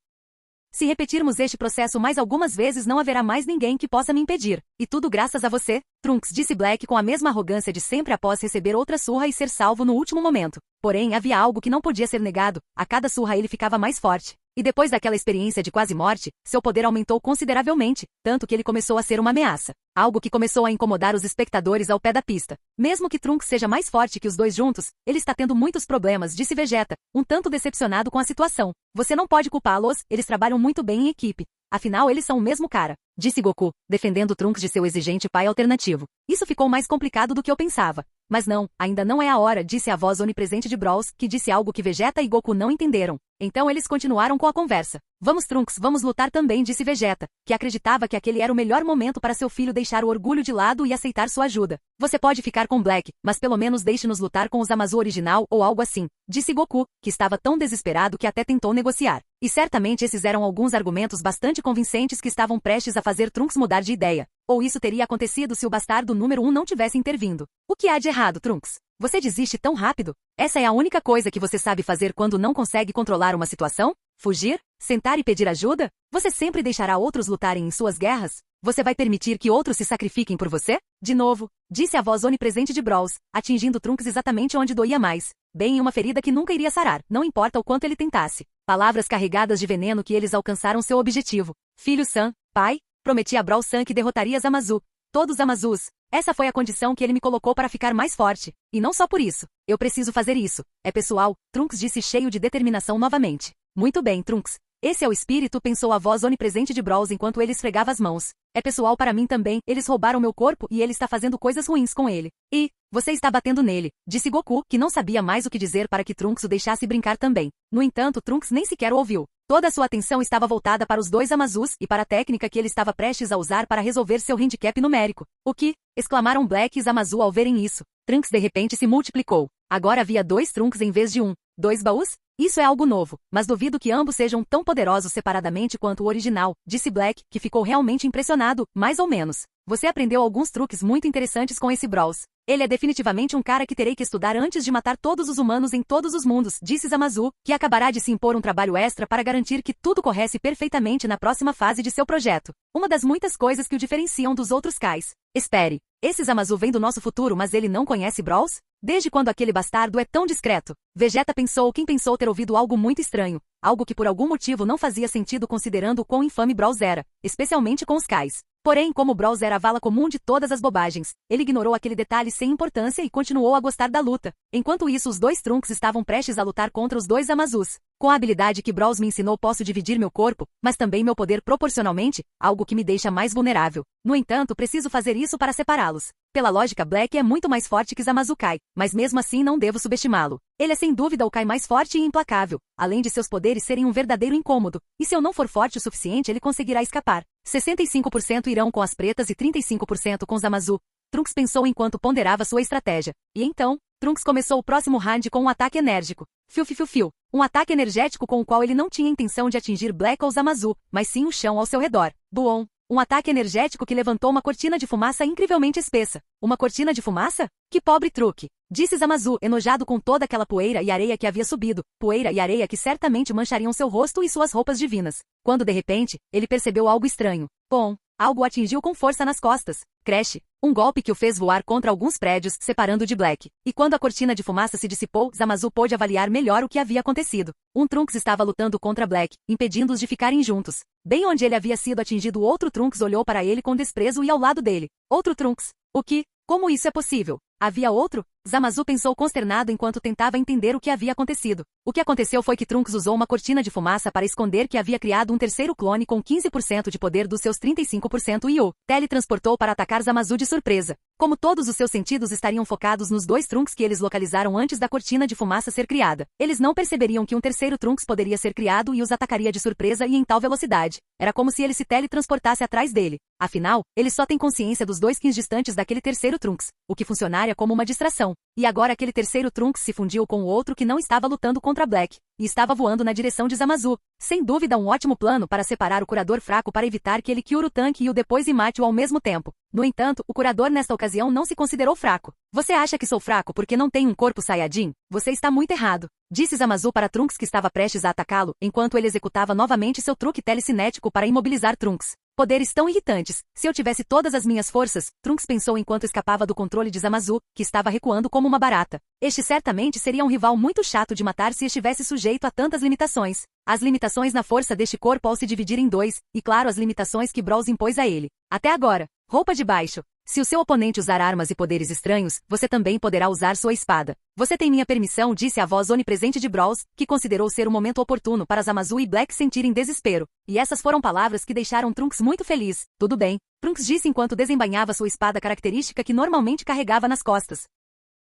S1: Se repetirmos este processo mais algumas vezes não haverá mais ninguém que possa me impedir. E tudo graças a você, Trunks, disse Black com a mesma arrogância de sempre após receber outra surra e ser salvo no último momento. Porém, havia algo que não podia ser negado, a cada surra ele ficava mais forte. E depois daquela experiência de quase morte, seu poder aumentou consideravelmente, tanto que ele começou a ser uma ameaça. Algo que começou a incomodar os espectadores ao pé da pista. Mesmo que Trunks seja mais forte que os dois juntos, ele está tendo muitos problemas, disse Vegeta, um tanto decepcionado com a situação. Você não pode culpá-los, eles trabalham muito bem em equipe. Afinal, eles são o mesmo cara, disse Goku, defendendo Trunks de seu exigente pai alternativo. Isso ficou mais complicado do que eu pensava. Mas não, ainda não é a hora, disse a voz onipresente de Brawls, que disse algo que Vegeta e Goku não entenderam. Então eles continuaram com a conversa. Vamos Trunks, vamos lutar também, disse Vegeta, que acreditava que aquele era o melhor momento para seu filho deixar o orgulho de lado e aceitar sua ajuda. Você pode ficar com Black, mas pelo menos deixe-nos lutar com o Zamasu original ou algo assim, disse Goku, que estava tão desesperado que até tentou negociar. E certamente esses eram alguns argumentos bastante convincentes que estavam prestes a fazer Trunks mudar de ideia. Ou isso teria acontecido se o bastardo número 1 não tivesse intervindo. O que há de errado, Trunks? Você desiste tão rápido? Essa é a única coisa que você sabe fazer quando não consegue controlar uma situação? Fugir? Sentar e pedir ajuda? Você sempre deixará outros lutarem em suas guerras? Você vai permitir que outros se sacrifiquem por você? De novo, disse a voz onipresente de Brawls, atingindo Trunks exatamente onde doía mais. Bem em uma ferida que nunca iria sarar, não importa o quanto ele tentasse. Palavras carregadas de veneno que eles alcançaram seu objetivo. Filho San, pai, prometi a Brawl San que derrotaria Zamasu. Todos Zamazus. Essa foi a condição que ele me colocou para ficar mais forte. E não só por isso. Eu preciso fazer isso. É pessoal, Trunks disse cheio de determinação novamente. Muito bem, Trunks. Esse é o espírito, pensou a voz onipresente de Brawls enquanto ele esfregava as mãos. É pessoal para mim também, eles roubaram meu corpo e ele está fazendo coisas ruins com ele. E, você está batendo nele, disse Goku, que não sabia mais o que dizer para que Trunks o deixasse brincar também. No entanto, Trunks nem sequer o ouviu. Toda a sua atenção estava voltada para os dois Zamazus e para a técnica que ele estava prestes a usar para resolver seu handicap numérico. O que? Exclamaram Black e Zamasu ao verem isso. Trunks de repente se multiplicou. Agora havia 2 Trunks em vez de 1. 2 baús? Isso é algo novo, mas duvido que ambos sejam tão poderosos separadamente quanto o original, disse Black, que ficou realmente impressionado, mais ou menos. Você aprendeu alguns truques muito interessantes com esse Brawls. Ele é definitivamente um cara que terei que estudar antes de matar todos os humanos em todos os mundos, disse Zamasu, que acabará de se impor um trabalho extra para garantir que tudo corresse perfeitamente na próxima fase de seu projeto. Uma das muitas coisas que o diferenciam dos outros Kais. Espere, esse Zamasu vem do nosso futuro, mas ele não conhece Brawls? Desde quando aquele bastardo é tão discreto? Vegeta pensou quem pensou ter ouvido algo muito estranho, algo que por algum motivo não fazia sentido considerando o quão infame Brawls era, especialmente com os Kais. Porém, como Brawls era a vala comum de todas as bobagens, ele ignorou aquele detalhe sem importância e continuou a gostar da luta. Enquanto isso, os dois Trunks estavam prestes a lutar contra os dois Zamasus. Com a habilidade que Brawls me ensinou, posso dividir meu corpo, mas também meu poder proporcionalmente, algo que me deixa mais vulnerável. No entanto, preciso fazer isso para separá-los. Pela lógica, Black é muito mais forte que Zamasu Kai, mas mesmo assim não devo subestimá-lo. Ele é sem dúvida o Kai mais forte e implacável, além de seus poderes serem um verdadeiro incômodo, e se eu não for forte o suficiente ele conseguirá escapar. 65% irão com as pretas e 35% com Zamasu. Trunks pensou enquanto ponderava sua estratégia. E então, Trunks começou o próximo round com um ataque enérgico. Fiu fiu fiu fiu. Um ataque energético com o qual ele não tinha intenção de atingir Black ou Zamasu, mas sim o chão ao seu redor. Buon. Um ataque energético que levantou uma cortina de fumaça incrivelmente espessa. Uma cortina de fumaça? Que pobre truque! Disse Zamasu, enojado com toda aquela poeira e areia que havia subido. Poeira e areia que certamente manchariam seu rosto e suas roupas divinas. Quando de repente, ele percebeu algo estranho. Bom, algo o atingiu com força nas costas. Crash. Um golpe que o fez voar contra alguns prédios, separando de Black. E quando a cortina de fumaça se dissipou, Zamasu pôde avaliar melhor o que havia acontecido. Um Trunks estava lutando contra Black, impedindo-os de ficarem juntos. Bem onde ele havia sido atingido, outro Trunks olhou para ele com desprezo e ao lado dele. Outro Trunks. O que? Como isso é possível? Havia outro? Zamasu pensou consternado enquanto tentava entender o que havia acontecido. O que aconteceu foi que Trunks usou uma cortina de fumaça para esconder que havia criado um terceiro clone com 15% de poder dos seus 35% e o teletransportou para atacar Zamasu de surpresa. Como todos os seus sentidos estariam focados nos dois Trunks que eles localizaram antes da cortina de fumaça ser criada, eles não perceberiam que um terceiro Trunks poderia ser criado e os atacaria de surpresa e em tal velocidade. Era como se ele se teletransportasse atrás dele. Afinal, ele só tem consciência dos dois Kins distantes daquele terceiro Trunks, o que funcionaria como uma distração. E agora aquele terceiro Trunks se fundiu com o outro que não estava lutando contra Black, e estava voando na direção de Zamasu. Sem dúvida um ótimo plano para separar o curador fraco para evitar que ele cure o tanque e o depois e mate-o ao mesmo tempo. No entanto, o curador nesta ocasião não se considerou fraco. Você acha que sou fraco porque não tenho um corpo Saiyajin? Você está muito errado. Disse Zamasu para Trunks que estava prestes a atacá-lo, enquanto ele executava novamente seu truque telecinético para imobilizar Trunks. Poderes tão irritantes. Se eu tivesse todas as minhas forças, Trunks pensou enquanto escapava do controle de Zamasu, que estava recuando como uma barata. Este certamente seria um rival muito chato de matar se estivesse sujeito a tantas limitações. As limitações na força deste corpo ao se dividir em dois, e claro as limitações que Brawls impôs a ele. Até agora. Roupa de baixo. Se o seu oponente usar armas e poderes estranhos, você também poderá usar sua espada. Você tem minha permissão, disse a voz onipresente de Brawls, que considerou ser o momento oportuno para Zamasu e Black sentirem desespero. E essas foram palavras que deixaram Trunks muito feliz. Tudo bem, Trunks disse enquanto desembainhava sua espada característica que normalmente carregava nas costas.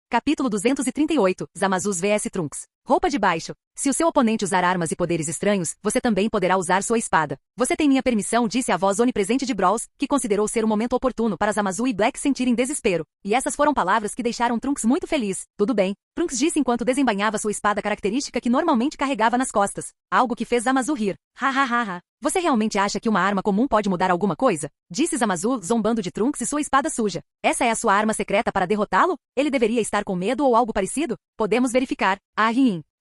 S1: Capítulo 238, Zamasus vs Trunks. Roupa de baixo. Se o seu oponente usar armas e poderes estranhos, você também poderá usar sua espada. Você tem minha permissão, disse a voz onipresente de Brawls, que considerou ser o momento oportuno para Zamasu e Black sentirem desespero. E essas foram palavras que deixaram Trunks muito feliz. Tudo bem, Trunks disse enquanto desembainhava sua espada característica que normalmente carregava nas costas. Algo que fez Zamasu rir. Ha. Você realmente acha que uma arma comum pode mudar alguma coisa? Disse Zamasu, zombando de Trunks e sua espada suja. Essa é a sua arma secreta para derrotá-lo? Ele deveria estar com medo ou algo parecido? Podemos verificar.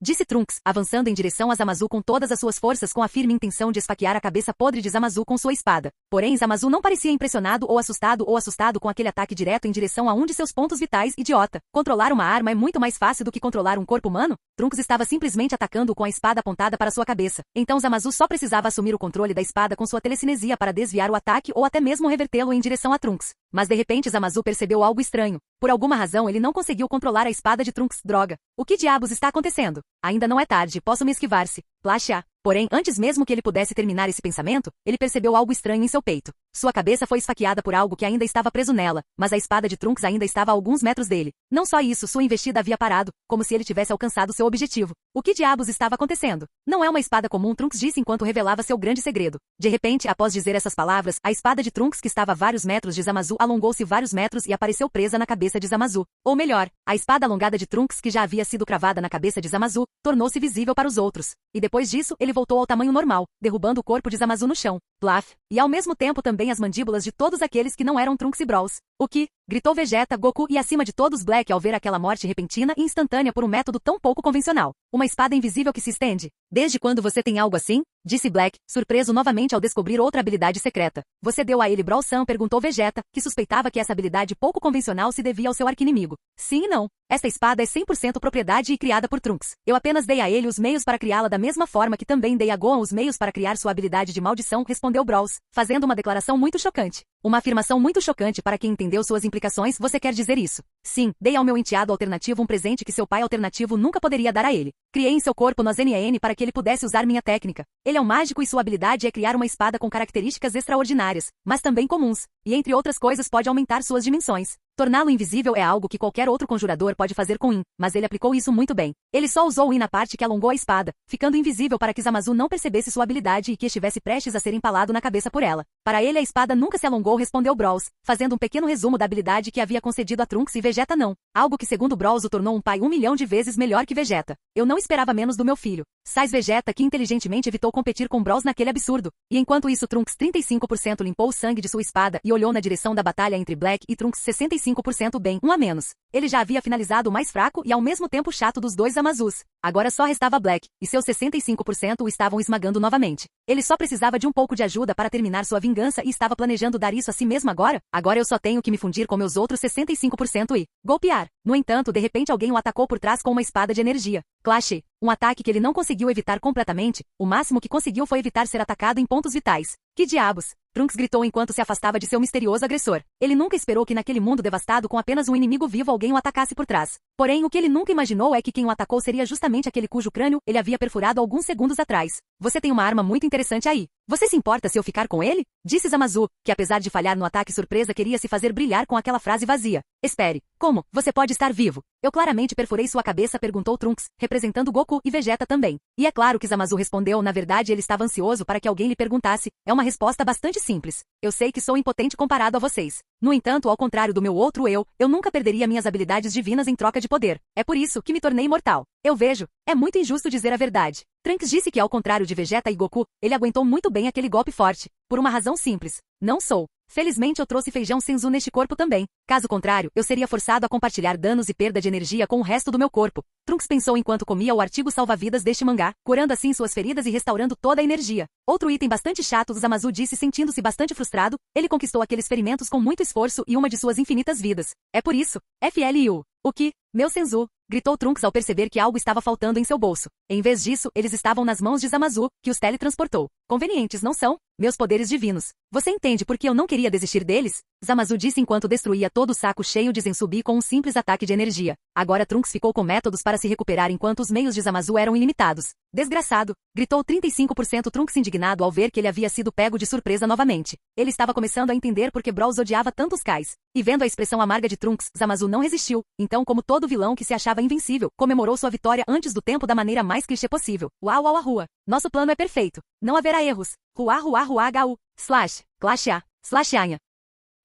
S1: Disse Trunks, avançando em direção a Zamasu com todas as suas forças com a firme intenção de esfaquear a cabeça podre de Zamasu com sua espada. Porém Zamasu não parecia impressionado ou assustado com aquele ataque direto em direção a um de seus pontos vitais, idiota. Controlar uma arma é muito mais fácil do que controlar um corpo humano? Trunks estava simplesmente atacando com a espada apontada para sua cabeça. Então Zamasu só precisava assumir o controle da espada com sua telecinesia para desviar o ataque ou até mesmo revertê-lo em direção a Trunks. Mas de repente Zamasu percebeu algo estranho. Por alguma razão ele não conseguiu controlar a espada de Trunks. Droga. O que diabos está acontecendo? Ainda não é tarde, posso me esquivar-se. Plácia. Porém, antes mesmo que ele pudesse terminar esse pensamento, ele percebeu algo estranho em seu peito. Sua cabeça foi esfaqueada por algo que ainda estava preso nela, mas a espada de Trunks ainda estava a alguns metros dele. Não só isso, sua investida havia parado, como se ele tivesse alcançado seu objetivo. O que diabos estava acontecendo? Não é uma espada comum, Trunks disse enquanto revelava seu grande segredo. De repente, após dizer essas palavras, a espada de Trunks que estava a vários metros de Zamasu alongou-se vários metros e apareceu presa na cabeça de Zamasu. Ou melhor, a espada alongada de Trunks que já havia sido cravada na cabeça de Zamasu, tornou-se visível para os outros. E depois disso, ele voltou ao tamanho normal, derrubando o corpo de Zamasu no chão. Plaf, e ao mesmo tempo também as mandíbulas de todos aqueles que não eram Trunks e Brawls. O que? Gritou Vegeta, Goku e acima de todos Black ao ver aquela morte repentina e instantânea por um método tão pouco convencional. Uma espada invisível que se estende. Desde quando você tem algo assim? Disse Black, surpreso novamente ao descobrir outra habilidade secreta. Você deu a ele Brawl-san? Perguntou Vegeta, que suspeitava que essa habilidade pouco convencional se devia ao seu arquinimigo. Sim e não. Esta espada é 100% propriedade e criada por Trunks. Eu apenas dei a ele os meios para criá-la da mesma forma que também dei a Gohan os meios para criar sua habilidade de maldição, respondeu Brawls, fazendo uma declaração muito chocante. Uma afirmação muito chocante para quem entendeu suas implicações. Você quer dizer isso? Sim, dei ao meu enteado alternativo um presente que seu pai alternativo nunca poderia dar a ele. Criei em seu corpo nos NEN para que ele pudesse usar minha técnica. Ele é um mágico e sua habilidade é criar uma espada com características extraordinárias, mas também comuns, e entre outras coisas pode aumentar suas dimensões. Torná-lo invisível é algo que qualquer outro conjurador pode fazer com In, mas ele aplicou isso muito bem. Ele só usou In na parte que alongou a espada, ficando invisível para que Zamasu não percebesse sua habilidade e que estivesse prestes a ser empalado na cabeça por ela. Para ele a espada nunca se alongou, respondeu Brawls, fazendo um pequeno resumo da habilidade que havia concedido a Trunks e Vegeta não. Algo que segundo Brawls o tornou um pai 1 milhão de vezes melhor que Vegeta. Eu não esperava menos do meu filho. Sais Vegeta que inteligentemente evitou competir com Brawls naquele absurdo. E enquanto isso Trunks 35% limpou o sangue de sua espada e olhou na direção da batalha entre Black e Trunks 65% bem, um a menos. Ele já havia finalizado o mais fraco e ao mesmo tempo chato dos dois Zamasus. Agora só restava Black, e seus 65% o estavam esmagando novamente. Ele só precisava de um pouco de ajuda para terminar sua vingança e estava planejando dar isso a si mesmo agora? Agora eu só tenho que me fundir com meus outros 65% e golpear. No entanto, de repente alguém o atacou por trás com uma espada de energia. Clash. Um ataque que ele não conseguiu evitar completamente, o máximo que conseguiu foi evitar ser atacado em pontos vitais. Que diabos? Trunks gritou enquanto se afastava de seu misterioso agressor. Ele nunca esperou que naquele mundo devastado com apenas um inimigo vivo alguém o atacasse por trás. Porém, o que ele nunca imaginou é que quem o atacou seria justamente aquele cujo crânio ele havia perfurado alguns segundos atrás. Você tem uma arma muito interessante aí. Você se importa se eu ficar com ele? Disse Zamasu, que apesar de falhar no ataque surpresa queria se fazer brilhar com aquela frase vazia. Espere. Como? Você pode estar vivo? Eu claramente perfurei sua cabeça, perguntou Trunks, representando Goku e Vegeta também. E é claro que Zamasu respondeu, na verdade ele estava ansioso para que alguém lhe perguntasse. É uma resposta bastante simples. Eu sei que sou impotente comparado a vocês. No entanto, ao contrário do meu outro eu nunca perderia minhas habilidades divinas em troca de poder. É por isso que me tornei imortal. Eu vejo. É muito injusto dizer a verdade. Trunks disse que ao contrário de Vegeta e Goku, ele aguentou muito bem aquele golpe forte. Por uma razão simples. Não sou. Felizmente eu trouxe feijão Senzu neste corpo também. Caso contrário, eu seria forçado a compartilhar danos e perda de energia com o resto do meu corpo. Trunks pensou enquanto comia o artigo salva-vidas deste mangá, curando assim suas feridas e restaurando toda a energia. Outro item bastante chato, Zamasu disse sentindo-se bastante frustrado, ele conquistou aqueles ferimentos com muito esforço e uma de suas infinitas vidas. É por isso. FLU. O que? Meu Senzu, gritou Trunks ao perceber que algo estava faltando em seu bolso. Em vez disso, eles estavam nas mãos de Zamasu, que os teletransportou. Convenientes, não são? Meus poderes divinos. Você entende por que eu não queria desistir deles? Zamasu disse enquanto destruía todo o saco cheio de Zensubi com um simples ataque de energia. Agora Trunks ficou com métodos para se recuperar enquanto os meios de Zamasu eram ilimitados. Desgraçado! Gritou 35% Trunks indignado ao ver que ele havia sido pego de surpresa novamente. Ele estava começando a entender por que Brawls odiava tanto os Kais. E vendo a expressão amarga de Trunks, Zamasu não resistiu. Então, como todo vilão que se achava invencível, comemorou sua vitória antes do tempo da maneira mais clichê possível. Uau, uau, rua. Nosso plano é perfeito. Não haverá erros. Ruá, ruá, ruá, hu. Slash. Clash A. Slash Anha.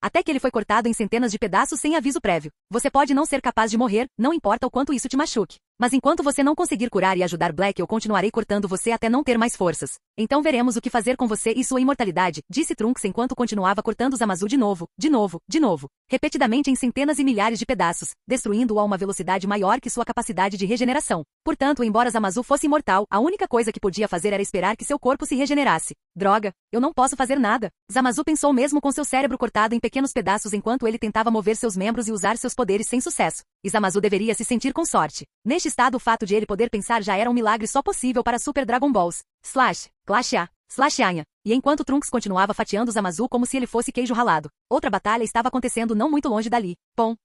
S1: Até que ele foi cortado em centenas de pedaços sem aviso prévio. Você pode não ser capaz de morrer, não importa o quanto isso te machuque. Mas enquanto você não conseguir curar e ajudar Black, eu continuarei cortando você até não ter mais forças. Então veremos o que fazer com você e sua imortalidade, disse Trunks enquanto continuava cortando Zamasu de novo, repetidamente em centenas e milhares de pedaços, destruindo-o a uma velocidade maior que sua capacidade de regeneração. Portanto, embora Zamasu fosse imortal, a única coisa que podia fazer era esperar que seu corpo se regenerasse. Droga, eu não posso fazer nada. Zamasu pensou mesmo com seu cérebro cortado em pequenos pedaços enquanto ele tentava mover seus membros e usar seus poderes sem sucesso. E Zamasu deveria se sentir com sorte. Neste estado, o fato de ele poder pensar já era um milagre só possível para Super Dragon Balls. Slash. Clash A. Slash Anha. E enquanto Trunks continuava fatiando Zamasu como se ele fosse queijo ralado, outra batalha estava acontecendo não muito longe dali. Pão.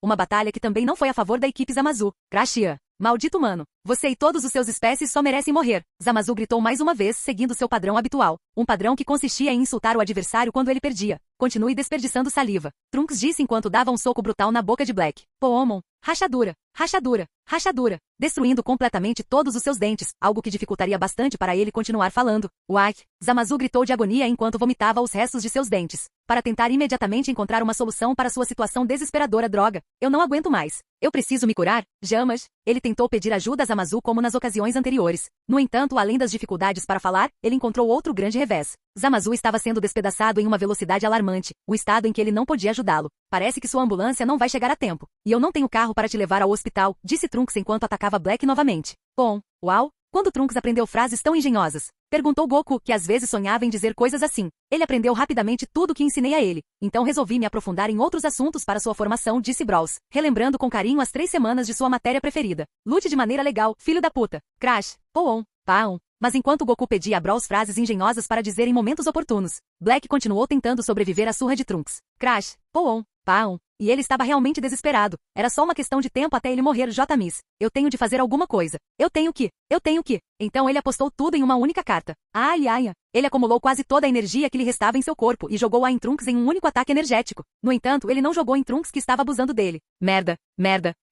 S1: Uma batalha que também não foi a favor da equipe Zamasu. Crash A. Maldito humano. Você e todos os seus espécies só merecem morrer. Zamasu gritou mais uma vez, seguindo seu padrão habitual. Um padrão que consistia em insultar o adversário quando ele perdia. Continue desperdiçando saliva. Trunks disse enquanto dava um soco brutal na boca de Black. Poomon. Rachadura, rachadura, rachadura, destruindo completamente todos os seus dentes, algo que dificultaria bastante para ele continuar falando. Uai! Zamasu gritou de agonia enquanto vomitava os restos de seus dentes, para tentar imediatamente encontrar uma solução para sua situação desesperadora. Droga, eu não aguento mais. Eu preciso me curar? Jamas! Ele tentou pedir ajuda a Zamasu como nas ocasiões anteriores. No entanto, além das dificuldades para falar, ele encontrou outro grande revés. Zamasu estava sendo despedaçado em uma velocidade alarmante, o estado em que ele não podia ajudá-lo. Parece que sua ambulância não vai chegar a tempo. E eu não tenho carro para te levar ao hospital, disse Trunks enquanto atacava Black novamente. Bom, uau! Quando Trunks aprendeu frases tão engenhosas? Perguntou Goku, que às vezes sonhava em dizer coisas assim. Ele aprendeu rapidamente tudo o que ensinei a ele. Então resolvi me aprofundar em outros assuntos para sua formação, disse Brawls, relembrando com carinho as 3 semanas de sua matéria preferida. Lute de maneira legal, filho da puta. Crash, Poon, Paon. Mas enquanto Goku pedia a Brawls frases engenhosas para dizer em momentos oportunos, Black continuou tentando sobreviver à surra de Trunks. Crash, Poon, Paon. E ele estava realmente desesperado. Era só uma questão de tempo até ele morrer. J-Miss. Eu tenho de fazer alguma coisa. Eu tenho que. Então ele apostou tudo em uma única carta. Ai. Ele acumulou quase toda a energia que lhe restava em seu corpo e jogou-a em Trunks em um único ataque energético. No entanto, ele não jogou em Trunks, que estava abusando dele. Merda.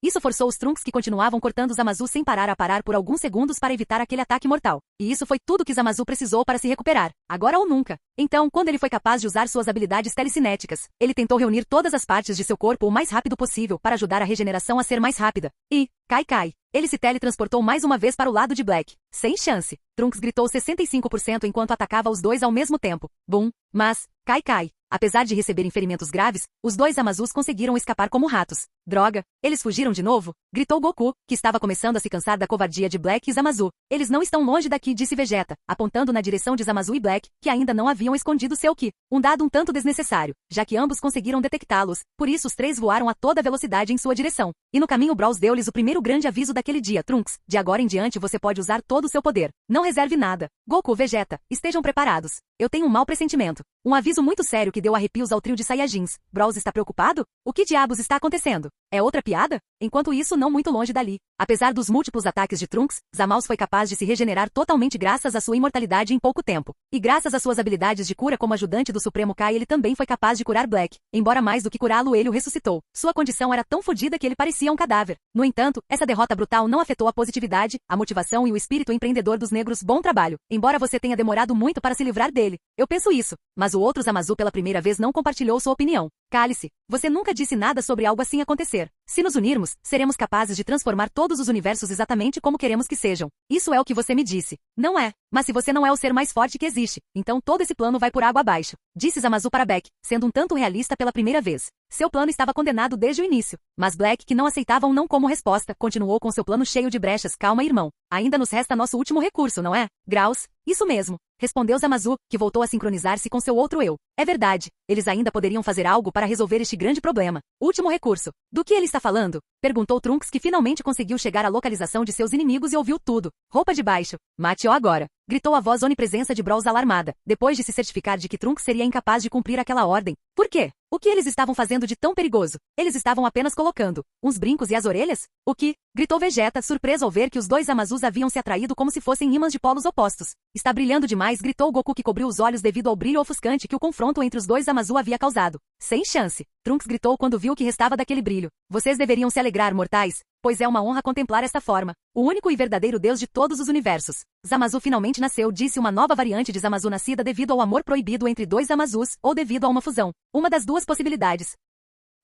S1: Isso forçou os Trunks, que continuavam cortando Zamasu sem parar, a parar por alguns segundos para evitar aquele ataque mortal. E isso foi tudo que Zamasu precisou para se recuperar. Agora ou nunca. Então, quando ele foi capaz de usar suas habilidades telecinéticas, ele tentou reunir todas as partes de seu corpo o mais rápido possível para ajudar a regeneração a ser mais rápida. E, cai. Ele se teletransportou mais uma vez para o lado de Black. Sem chance. Trunks gritou 65% enquanto atacava os dois ao mesmo tempo. Bum. Mas, cai. Apesar de receberem ferimentos graves, os dois Zamasus conseguiram escapar como ratos. Droga, eles fugiram de novo? Gritou Goku, que estava começando a se cansar da covardia de Black e Zamasu. Eles não estão longe daqui, disse Vegeta, apontando na direção de Zamasu e Black, que ainda não haviam escondido seu Ki. Um dado um tanto desnecessário, já que ambos conseguiram detectá-los, por isso os 3 voaram a toda velocidade em sua direção. E no caminho Brawls deu-lhes o primeiro grande aviso daquele dia. Trunks, de agora em diante você pode usar todo o seu poder. Não reserve nada. Goku, Vegeta, estejam preparados. Eu tenho um mau pressentimento. Um aviso muito sério que deu arrepios ao trio de Saiyajins. Brawls está preocupado? O que diabos está acontecendo? É outra piada? Enquanto isso, não muito longe dali. Apesar dos múltiplos ataques de Trunks, Zamaus foi capaz de se regenerar totalmente graças à sua imortalidade em pouco tempo. E graças às suas habilidades de cura como ajudante do Supremo Kai, ele também foi capaz de curar Black. Embora mais do que curá-lo, ele o ressuscitou. Sua condição era tão fodida que ele parecia um cadáver. No entanto, essa derrota brutal não afetou a positividade, a motivação e o espírito empreendedor dos negros. Bom trabalho. Embora você tenha demorado muito para se livrar dele. Eu penso isso. Mas o outro Zamasu pela primeira vez não compartilhou sua opinião. Cale-se. Você nunca disse nada sobre algo assim acontecer. Se nos unirmos, seremos capazes de transformar todos os universos exatamente como queremos que sejam. Isso é o que você me disse. Não é. Mas se você não é o ser mais forte que existe, então todo esse plano vai por água abaixo. Disse Zamasu para Beck, sendo um tanto realista pela primeira vez. Seu plano estava condenado desde o início. Mas Black, que não aceitava um não como resposta, continuou com seu plano cheio de brechas. Calma, irmão. Ainda nos resta nosso último recurso, não é? Graus? Isso mesmo. Respondeu Zamasu, que voltou a sincronizar-se com seu outro eu. É verdade. Eles ainda poderiam fazer algo para resolver este grande problema. Último recurso. Do que ele está falando? Perguntou Trunks, que finalmente conseguiu chegar à localização de seus inimigos e ouviu tudo. Roupa de baixo. Mate-o agora. Gritou a voz onipresença de Brawls alarmada, depois de se certificar de que Trunks seria incapaz de cumprir aquela ordem. Por quê? O que eles estavam fazendo de tão perigoso? Eles estavam apenas colocando uns brincos e as orelhas? O que? Gritou Vegeta, surpreso ao ver que os dois Zamasus haviam se atraído como se fossem ímãs de polos opostos. Está brilhando demais, gritou Goku, que cobriu os olhos devido ao brilho ofuscante que o confronto entre os dois Zamasu havia causado. Sem chance. Trunks gritou quando viu o que restava daquele brilho. Vocês deveriam se alegrar, mortais, pois é uma honra contemplar esta forma. O único e verdadeiro Deus de todos os universos. Zamasu finalmente nasceu, disse uma nova variante de Zamasu nascida devido ao amor proibido entre dois Zamasus ou devido a uma fusão. Uma das duas possibilidades.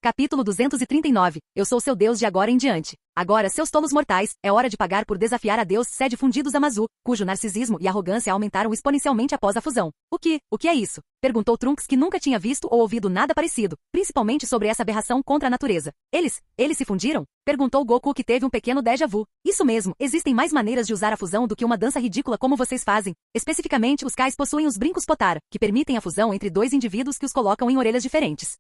S1: Capítulo 239. Eu sou seu Deus de agora em diante. Agora, seus tolos mortais, é hora de pagar por desafiar a Deus Sede Fundido Zamasu, cujo narcisismo e arrogância aumentaram exponencialmente após a fusão. O que é isso? Perguntou Trunks, que nunca tinha visto ou ouvido nada parecido, principalmente sobre essa aberração contra a natureza. Eles se fundiram? Perguntou Goku, que teve um pequeno déjà vu. Isso mesmo, existem mais maneiras de usar a fusão do que uma dança ridícula como vocês fazem. Especificamente, os Kais possuem os brincos Potara, que permitem a fusão entre dois indivíduos que os colocam em orelhas diferentes.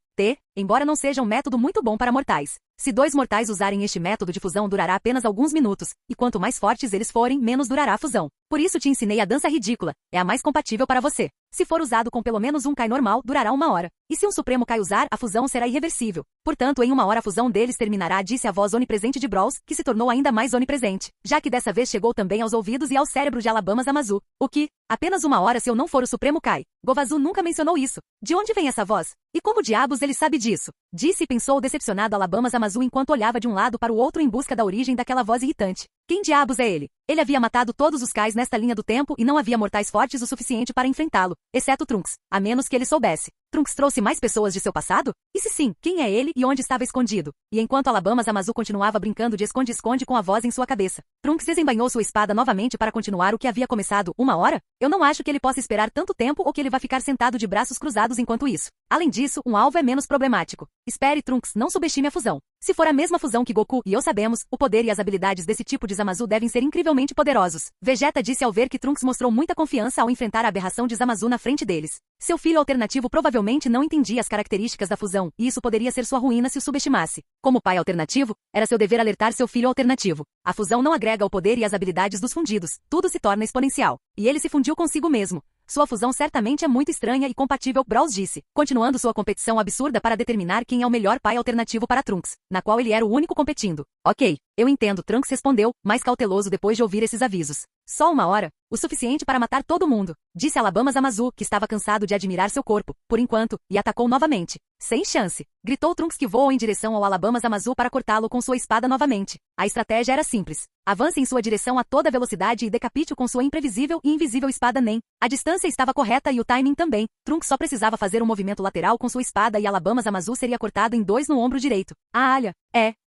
S1: Embora não seja um método muito bom para mortais. Se dois mortais usarem este método de fusão, durará apenas alguns minutos, e quanto mais fortes eles forem, menos durará a fusão. Por isso te ensinei a dança ridícula. É a mais compatível para você. Se for usado com pelo menos um Kai normal, durará 1 hora. E se um Supremo Kai usar, a fusão será irreversível. Portanto, em 1 hora a fusão deles terminará, disse a voz onipresente de Brawls, que se tornou ainda mais onipresente, já que dessa vez chegou também aos ouvidos e ao cérebro de Alabama Zamasu. O que? Apenas 1 hora se eu não for o Supremo Kai. Govazu nunca mencionou isso. De onde vem essa voz? E como diabos ele sabe disso? Disse e pensou decepcionado Alabama Zamasu enquanto olhava de um lado para o outro em busca da origem daquela voz irritante. Quem diabos é ele? Ele havia matado todos os Kais nesta linha do tempo e não havia mortais fortes o suficiente para enfrentá-lo, exceto Trunks, a menos que ele soubesse. Trunks trouxe mais pessoas de seu passado? E se sim, quem é ele e onde estava escondido? E enquanto Alabama Zamasu continuava brincando de esconde-esconde com a voz em sua cabeça, Trunks desembainhou sua espada novamente para continuar o que havia começado 1 hora? Eu não acho que ele possa esperar tanto tempo ou que ele vá ficar sentado de braços cruzados enquanto isso. Além disso, um alvo é menos problemático. Espere, Trunks, não subestime a fusão. Se for a mesma fusão que Goku e eu sabemos, o poder e as habilidades desse tipo de Zamasu devem ser incrivelmente poderosos. Vegeta disse ao ver que Trunks mostrou muita confiança ao enfrentar a aberração de Zamasu na frente deles. Seu filho alternativo provavelmente não entendia as características da fusão, e isso poderia ser sua ruína se o subestimasse. Como pai alternativo, era seu dever alertar seu filho alternativo. A fusão não agrega o poder e as habilidades dos fundidos, tudo se torna exponencial. E ele se fundiu consigo mesmo. Sua fusão certamente é muito estranha e compatível, Brawls disse, continuando sua competição absurda para determinar quem é o melhor pai alternativo para Trunks, na qual ele era o único competindo. Ok, eu entendo, Trunks respondeu, mais cauteloso depois de ouvir esses avisos. Só 1 hora? O suficiente para matar todo mundo, disse Alabama Zamasu, que estava cansado de admirar seu corpo, por enquanto, e atacou novamente. Sem chance, gritou Trunks que voou em direção ao Alabama Zamasu para cortá-lo com sua espada novamente. A estratégia era simples. Avance em sua direção a toda velocidade e decapite-o com sua imprevisível e invisível espada Nen. A distância estava correta e o timing também. Trunks só precisava fazer um movimento lateral com sua espada e Alabama Zamasu seria cortado em 2 no ombro direito. A alha.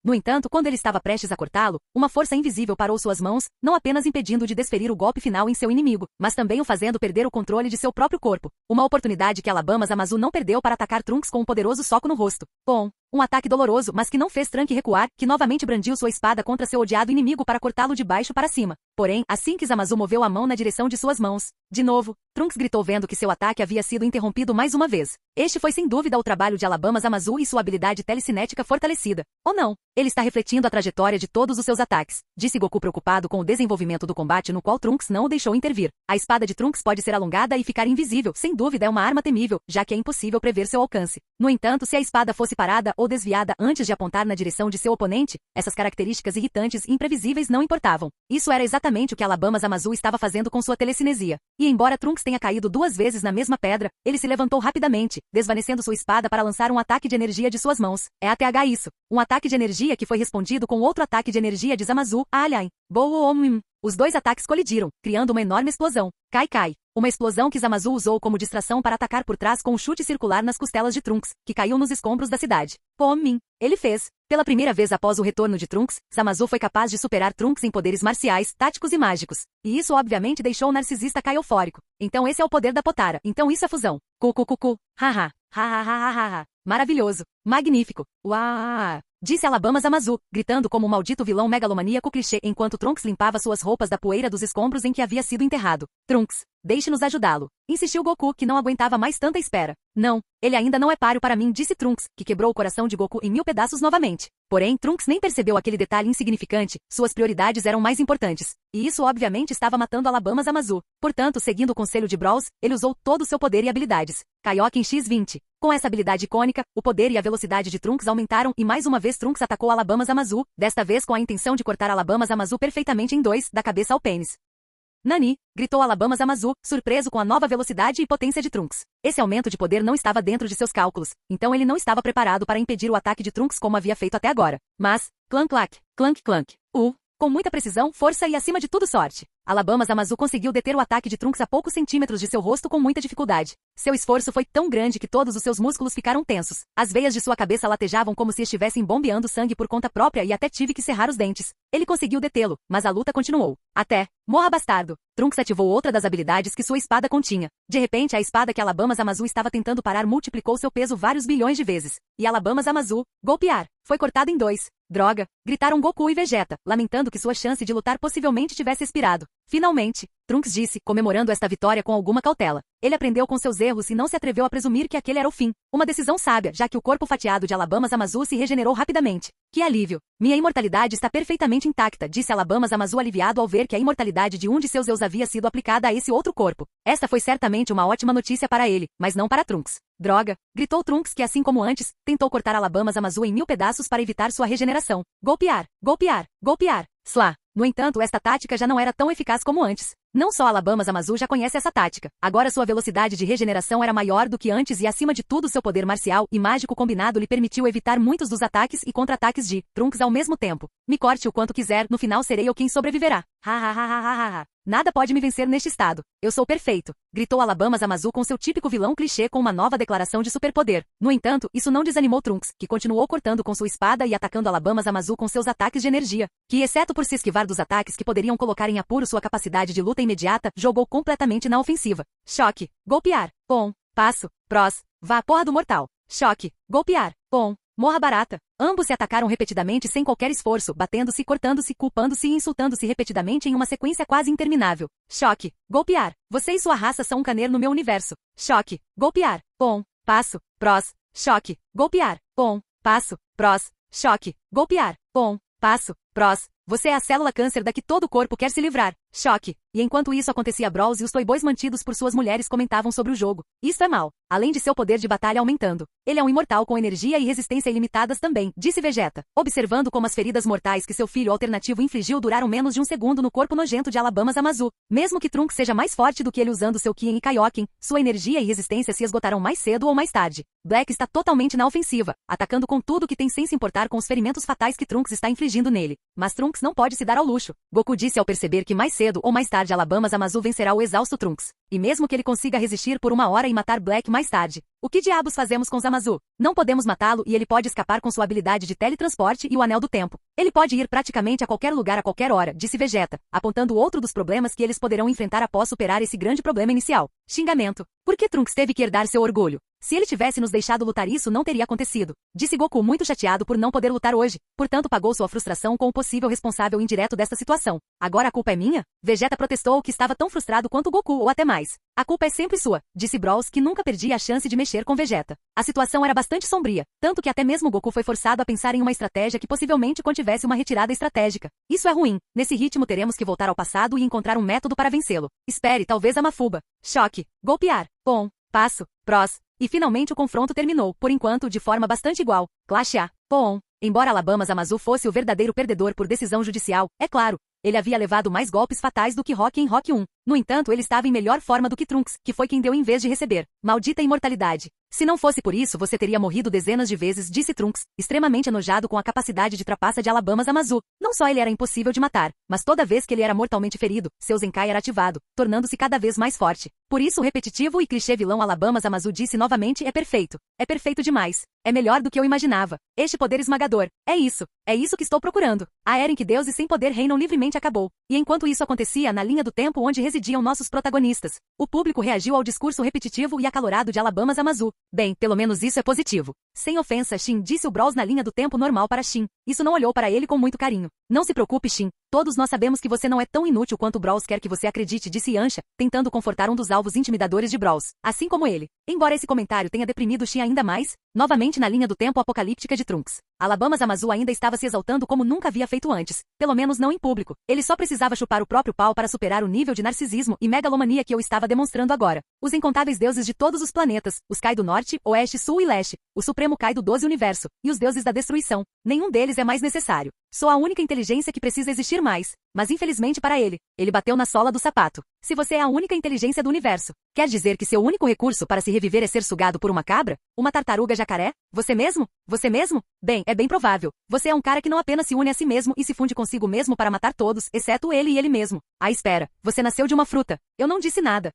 S1: No entanto, quando ele estava prestes a cortá-lo, uma força invisível parou suas mãos, não apenas impedindo de desferir o golpe final em seu inimigo, mas também o fazendo perder o controle de seu próprio corpo. Uma oportunidade que Alabama Zamasu não perdeu para atacar Trunks com um poderoso soco no rosto. Bom, um ataque doloroso, mas que não fez Trunks recuar, que novamente brandiu sua espada contra seu odiado inimigo para cortá-lo de baixo para cima. Porém, assim que Zamasu moveu a mão na direção de suas mãos, de novo, Trunks gritou vendo que seu ataque havia sido interrompido mais uma vez. Este foi sem dúvida o trabalho de Alabama Zamasu e sua habilidade telecinética fortalecida. Ou não? Ele está refletindo a trajetória de todos os seus ataques, disse Goku preocupado com o desenvolvimento do combate no qual Trunks não o deixou intervir. A espada de Trunks pode ser alongada e ficar invisível, sem dúvida é uma arma temível, já que é impossível prever seu alcance. No entanto, se a espada fosse parada ou desviada antes de apontar na direção de seu oponente, essas características irritantes e imprevisíveis não importavam. Isso era exatamente o que Alabama Zamasu estava fazendo com sua telecinesia. E embora Trunks tenha caído 2 vezes na mesma pedra, ele se levantou rapidamente, desvanecendo sua espada para lançar um ataque de energia de suas mãos. É até isso. Um ataque de energia que foi respondido com outro ataque de energia de Zamasu, a Alhain. Os 2 ataques colidiram, criando uma enorme explosão. Cai. Uma explosão que Zamasu usou como distração para atacar por trás com um chute circular nas costelas de Trunks, que caiu nos escombros da cidade. Ele fez. Pela primeira vez após o retorno de Trunks, Zamasu foi capaz de superar Trunks em poderes marciais, táticos e mágicos. E isso obviamente deixou o narcisista Kai eufórico. Então esse é o poder da Potara. Então isso é fusão. Haha. Maravilhoso. Magnífico. Uau. Disse Alabama Zamasu, gritando como um maldito vilão megalomaníaco clichê enquanto Trunks limpava suas roupas da poeira dos escombros em que havia sido enterrado. Trunks, deixe-nos ajudá-lo. Insistiu Goku, que não aguentava mais tanta espera. Não, ele ainda não é páreo para mim, disse Trunks, que quebrou o coração de Goku em 1000 pedaços novamente. Porém, Trunks nem percebeu aquele detalhe insignificante, suas prioridades eram mais importantes. E isso obviamente estava matando Alabama Zamasu. Portanto, seguindo o conselho de Brawls, ele usou todo o seu poder e habilidades. Kaioken X20. Com essa habilidade icônica, o poder e a velocidade de Trunks aumentaram e mais uma vez Trunks atacou Alabama Zamasu, desta vez com a intenção de cortar Alabama Zamasu perfeitamente em 2, da cabeça ao pênis. Nani, gritou Alabama Zamasu, surpreso com a nova velocidade e potência de Trunks. Esse aumento de poder não estava dentro de seus cálculos, então ele não estava preparado para impedir o ataque de Trunks como havia feito até agora. Mas, clank, com muita precisão, força e acima de tudo sorte. Alabama Zamasu conseguiu deter o ataque de Trunks a poucos centímetros de seu rosto com muita dificuldade. Seu esforço foi tão grande que todos os seus músculos ficaram tensos. As veias de sua cabeça latejavam como se estivessem bombeando sangue por conta própria e até tive que cerrar os dentes. Ele conseguiu detê-lo, mas a luta continuou. Até, morra bastardo. Trunks ativou outra das habilidades que sua espada continha. De repente, a espada que Alabama Zamasu estava tentando parar multiplicou seu peso vários bilhões de vezes. E Alabama Zamasu, golpear, foi cortado em 2. Droga! Gritaram Goku e Vegeta, lamentando que sua chance de lutar possivelmente tivesse expirado. Finalmente, Trunks disse, comemorando esta vitória com alguma cautela. Ele aprendeu com seus erros e não se atreveu a presumir que aquele era o fim. Uma decisão sábia, já que o corpo fatiado de Alabama Zamasu se regenerou rapidamente. Que alívio! Minha imortalidade está perfeitamente intacta, disse Alabama Zamasu aliviado ao ver que a imortalidade de um de seus deus havia sido aplicada a esse outro corpo. Esta foi certamente uma ótima notícia para ele, mas não para Trunks. Droga! Gritou Trunks que, assim como antes, tentou cortar Alabama Zamasu em 1000 pedaços para evitar sua regeneração. Golpear! Golpear! Golpear! Slá! No entanto, esta tática já não era tão eficaz como antes. Não só Alabama Zamasu já conhece essa tática. Agora sua velocidade de regeneração era maior do que antes e acima de tudo seu poder marcial e mágico combinado lhe permitiu evitar muitos dos ataques e contra-ataques de Trunks ao mesmo tempo. Me corte o quanto quiser, no final serei eu quem sobreviverá. Ha ha ha ha ha ha. Nada pode me vencer neste estado. Eu sou perfeito, gritou Alabama Zamasu com seu típico vilão clichê com uma nova declaração de superpoder. No entanto, isso não desanimou Trunks, que continuou cortando com sua espada e atacando Alabama Zamasu com seus ataques de energia, que exceto por se esquivar dos ataques que poderiam colocar em apuro sua capacidade de luta imediata, jogou completamente na ofensiva. Choque, golpear, pom, passo, pros, vá porra do mortal. Choque, golpear, pom, morra barata. Ambos se atacaram repetidamente sem qualquer esforço, batendo-se, cortando-se, culpando-se e insultando-se repetidamente em uma sequência quase interminável. Choque, golpear. Você e sua raça são um caner no meu universo. Choque, golpear, pom, passo, pros, choque, golpear, pom, passo, pros, choque, golpear, pom, passo, pros. Você é a célula câncer da que todo o corpo quer se livrar. Choque. E enquanto isso acontecia, Brawls e os toyboys mantidos por suas mulheres comentavam sobre o jogo. Isso é mal. Além de seu poder de batalha aumentando. Ele é um imortal com energia e resistência ilimitadas também, disse Vegeta, observando como as feridas mortais que seu filho alternativo infligiu duraram menos de um segundo no corpo nojento de Alabama Zamasu. Mesmo que Trunks seja mais forte do que ele usando seu Ki e Kaioken, sua energia e resistência se esgotarão mais cedo ou mais tarde. Black está totalmente na ofensiva, atacando com tudo que tem sem se importar com os ferimentos fatais que Trunks está infligindo nele. Mas Trunks não pode se dar ao luxo. Goku disse ao perceber que mais cedo ou mais tarde Alabama Zamasu vencerá o exausto Trunks. E mesmo que ele consiga resistir por 1 hora e matar Black mais tarde, o que diabos fazemos com Zamasu? Não podemos matá-lo e ele pode escapar com sua habilidade de teletransporte e o Anel do Tempo. Ele pode ir praticamente a qualquer lugar a qualquer hora, disse Vegeta, apontando outro dos problemas que eles poderão enfrentar após superar esse grande problema inicial. Xingamento. Por que Trunks teve que herdar seu orgulho? Se ele tivesse nos deixado lutar, isso não teria acontecido. Disse Goku muito chateado por não poder lutar hoje, portanto pagou sua frustração com o possível responsável indireto desta situação. Agora a culpa é minha? Vegeta protestou que estava tão frustrado quanto Goku ou até mais. A culpa é sempre sua, disse Brawls que nunca perdia a chance de mexer com Vegeta. A situação era bastante sombria, tanto que até mesmo Goku foi forçado a pensar em uma estratégia que possivelmente contivesse uma retirada estratégica. Isso é ruim. Nesse ritmo teremos que voltar ao passado e encontrar um método para vencê-lo. Espere, talvez a Mafuba. Choque, golpear, pom, passo, pros. E finalmente o confronto terminou, por enquanto de forma bastante igual. Clash A, pom. Embora Alabama Zamasu fosse o verdadeiro perdedor por decisão judicial, é claro, ele havia levado mais golpes fatais do que Rock em Rock 1. No entanto, ele estava em melhor forma do que Trunks, que foi quem deu em vez de receber. Maldita imortalidade. Se não fosse por isso, você teria morrido dezenas de vezes, disse Trunks, extremamente enojado com a capacidade de trapaça de Alabama Zamasu. Não só ele era impossível de matar, mas toda vez que ele era mortalmente ferido, seu Zenkai era ativado, tornando-se cada vez mais forte. Por isso o repetitivo e clichê vilão Alabama Zamasu disse novamente: é perfeito. É perfeito demais. É melhor do que eu imaginava. Este poder esmagador. É isso. É isso que estou procurando. A era em que deuses sem poder reinam livremente acabou. E enquanto isso acontecia na linha do tempo onde residiam nossos protagonistas, o público reagiu ao discurso repetitivo e acalorado de Alabama Zamasu. Bem, pelo menos isso é positivo. Sem ofensa, Shin, disse o Brawls na linha do tempo normal para Shin. Isso não olhou para ele com muito carinho. Não se preocupe, Shin. Todos nós sabemos que você não é tão inútil quanto Brawls quer que você acredite, disse Yancha, tentando confortar um dos alvos intimidadores de Brawls, assim como ele. Embora esse comentário tenha deprimido Shin ainda mais, novamente na linha do tempo apocalíptica de Trunks, Alabama Zamasu ainda estava se exaltando como nunca havia feito antes, pelo menos não em público. Ele só precisava chupar o próprio pau para superar o nível de narcisismo e megalomania que eu estava demonstrando agora. Os incontáveis deuses de todos os planetas, os Kai do Norte, Oeste, Sul e Leste, o Supremo Kai do 12 Universo, e os deuses da destruição. Nenhum deles é mais necessário. Sou a única inteligência que precisa existir mais. Mas infelizmente para ele, ele bateu na sola do sapato. Se você é a única inteligência do universo, quer dizer que seu único recurso para se reviver é ser sugado por uma cabra? Uma tartaruga jacaré? Você mesmo? Você mesmo? Bem, é bem provável. Você é um cara que não apenas se une a si mesmo e se funde consigo mesmo para matar todos, exceto ele e ele mesmo. Ah, espera. Você nasceu de uma fruta. Eu não disse nada.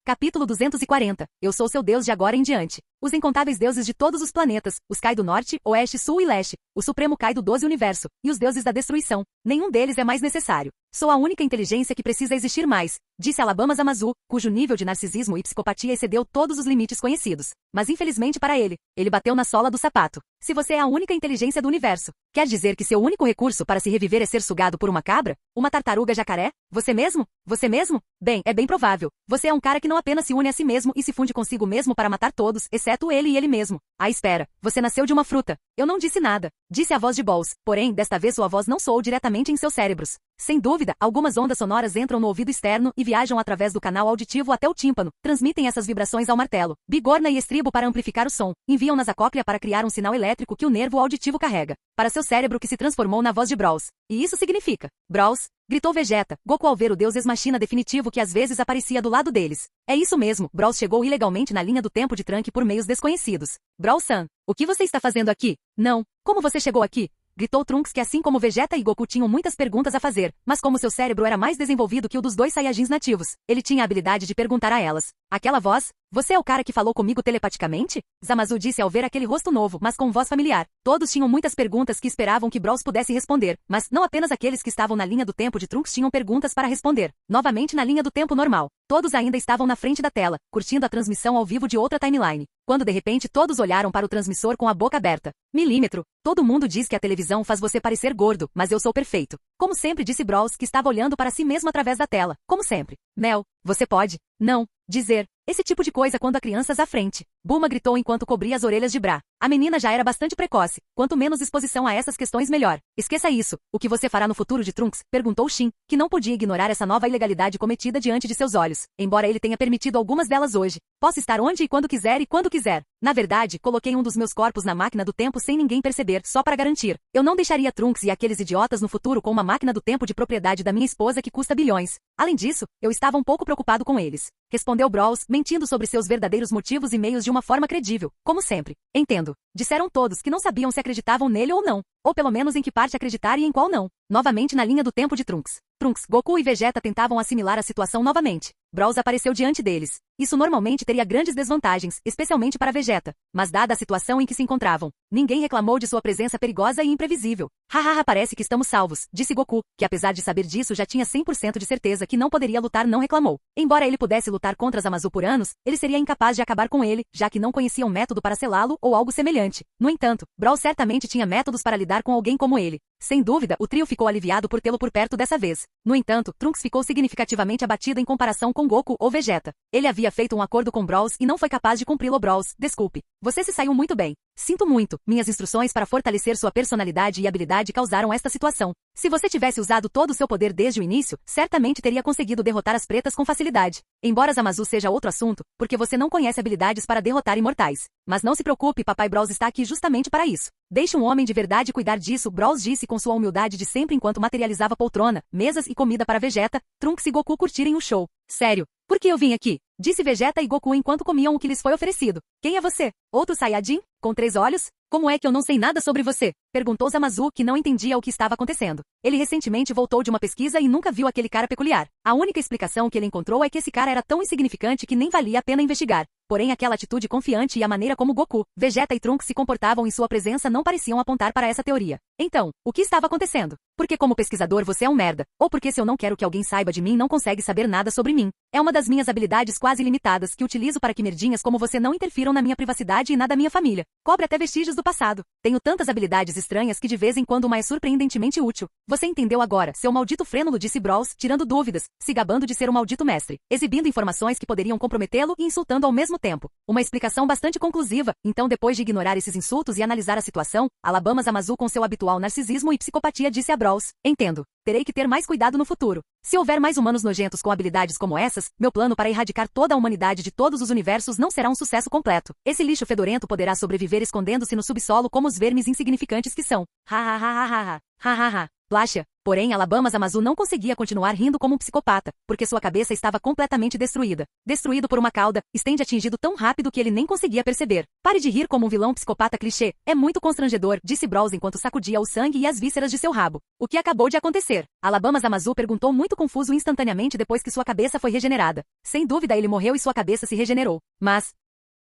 S1: Capítulo 240. Eu sou seu Deus de agora em diante. Os incontáveis deuses de todos os planetas, os Kai do Norte, Oeste, Sul e Leste, o Supremo Kai do 12 Universo, e os deuses da destruição. Nenhum deles é mais necessário. Sou a única inteligência que precisa existir mais, disse Alabama Zamazu, cujo nível de narcisismo e psicopatia excedeu todos os limites conhecidos. Mas infelizmente para ele bateu na sola do sapato. Se você é a única inteligência do universo, quer dizer que seu único recurso para se reviver é ser sugado por uma cabra? Uma tartaruga jacaré? Você mesmo? Você mesmo? Bem, é bem provável. Você é um cara que não apenas se une a si mesmo e se funde consigo mesmo para matar todos, exceto ele e ele mesmo. Ah, espera. Você nasceu de uma fruta. Eu não disse nada. Disse a voz de Balls. Porém, desta vez sua voz não soou diretamente em seus cérebros. Sem dúvida, algumas ondas sonoras entram no ouvido externo e viajam através do canal auditivo até o tímpano, transmitem essas vibrações ao martelo, bigorna e estribo para amplificar o som, enviam-nas à cóclea para criar um sinal elétrico que o nervo auditivo carrega, para seu cérebro que se transformou na voz de Brawls. E isso significa, Brawls, gritou Vegeta, Goku ao ver o deus ex-machina definitivo que às vezes aparecia do lado deles. É isso mesmo, Brawls chegou ilegalmente na linha do tempo de Trunks por meios desconhecidos. Brawls-san, o que você está fazendo aqui? Não, como você chegou aqui? Gritou Trunks que assim como Vegeta e Goku tinham muitas perguntas a fazer, mas como seu cérebro era mais desenvolvido que o dos dois Saiyajins nativos, ele tinha a habilidade de perguntar a elas. Aquela voz? Você é o cara que falou comigo telepaticamente? Zamazu disse ao ver aquele rosto novo, mas com voz familiar. Todos tinham muitas perguntas que esperavam que Brawls pudesse responder, mas não apenas aqueles que estavam na linha do tempo de Trunks tinham perguntas para responder. Novamente na linha do tempo normal. Todos ainda estavam na frente da tela, curtindo a transmissão ao vivo de outra timeline. Quando de repente todos olharam para o transmissor com a boca aberta. Milímetro. Todo mundo diz que a televisão faz você parecer gordo, mas eu sou perfeito. Como sempre disse Brawls que estava olhando para si mesmo através da tela. Como sempre. Mel, você pode, não, dizer esse tipo de coisa quando há crianças à frente. Bulma gritou enquanto cobria as orelhas de Bra. A menina já era bastante precoce. Quanto menos exposição a essas questões, melhor. Esqueça isso. O que você fará no futuro de Trunks? Perguntou Shin, que não podia ignorar essa nova ilegalidade cometida diante de seus olhos, embora ele tenha permitido algumas delas hoje. Posso estar onde e quando quiser e quando quiser. Na verdade, coloquei um dos meus corpos na máquina do tempo sem ninguém perceber, só para garantir. Eu não deixaria Trunks e aqueles idiotas no futuro com uma máquina do tempo de propriedade da minha esposa que custa bilhões. Além disso, eu estava um pouco preocupado com eles. Respondeu Brawls, mentindo sobre seus verdadeiros motivos e meios de uma forma credível, como sempre. Entendo. Disseram todos que não sabiam se acreditavam nele ou não, ou pelo menos em que parte acreditar e em qual não. Novamente na linha do tempo de Trunks. Trunks, Goku e Vegeta tentavam assimilar a situação novamente. Brawls apareceu diante deles. Isso normalmente teria grandes desvantagens, especialmente para Vegeta. Mas dada a situação em que se encontravam, ninguém reclamou de sua presença perigosa e imprevisível. Hahaha, parece que estamos salvos, disse Goku, que apesar de saber disso já tinha 100% de certeza que não poderia lutar, não reclamou. Embora ele pudesse lutar contra Zamazu por anos, ele seria incapaz de acabar com ele, já que não conhecia um método para selá-lo ou algo semelhante. No entanto, Brawls certamente tinha métodos para lidar com alguém como ele. Sem dúvida, o trio ficou aliviado por tê-lo por perto dessa vez. No entanto, Trunks ficou significativamente abatido em comparação com Goku ou Vegeta. Ele havia feito um acordo com Brawls e não foi capaz de cumpri-lo. Brawls, desculpe. Você se saiu muito bem. Sinto muito. Minhas instruções para fortalecer sua personalidade e habilidade causaram esta situação. Se você tivesse usado todo o seu poder desde o início, certamente teria conseguido derrotar as pretas com facilidade. Embora Zamazu seja outro assunto, porque você não conhece habilidades para derrotar imortais. Mas não se preocupe, papai Brawls está aqui justamente para isso. Deixe um homem de verdade cuidar disso, Brawls disse com sua humildade de sempre enquanto materializava poltrona, mesas e comida para Vegeta, Trunks e Goku curtirem o show. Sério, por que eu vim aqui? Disse Vegeta e Goku enquanto comiam o que lhes foi oferecido. Quem é você? Outro Saiyajin? Com 3 olhos? Como é que eu não sei nada sobre você? Perguntou Zamazu, que não entendia o que estava acontecendo. Ele recentemente voltou de uma pesquisa e nunca viu aquele cara peculiar. A única explicação que ele encontrou é que esse cara era tão insignificante que nem valia a pena investigar. Porém, aquela atitude confiante e a maneira como Goku, Vegeta e Trunks se comportavam em sua presença não pareciam apontar para essa teoria. Então, o que estava acontecendo? Porque como pesquisador você é um merda, ou porque se eu não quero que alguém saiba de mim não consegue saber nada sobre mim. É uma das minhas habilidades quase ilimitadas que utilizo para que merdinhas como você não interfiram na minha privacidade e na da minha família. Cobre até vestígios do passado. Tenho tantas habilidades estranhas que de vez em quando uma é surpreendentemente útil. Você entendeu agora, seu maldito frênulo, disse Brawls, tirando dúvidas, se gabando de ser um maldito mestre, exibindo informações que poderiam comprometê-lo e insultando ao mesmo tempo. Uma explicação bastante conclusiva. Então, depois de ignorar esses insultos e analisar a situação, Alabama Zamazu com seu habitual narcisismo e psicopatia disse a Brawls: entendo. Terei que ter mais cuidado no futuro. Se houver mais humanos nojentos com habilidades como essas, meu plano para erradicar toda a humanidade de todos os universos não será um sucesso completo. Esse lixo fedorento poderá sobreviver escondendo-se no subsolo como os vermes insignificantes que são. Ha ha ha ha ha ha ha ha. Plácia. Porém, Alabama Zamazu não conseguia continuar rindo como um psicopata, porque sua cabeça estava completamente destruída. Destruído por uma cauda, estende atingido tão rápido que ele nem conseguia perceber. Pare de rir como um vilão psicopata clichê. É muito constrangedor, disse Brawls enquanto sacudia o sangue e as vísceras de seu rabo. O que acabou de acontecer? Alabama Zamazu perguntou muito confuso instantaneamente depois que sua cabeça foi regenerada. Sem dúvida ele morreu e sua cabeça se regenerou. Mas...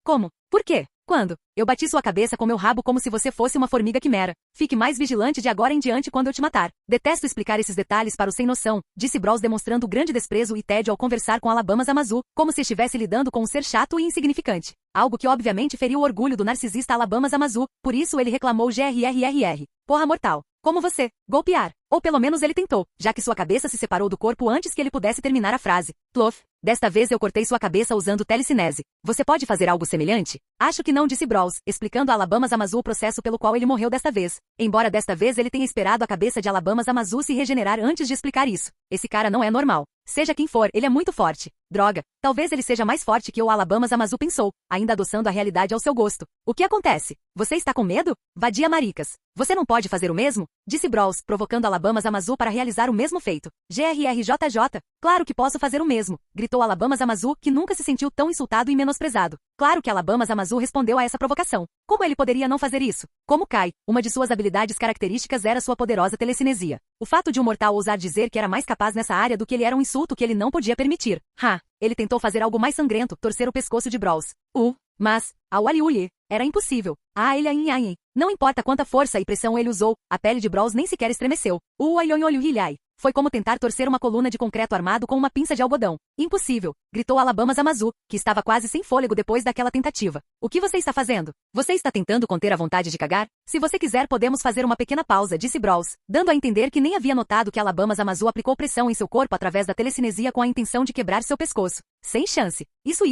S1: como? Por quê? Quando? Eu bati sua cabeça com meu rabo como se você fosse uma formiga quimera. Fique mais vigilante de agora em diante quando eu te matar. Detesto explicar esses detalhes para o sem noção, disse Brawls demonstrando grande desprezo e tédio ao conversar com Alabama Zamazu, como se estivesse lidando com um ser chato e insignificante. Algo que obviamente feriu o orgulho do narcisista Alabama Zamazu, por isso ele reclamou grrrr. Porra mortal. Como você. Golpear. Ou pelo menos ele tentou, já que sua cabeça se separou do corpo antes que ele pudesse terminar a frase. Plof. Desta vez eu cortei sua cabeça usando telecinese. Você pode fazer algo semelhante? Acho que não, disse Brawls, explicando a Alabama Zamazu o processo pelo qual ele morreu desta vez. Embora desta vez ele tenha esperado a cabeça de Alabama Zamazu se regenerar antes de explicar isso. Esse cara não é normal. Seja quem for, ele é muito forte. Droga, talvez ele seja mais forte que o Alabama Zamazu pensou, ainda adoçando a realidade ao seu gosto. O que acontece? Você está com medo? Vadia maricas. Você não pode fazer o mesmo? Disse Brawls, provocando Alabama Zamazu para realizar o mesmo feito. grrjj. Claro que posso fazer o mesmo, gritou Alabama Zamazu, que nunca se sentiu tão insultado e menosprezado. Claro que Alabama Zamazu respondeu a essa provocação. Como ele poderia não fazer isso? Como Kai, uma de suas habilidades características era sua poderosa telecinesia. O fato de um mortal ousar dizer que era mais capaz nessa área do que ele era um insulto que ele não podia permitir. Ele tentou fazer algo mais sangrento, torcer o pescoço de Brawls. Mas, ao aliulhe, era impossível. Não importa quanta força e pressão ele usou, a pele de Brawls nem sequer estremeceu. Foi como tentar torcer uma coluna de concreto armado com uma pinça de algodão. Impossível, gritou Alabama Zamazu, que estava quase sem fôlego depois daquela tentativa. O que você está fazendo? Você está tentando conter a vontade de cagar? Se você quiser podemos fazer uma pequena pausa, disse Brawls, dando a entender que nem havia notado que Alabama Zamazu aplicou pressão em seu corpo através da telecinesia com a intenção de quebrar seu pescoço. Sem chance. Isso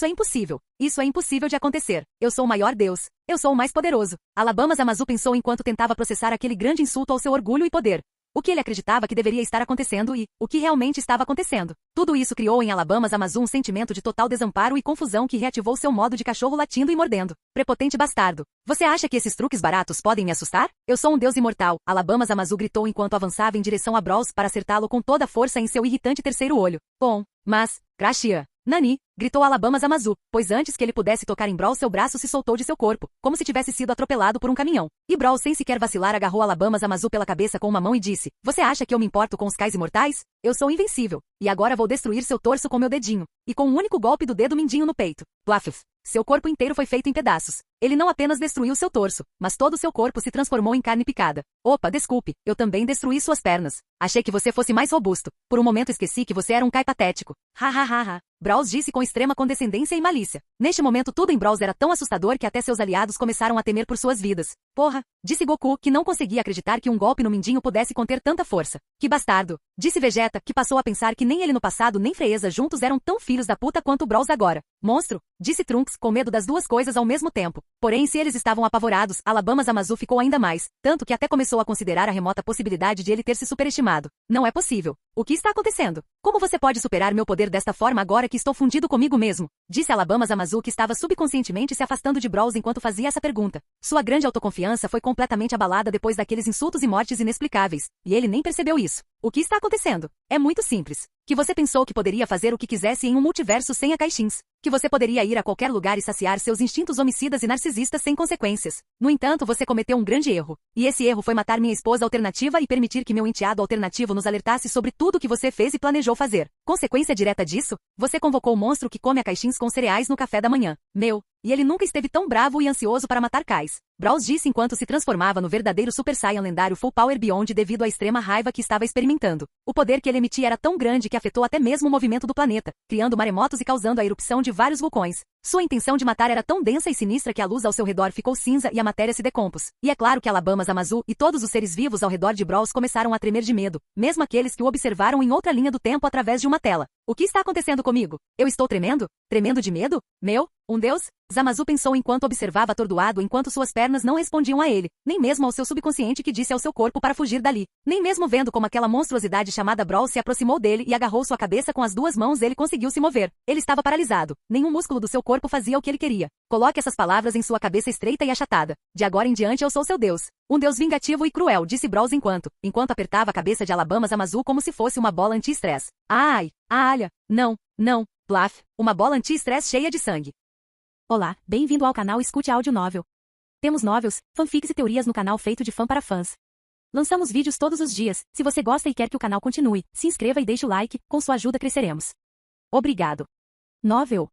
S1: é impossível. Isso é impossível de acontecer. Eu sou o maior Deus. Eu sou o mais poderoso. Alabama Zamazu pensou enquanto tentava processar aquele grande insulto ao seu orgulho e poder. O que ele acreditava que deveria estar acontecendo e o que realmente estava acontecendo. Tudo isso criou em Alabama Zamazu um sentimento de total desamparo e confusão que reativou seu modo de cachorro latindo e mordendo. Prepotente bastardo. Você acha que esses truques baratos podem me assustar? Eu sou um deus imortal, Alabama Zamazu gritou enquanto avançava em direção a Brawls para acertá-lo com toda a força em seu irritante terceiro olho. Bom, mas, Crashia. Nani, gritou Alabama Zamazu, pois antes que ele pudesse tocar em Brawls seu braço se soltou de seu corpo, como se tivesse sido atropelado por um caminhão. E Brawls sem sequer vacilar agarrou Alabama Zamazu pela cabeça com uma mão e disse, você acha que eu me importo com os cais imortais? Eu sou invencível, e agora vou destruir seu torso com meu dedinho, e com um único golpe do dedo mindinho no peito. Plafuf. Seu corpo inteiro foi feito em pedaços. Ele não apenas destruiu seu torso, mas todo seu corpo se transformou em carne picada. Opa, desculpe, eu também destruí suas pernas. Achei que você fosse mais robusto. Por um momento esqueci que você era um cai patético. Brawls disse com extrema condescendência e malícia. Neste momento tudo em Brawls era tão assustador que até seus aliados começaram a temer por suas vidas. Porra, disse Goku, que não conseguia acreditar que um golpe no mindinho pudesse conter tanta força. Que bastardo, disse Vegeta, que passou a pensar que nem ele no passado nem Freeza juntos eram tão filhos da puta quanto Brawls agora. Monstro, disse Trunks, com medo das duas coisas ao mesmo tempo. Porém, se eles estavam apavorados, Alabama Zamazu ficou ainda mais, tanto que até começou a considerar a remota possibilidade de ele ter se superestimado. Não é possível. O que está acontecendo? Como você pode superar meu poder desta forma agora que estou fundido comigo mesmo? Disse Alabama Zamazu, que estava subconscientemente se afastando de Brawls enquanto fazia essa pergunta. Sua grande autoconfiança foi completamente abalada depois daqueles insultos e mortes inexplicáveis, e ele nem percebeu isso. O que está acontecendo? É muito simples. Que você pensou que poderia fazer o que quisesse em um multiverso sem a caixins. Que você poderia ir a qualquer lugar e saciar seus instintos homicidas e narcisistas sem consequências. No entanto, você cometeu um grande erro. E esse erro foi matar minha esposa alternativa e permitir que meu enteado alternativo nos alertasse sobre tudo o que você fez e planejou fazer. Consequência direta disso? Você convocou o monstro que come a caixins com cereais no café da manhã. E ele nunca esteve tão bravo e ansioso para matar Kais. Brawls disse enquanto se transformava no verdadeiro Super Saiyan lendário Full Power Beyond devido à extrema raiva que estava experimentando. O poder que ele emitia era tão grande que afetou até mesmo o movimento do planeta, criando maremotos e causando a erupção de vários vulcões. Sua intenção de matar era tão densa e sinistra que a luz ao seu redor ficou cinza e a matéria se decompôs. E é claro que Alabama Zamazu e todos os seres vivos ao redor de Brawls começaram a tremer de medo, mesmo aqueles que o observaram em outra linha do tempo através de uma tela. O que está acontecendo comigo? Eu estou tremendo? Tremendo de medo? Um deus? Zamazu pensou enquanto observava atordoado enquanto suas pernas não respondiam a ele, nem mesmo ao seu subconsciente que disse ao seu corpo para fugir dali. Nem mesmo vendo como aquela monstruosidade chamada Brawls se aproximou dele e agarrou sua cabeça com as duas mãos ele conseguiu se mover. Ele estava paralisado. Nenhum músculo do seu corpo fazia o que ele queria. Coloque essas palavras em sua cabeça estreita e achatada. De agora em diante eu sou seu Deus. Um Deus vingativo e cruel, disse Brawls enquanto apertava a cabeça de Alabama Zamazu como se fosse uma bola anti-estresse. Não. Plaf, uma bola anti-estresse cheia de sangue. Olá, bem-vindo ao canal Escute Áudio Novel. Temos novels, fanfics e teorias no canal feito de fã para fãs. Lançamos vídeos todos os dias. Se você gosta e quer que o canal continue, se inscreva e deixe o like, com sua ajuda cresceremos. Obrigado. Novel.